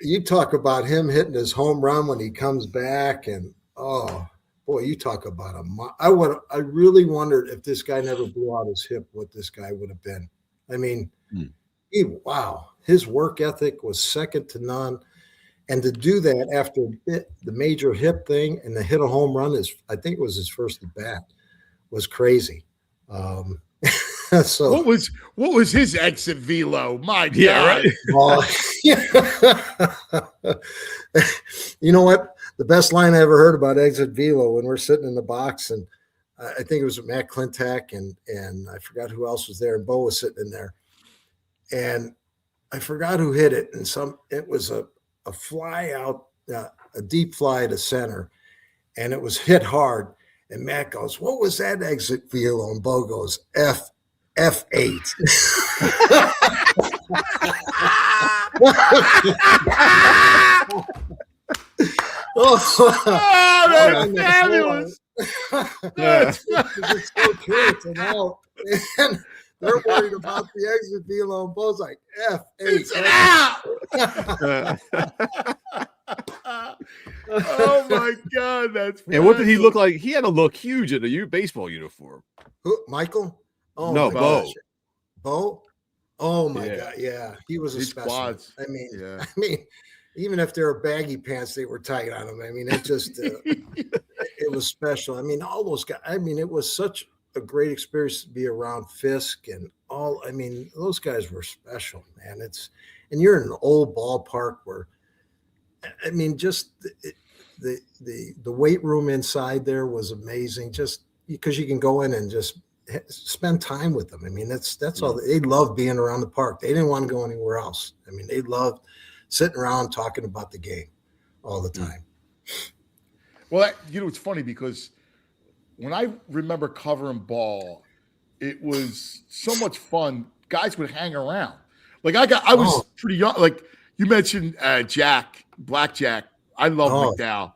You talk about him hitting his home run when he comes back, and boy, you talk about I really wondered if this guy never blew out his hip, what this guy would have been. I mean, Wow. His work ethic was second to none. And to do that after the major hip thing and to hit a home run I think it was his first at bat, was crazy. So what was his exit velo? My God. You know what? The best line I ever heard about exit velo when we're sitting in the box, and I think it was Matt Klintak and I forgot who else was there, and Bo was sitting in there, and I forgot who hit it, and it was a fly out, a deep fly to center, and it was hit hard. And Matt goes, "What was that exit velo?" And Bo goes, F8. That's fabulous. It's so clear to know. And they're worried about the exit velo, and Bo's like, F8. Oh my God, that's and what did he look like? He had to look huge in a baseball uniform. Who, Michael? Oh no, my Bo. gosh. Bo? Oh my God, yeah. He was a specimen. Quads. I mean, even if they were baggy pants, they were tight on him. I mean, it just it was special. I mean, all those guys. I mean, it was such a great experience to be around Fisk and all. I mean, those guys were special, man. And you're in an old ballpark where, I mean, just the weight room inside there was amazing. Just because you can go in and just spend time with them. I mean, that's all. They loved being around the park. They didn't want to go anywhere else. I mean, they loved sitting around talking about the game all the time. Well, it's funny because when I remember covering ball, it was so much fun. Guys would hang around. Like I was pretty young. Like you mentioned Blackjack. I love McDowell.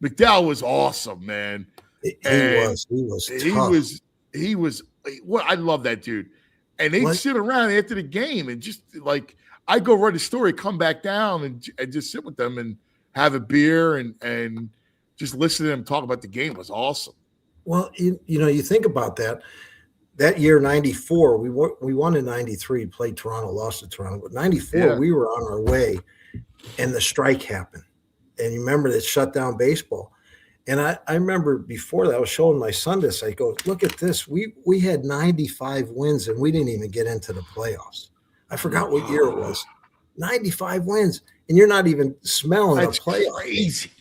McDowell was awesome, man. He was Well, I love that dude. And they'd sit around after the game and just like I'd go write a story, come back down and just sit with them and have a beer and just listen to them talk about the game. It was awesome. Well, you think about that. That year, 94, we won in 93, played Toronto, lost to Toronto. But 94, we were on our way, and the strike happened. And you remember that shut down baseball. And I remember before that, I was showing my son this. I go, look at this. We had 95 wins, and we didn't even get into the playoffs. I forgot what year it was. 95 wins, and you're not even smelling a playoff. Crazy.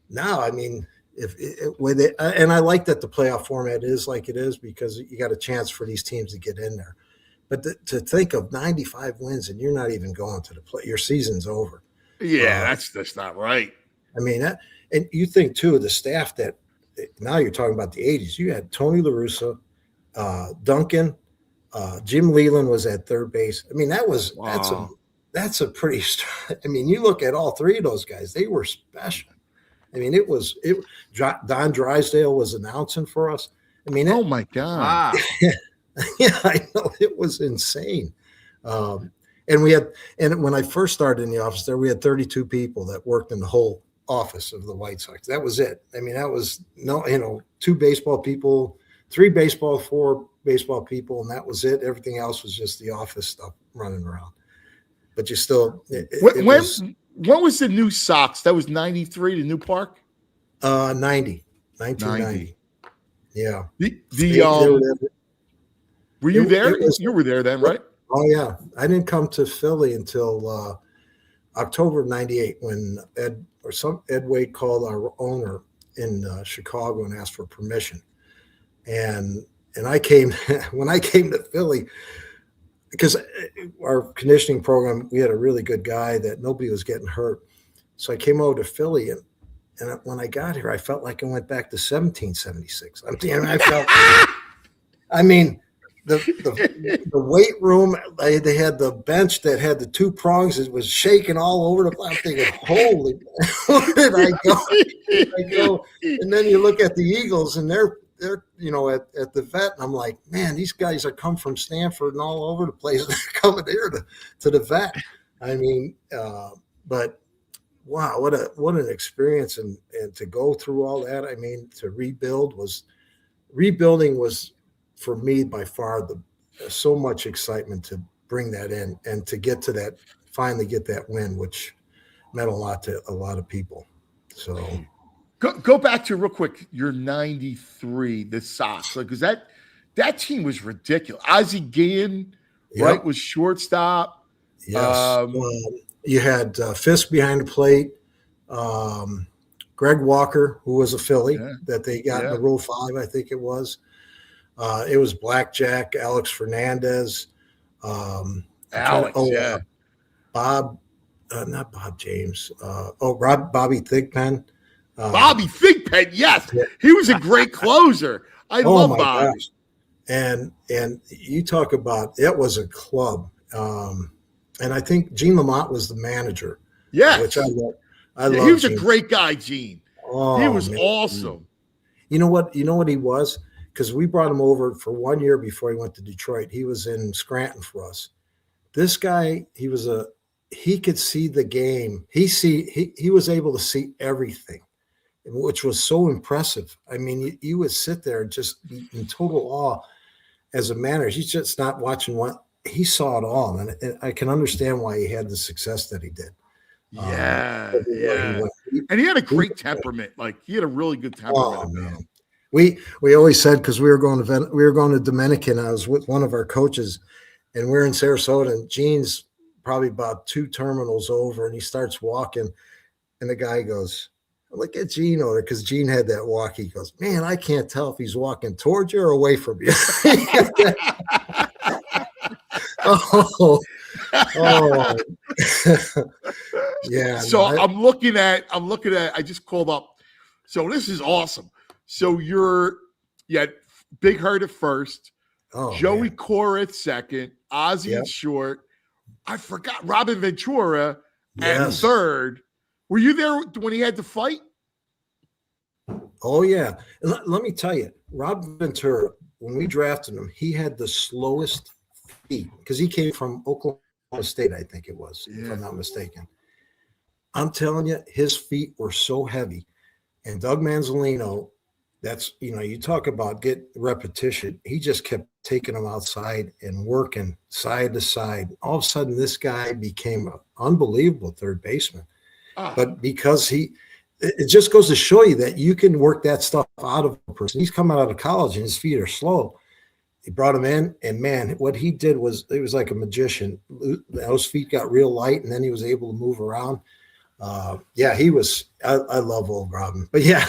No, I mean, and I like that the playoff format is like it is because you got a chance for these teams to get in there. But to think of 95 wins and you're not even going to the play, your season's over. Yeah, that's not right. I mean, and you think too of the staff that now you're talking about the 80s. You had Tony La Russa, Duncan, Jim Leland was at third base. I mean, that's a pretty. I mean, you look at all three of those guys; they were special. I mean, Don Drysdale was announcing for us. I mean, oh my God. Yeah, I know. It was insane. And when I first started in the office there, we had 32 people that worked in the whole office of the White Sox. That was it. I mean, that was 2 baseball people, 3 baseball, 4 baseball people, and that was it. Everything else was just the office stuff running around. But you still, when was the new Sox? That was 93, the new park? 1990. Yeah. Were you there? You were there then, right? Oh, yeah. I didn't come to Philly until October of 98 when Ed Wade called our owner in Chicago and asked for permission. And I came, when I came to Philly, because our conditioning program, we had a really good guy that nobody was getting hurt. So I came over to Philly, and when I got here, I felt like I went back to 1776. The weight room, they had the bench that had the 2 prongs. It was shaking all over the place. I'm thinking, holy, where did I go? And then you look at the Eagles, and they're at the vet, and I'm like, man, these guys are come from Stanford and all over the place. They're coming here to the vet. I mean, but wow, what an experience, and to go through all that. I mean, to rebuilding was for me by far so much excitement to bring that in and to get to that, finally get that win, which meant a lot to a lot of people. So go back to real quick. Your 93, the Sox, because that team was ridiculous. Ozzie Guillen, right, was shortstop. Yes. You had Fisk behind the plate. Greg Walker, who was a Philly that they got in the Rule 5, I think it was. It was Blackjack, Alex Fernandez. Bob, not Bob James. Bobby Thigpen. Bobby Thigpen, yes. He was a great closer. I love Bobby. Gosh. And you talk about, it was a club. And I think Gene Lamont was the manager. Yeah. Which I love. He was a great guy, Gene. Oh, he was man. awesome. You know what he was? Because we brought him over for 1 year before he went to Detroit. He was in Scranton for us. This guy, he could see the game. He was able to see everything, which was so impressive. I mean, you would sit there and just be in total awe as a manager. He's just not watching one. He saw it all. And I can understand why he had the success that he did. Yeah. And he had a great temperament. Like, he had a really good temperament. Oh, man. We always said, because we were going to Dominican. I was with one of our coaches, and we're in Sarasota, and Gene's probably about 2 terminals over, and he starts walking, and the guy goes, "Look at Gene over," because Gene had that walk. He goes, "Man, I can't tell if he's walking towards you or away from you." Yeah. So I'm looking at. I just called up. So this is awesome. So you had Big Hurt at first, Joey Cora at second, Ozzie at short. I forgot Robin Ventura at third. Were you there when he had to fight? Oh yeah. Let me tell you, Robin Ventura, when we drafted him, he had the slowest feet because he came from Oklahoma State, I think it was, if I'm not mistaken. I'm telling you, his feet were so heavy. And Doug Manzolino, you talk about get repetition. He just kept taking them outside and working side to side. All of a sudden, this guy became an unbelievable third baseman. But because it just goes to show you that you can work that stuff out of a person. He's coming out of college and his feet are slow. He brought him in, and man, what he did was it was like a magician. Those feet got real light, and then he was able to move around. He was. I love old Robin, but yeah,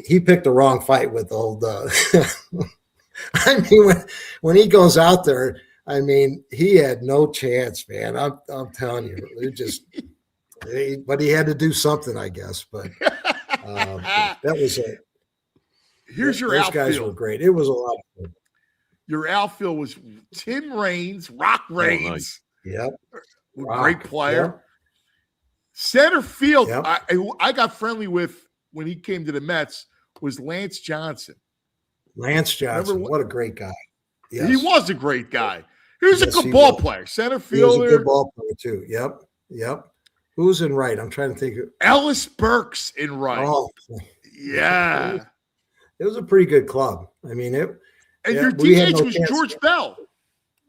he picked the wrong fight with old. I mean, when he goes out there, I mean, he had no chance, man. I'm telling you, it just. But he had to do something, I guess. But that was it. Here's your those outfield. Guys were great. It was a lot of fun. Your outfield was Tim Raines, Rock Raines. Nice. Yep. Great player. Yep. Center field, yep. I got friendly with when he came to the Mets was Lance Johnson. Lance Johnson, what a great guy. Yes. He was a great guy. He was a good ball player. Center fielder. He was a good ball player, too. Yep. Who's in right? I'm trying to think. Ellis Burks in right. Oh, yeah. It was a pretty good club. I mean, it. And your DH was George Bell.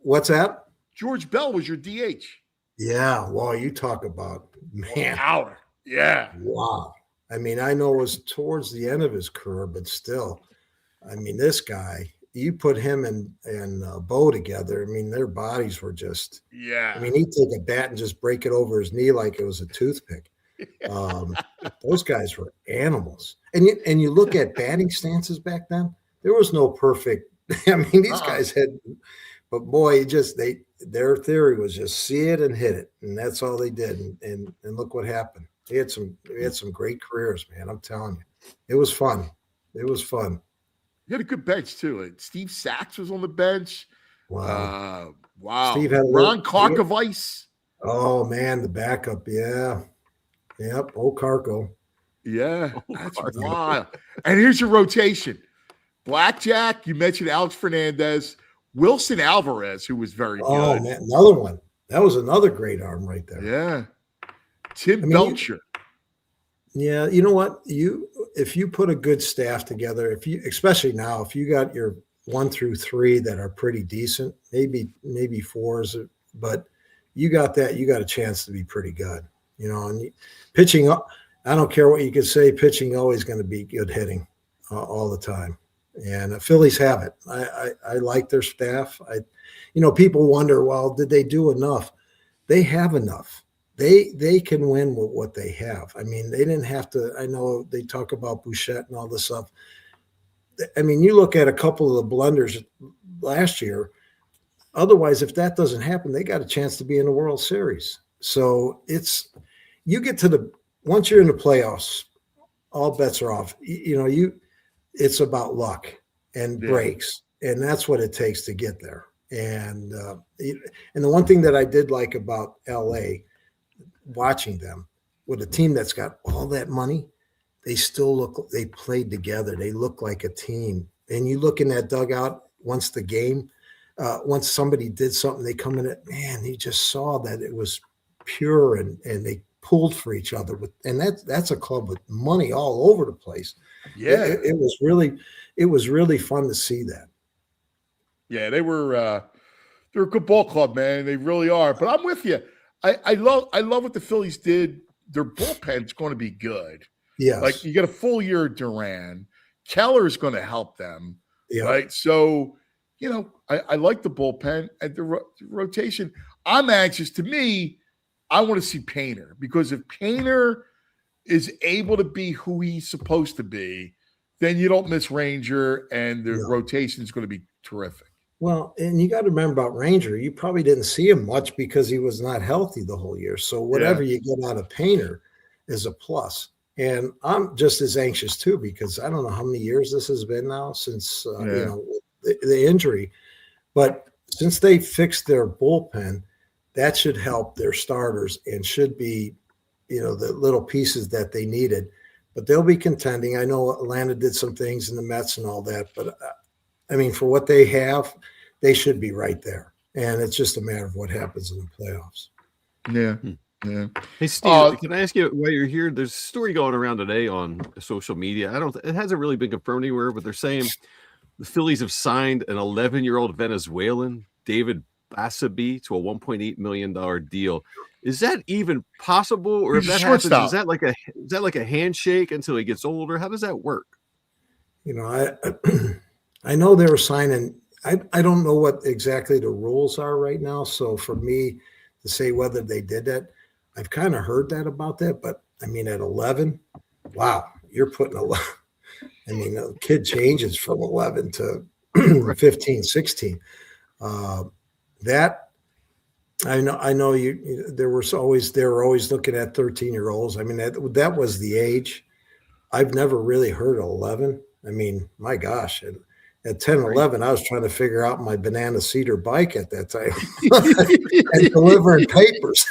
What's that? George Bell was your DH. Yeah. Wow. You talk about, man. Power. Yeah. Wow. I mean, I know it was towards the end of his career, but still, I mean, this guy, you put him and Bo together. I mean, their bodies were just. Yeah. I mean, he'd take a bat and just break it over his knee like it was a toothpick. Those guys were animals. And you look at batting stances back then, there was no perfect. I mean, these guys had, but boy, their theory was just see it and hit it, and that's all they did. And look what happened. They had some great careers, man. I'm telling you, it was fun. It was fun. You had a good bench too. Like Steve Sachs was on the bench. Wow. Steve had Ron Karkovice. Oh man, the backup. Yeah. Yep. Old Carco. Yeah, that's wild. And here's your rotation. Blackjack, you mentioned Alex Fernandez, Wilson Alvarez, who was very good. Oh, man, another one. That was another great arm right there. Yeah. Tim Belcher. You know what? If you put a good staff together, especially now, if you got your 1 through 3 that are pretty decent, maybe 4s, but you got a chance to be pretty good, and pitching, I don't care what you could say, pitching always going to be good hitting all the time. And the Phillies have it. I like their staff. People wonder, well, did they do enough? They have enough. They can win with what they have. I mean, they didn't have to. I know they talk about Bouchette and all this stuff. I mean, you look at a couple of the blunders last year. Otherwise, if that doesn't happen, they got a chance to be in the World Series. So you get to once you're in the playoffs, all bets are off. It's about luck and breaks, and that's what it takes to get there. And the one thing that I did like about LA, watching them with a team that's got all that money, they played together. They look like a team. And you look in that dugout once somebody did something, they come in it, man, you just saw that it was pure and they pulled for each other. And that's a club with money all over the place. Yeah. It was really fun to see that. Yeah, they're a good ball club, man. They really are. But I'm with you. I love what the Phillies did. Their bullpen's going to be good. Yes. Like you get a full year of Duran. Keller's going to help them. Yeah. Right. So, I like the bullpen and the rotation. I'm anxious. To me, I want to see Painter, because if Painter is able to be who he's supposed to be, then you don't miss Ranger, and the rotation is going to be terrific. Well, and you got to remember about Ranger, you probably didn't see him much because he was not healthy the whole year. So whatever you get out of Painter is a plus. And I'm just as anxious too, because I don't know how many years this has been now since the injury. But since they fixed their bullpen, that should help their starters and should be, the little pieces that they needed. But they'll be contending. I know Atlanta did some things in the Mets and all that, but I mean, for what they have, they should be right there. And it's just a matter of what happens in the playoffs. Yeah. Yeah. Hey, Steve, can I ask you while you're here? There's a story going around today on social media. It hasn't really been confirmed anywhere, but they're saying the Phillies have signed an 11-year-old Venezuelan, David Basabe, to a $1.8 million deal. Is that even possible? Or if that happens, is that like a handshake until he gets older? How does that work? I know they were signing. I don't know what exactly the rules are right now. So for me to say whether they did that, I've kind of heard that about that. But I mean, at 11, wow, you're putting 11. I mean, the kid changes from 11 to 15, 16. That I know you. They were always looking at 13-year-olds. I mean, that was the age. I've never really heard of 11. I mean, my gosh. At 10, 11, I was trying to figure out my banana cedar bike at that time and delivering papers,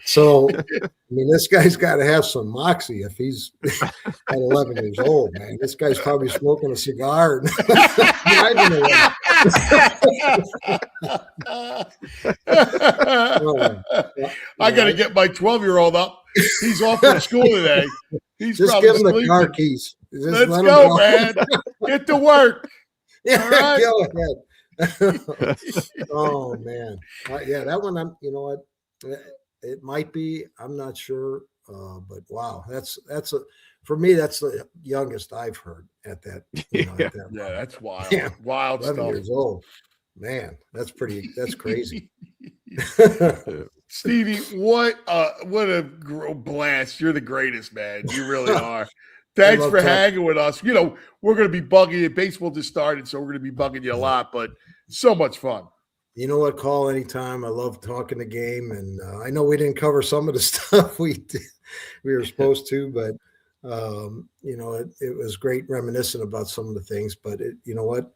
So, I mean, this guy's got to have some moxie if he's at 11 years old, man. This guy's probably smoking a cigar and driving away. I got to get my 12-year-old up. He's off from school today. He's just give him the car keys. Let's go, man. Get to work. Yeah, all right? Go ahead. Oh, man. Yeah, that one, you know what? It might be. I'm not sure. But, wow, for me, that's the youngest I've heard at that. That's wild. Yeah. Wild 11 stuff. years old. Man, that's crazy. Stevie, what a blast. You're the greatest, man. You really are. Thanks for hanging with us. We're going to be bugging you. Baseball just started, so we're going to be bugging you a lot, but so much fun. You know what? Call anytime. I love talking the game, and I know we didn't cover some of the stuff we were supposed to, but it was great reminiscing about some of the things. But you know what?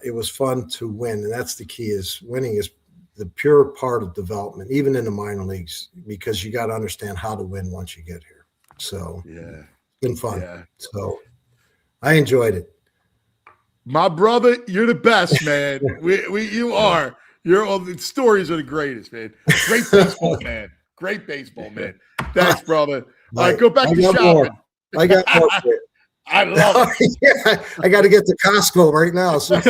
It was fun to win, and that's the key. Is winning is the pure part of development, even in the minor leagues, because you got to understand how to win once you get here. So it's been fun. Yeah. So I enjoyed it. My brother, you're the best, man. You are. The stories are the greatest, man. Great baseball, man. Great baseball, man. Thanks, brother. All right, go back to shopping. I got more for you. I love it. Yeah, I got to get to Costco right now. So.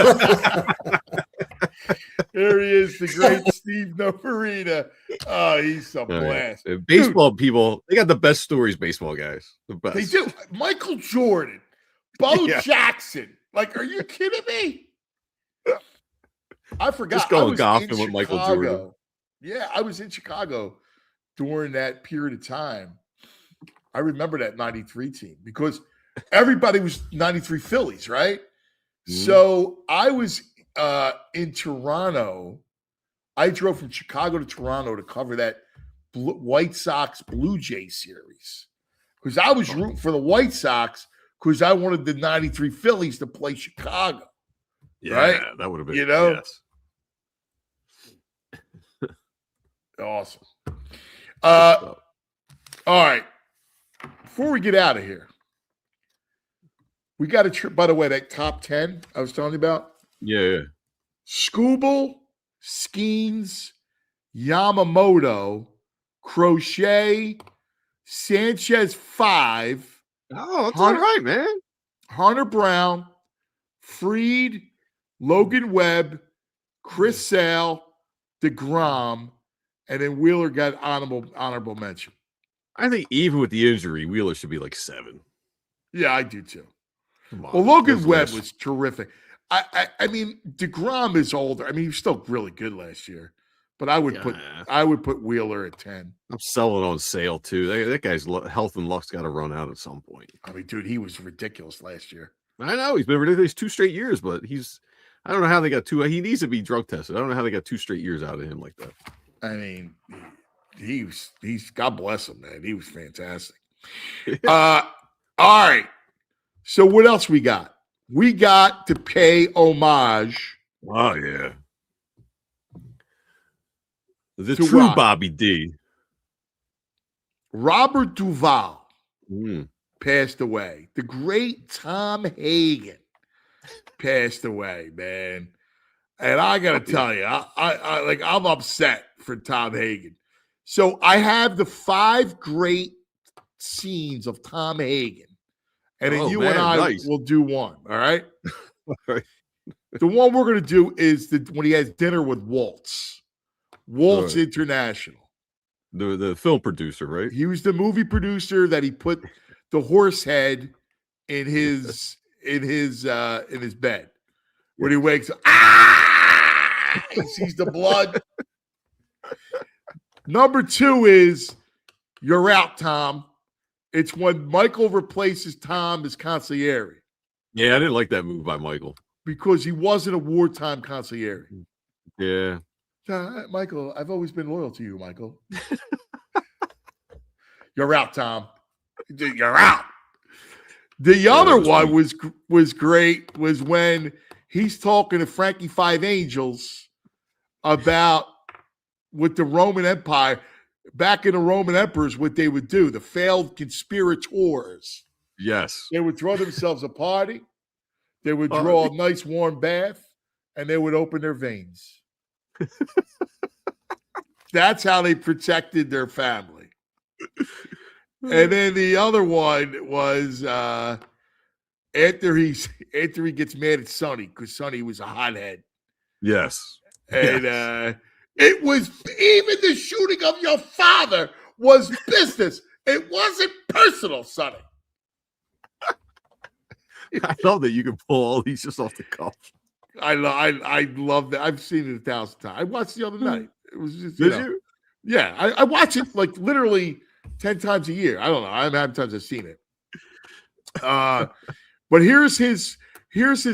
There he is, the great Steve Noworyta. Oh, he's some blast. Baseball people, they got the best stories, baseball guys. The best. They do. Michael Jordan, Bo Yeah. Jackson. Like, are you kidding me? I forgot. Just going I was golfing in with Michael Chicago. Jordan. Yeah, I was in Chicago during that period of time. I remember that 93 team because everybody was 93 Phillies, right? So I was in Toronto. I drove from Chicago to Toronto to cover that White Sox Blue Jay series because I was rooting for the White Sox because I wanted the 93 Phillies to play Chicago. Yeah, right? that would have been, You know? yes. Awesome. All right. Before we get out of here, we got a trip, by the way, that top 10 I was telling you about. Yeah. Scooble, Skeens, Yamamoto, Crochet, Sanchez 5. Oh, that's all right, man. Hunter Brown, Freed, Logan Webb, Chris Sale, DeGrom, and then Wheeler got honorable mention. I think even with the injury, Wheeler should be like 7. Yeah, I do too. Come on. Well, Logan His Webb list. was terrific. I mean, DeGrom is older. I mean, he was still really good last year, but I would put Wheeler at 10. I'm selling on Sale too. That guy's health and luck's got to run out at some point. I mean, dude, he was ridiculous last year. I know he's been ridiculous 2 straight years, but I don't know how they got 2. He needs to be drug tested. I don't know how they got 2 straight years out of him like that. I mean, he's God bless him, man. He was fantastic. All right. So what else we got? We got to pay homage. Oh yeah. The To true rock. Bobby D. Robert Duvall passed away. The great Tom Hagen passed away, man. And I gotta tell you, I'm upset for Tom Hagen. So I have the 5 great scenes of Tom Hagen, and then you and I will do one. All right. All right. The one we're gonna do is when he has dinner with Waltz Right. International. The film producer, right? He was the movie producer that he put the horse head in his bed when he wakes up. He sees the blood. Number 2 is You're Out, Tom. It's when Michael replaces Tom as consigliere Yeah, I didn't like that move by Michael. because he wasn't a wartime consigliere. Yeah. Michael, I've always been loyal to you, Michael. You're out, Tom. You're out. The other one was great was when he's talking to Frankie Five Angels about with the Roman Empire, back in the Roman emperors, what they would do, the failed conspirators. Yes. They would throw themselves a party, they would draw a nice warm bath, and they would open their veins. That's how they protected their family. And then the other one was after he gets mad at Sonny because Sonny was a hothead. Yes. And it was even the shooting of your father was business. It wasn't personal, Sonny. I love that you can pull all these just off the cuff. I love that. I've seen it 1,000 times. I watched the other night. It was just Did you? Yeah, I watch it like literally 10 times a year. I don't know. I don't know how many times I've seen it. But here's his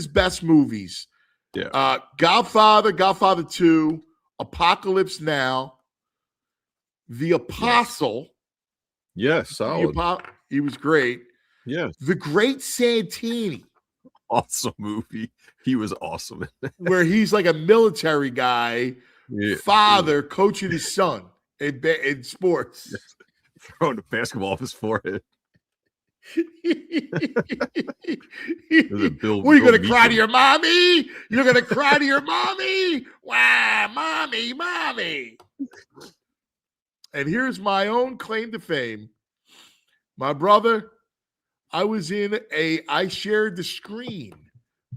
best movies. Yeah. Godfather, Godfather 2, Apocalypse Now, The Apostle. Yes, solid. He was great. Yes. The Great Santini. Awesome movie. He was awesome. Where he's like a military guy, father coaching his son in sports. Yes. Throwing the basketball off his forehead. What, are you going to cry to your mommy? You're going to cry to your mommy? Wow, mommy. And here's my own claim to fame. My brother, I shared the screen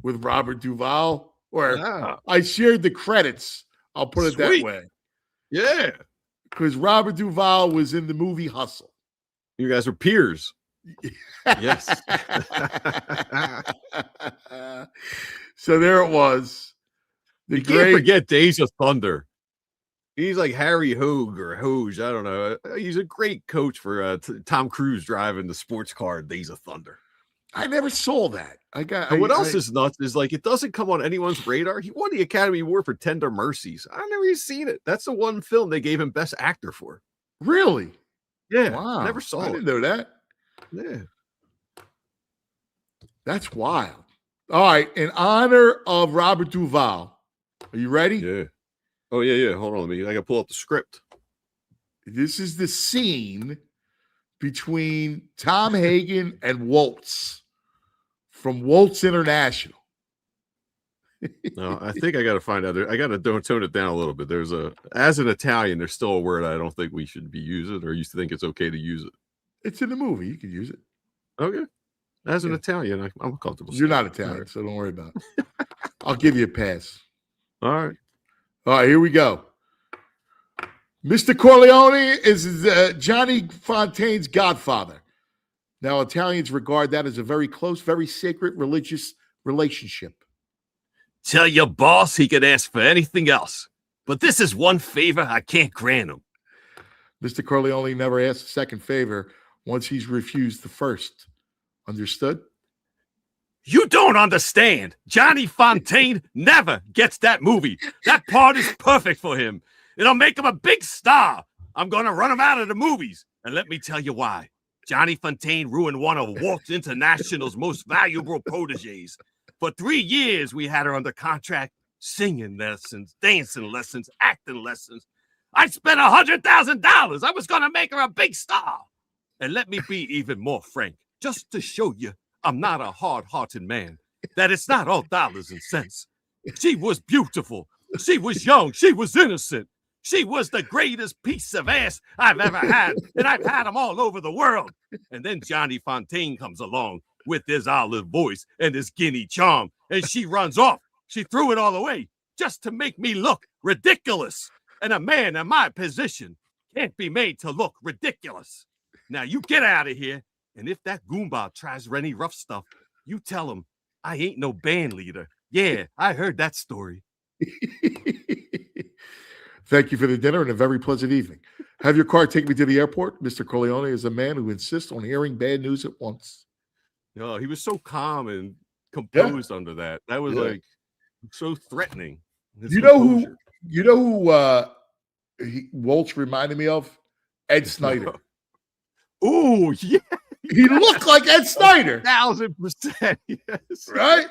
with Robert Duvall, or Yeah. I shared the credits. I'll put it that Sweet. way. Yeah. Because Robert Duvall was in the movie Hustle. You guys are peers. Yes. So there it was. The You can't forget Days of Thunder. He's like Harry Hogue or Hoge. I don't know. He's a great coach for Tom Cruise driving the sports car in Days of Thunder. I never saw that. And what else is nuts is like it doesn't come on anyone's radar. He won the Academy Award for Tender Mercies. I've never even seen it. That's the one film they gave him Best Actor for. Really? Yeah. Wow. Never saw I it. didn't know that. Yeah. That's wild. All right. In honor of Robert Duvall, are you ready? Yeah. Oh, yeah. Hold on. I got to pull up the script. This is the scene between Tom Hagen and Waltz from Waltz International. No, I think I got to find out. I got to tone it down a little bit. As an Italian, there's still a word I don't think we should be using, or you think it's okay to use it. It's in the movie. You can use it. Okay. As an Italian, I'm comfortable. You're not Italian, so don't worry about it. I'll give you a pass. All right. All right, here we go. Mr. Corleone is Johnny Fontaine's godfather. Now, Italians regard that as a very close, very sacred religious relationship. Tell your boss he can ask for anything else, but this is one favor I can't grant him. Mr. Corleone never asks a second favor once he's refused the first. Understood? You don't understand. Johnny Fontaine never gets that movie. That part is perfect for him. It'll make him a big star. I'm going to run him out of the movies. And let me tell you why. Johnny Fontaine ruined one of Waltz International's most valuable proteges. For 3 years, we had her under contract, singing lessons, dancing lessons, acting lessons. I spent $100,000. I was going to make her a big star. And let me be even more frank, just to show you I'm not a hard-hearted man, that it's not all dollars and cents. She was beautiful. She was young. She was innocent. She was the greatest piece of ass I've ever had, and I've had them all over the world. And then Johnny Fontaine comes along with his olive voice and his guinea charm, and she runs off. She threw it all away just to make me look ridiculous. And a man in my position can't be made to look ridiculous. Now you get out of here, and if that Goomba tries any rough stuff, you tell him I ain't no band leader. Yeah, I heard that story. Thank you for the dinner and a very pleasant evening. Have your car take me to the airport. Mr. Corleone is a man who insists on hearing bad news at once. No, he was so calm and composed under that. That was like so threatening. You know who Waltz reminded me of? Ed Snyder. Oh, yeah. He looked like Ed Snyder. 1,000%. Yes. Right?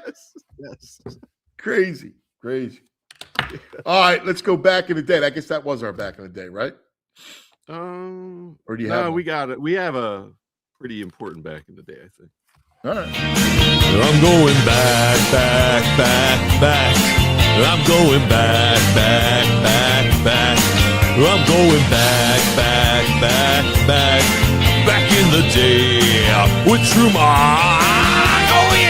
Yes. Crazy. All right, let's go back in the day. I guess that was our back in the day, right? Or do you have one? We got it. We have a pretty important back in the day, I think. All right. I'm going back. I'm going back. I'm going back. Back in the day with Truman. Oh, yeah!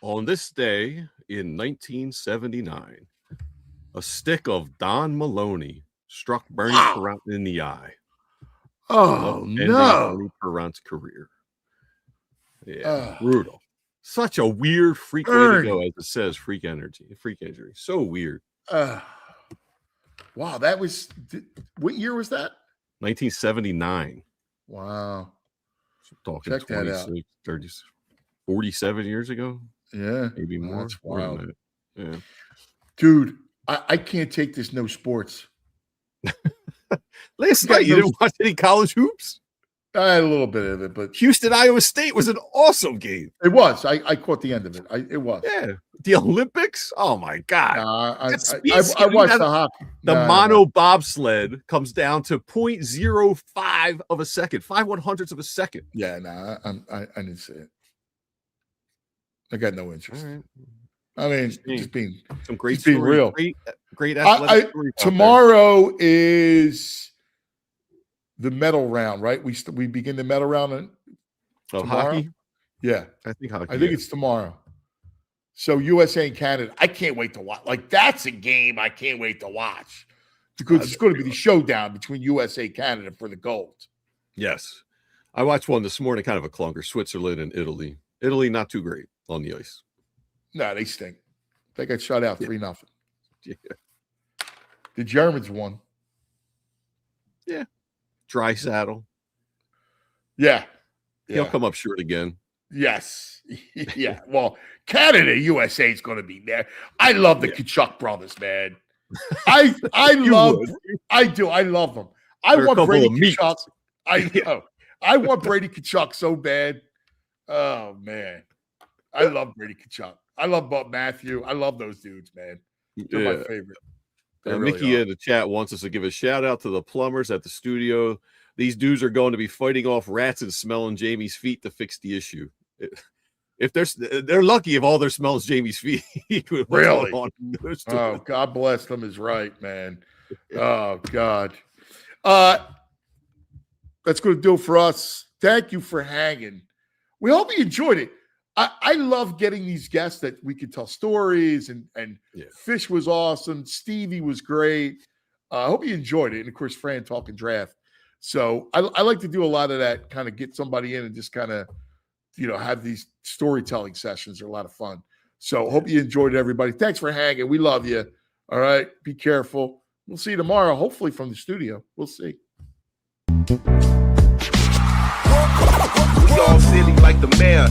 On this day in 1979, a stick of Don Maloney struck Bernie Perrant in the eye. Oh, ending no. Bernie Perrant's career. Yeah, brutal. Such a weird freak way to go, as it says, freak injury. So weird. Wow, that was what year was that? 1979. Wow. Talking Check that out. 30, 47 years ago. Yeah. Maybe more. That's wild. Yeah. Dude, I can't take this no sports. Last night, you didn't watch any college hoops? I had a little bit of it, but Houston, Iowa State was an awesome game. It was. I caught the end of it. It was. Yeah. The Olympics? Oh, my God. I watched the hockey. The mono bobsled comes down to 0.05 of a second, 5/100ths of a second. Yeah, I didn't see it. I got no interest. All right. I mean, just being some great just being story, real. great athletic story. Tomorrow is the medal round, right? We begin the medal round tomorrow. Hockey? Yeah, I think hockey. I think it's tomorrow. So USA and Canada, I can't wait to watch. Like, that's a game I can't wait to watch because it's going to be the showdown between USA and Canada for the gold. Yes. I watched one this morning, kind of a clunker, Switzerland and Italy. Italy, not too great on the ice. No, they stink. They got shut out 3-0. Yeah. The Germans won. Yeah. Dry saddle. Yeah. He'll come up short again. Yes. Yeah. Well, Canada, USA is going to be there. I love the Kachuk brothers, man. I love them. I want Brady Kachuk. I know. I want Brady Kachuk so bad. Oh, man. I love Brady Kachuk. I love Bob Matthew. I love those dudes, man. They're my favorite. Mickey in the chat wants us to give a shout out to the plumbers at the studio. These dudes are going to be fighting off rats and smelling Jamie's feet to fix the issue. If they're lucky if all they're smelling is Jamie's feet. Really? Oh, God bless them is right, man. Oh, God. That's going to do it for us. Thank you for hanging. We hope you enjoyed it. I love getting these guests that we could tell stories, and Fish was awesome. Stevie was great. I hope you enjoyed it. And, of course, Fran talking draft. So I like to do a lot of that, kind of get somebody in and just kind of, have these storytelling sessions. They're a lot of fun. So hope you enjoyed it, everybody. Thanks for hanging. We love you. All right. Be careful. We'll see you tomorrow, hopefully from the studio. We'll see. We all silly like the mayor.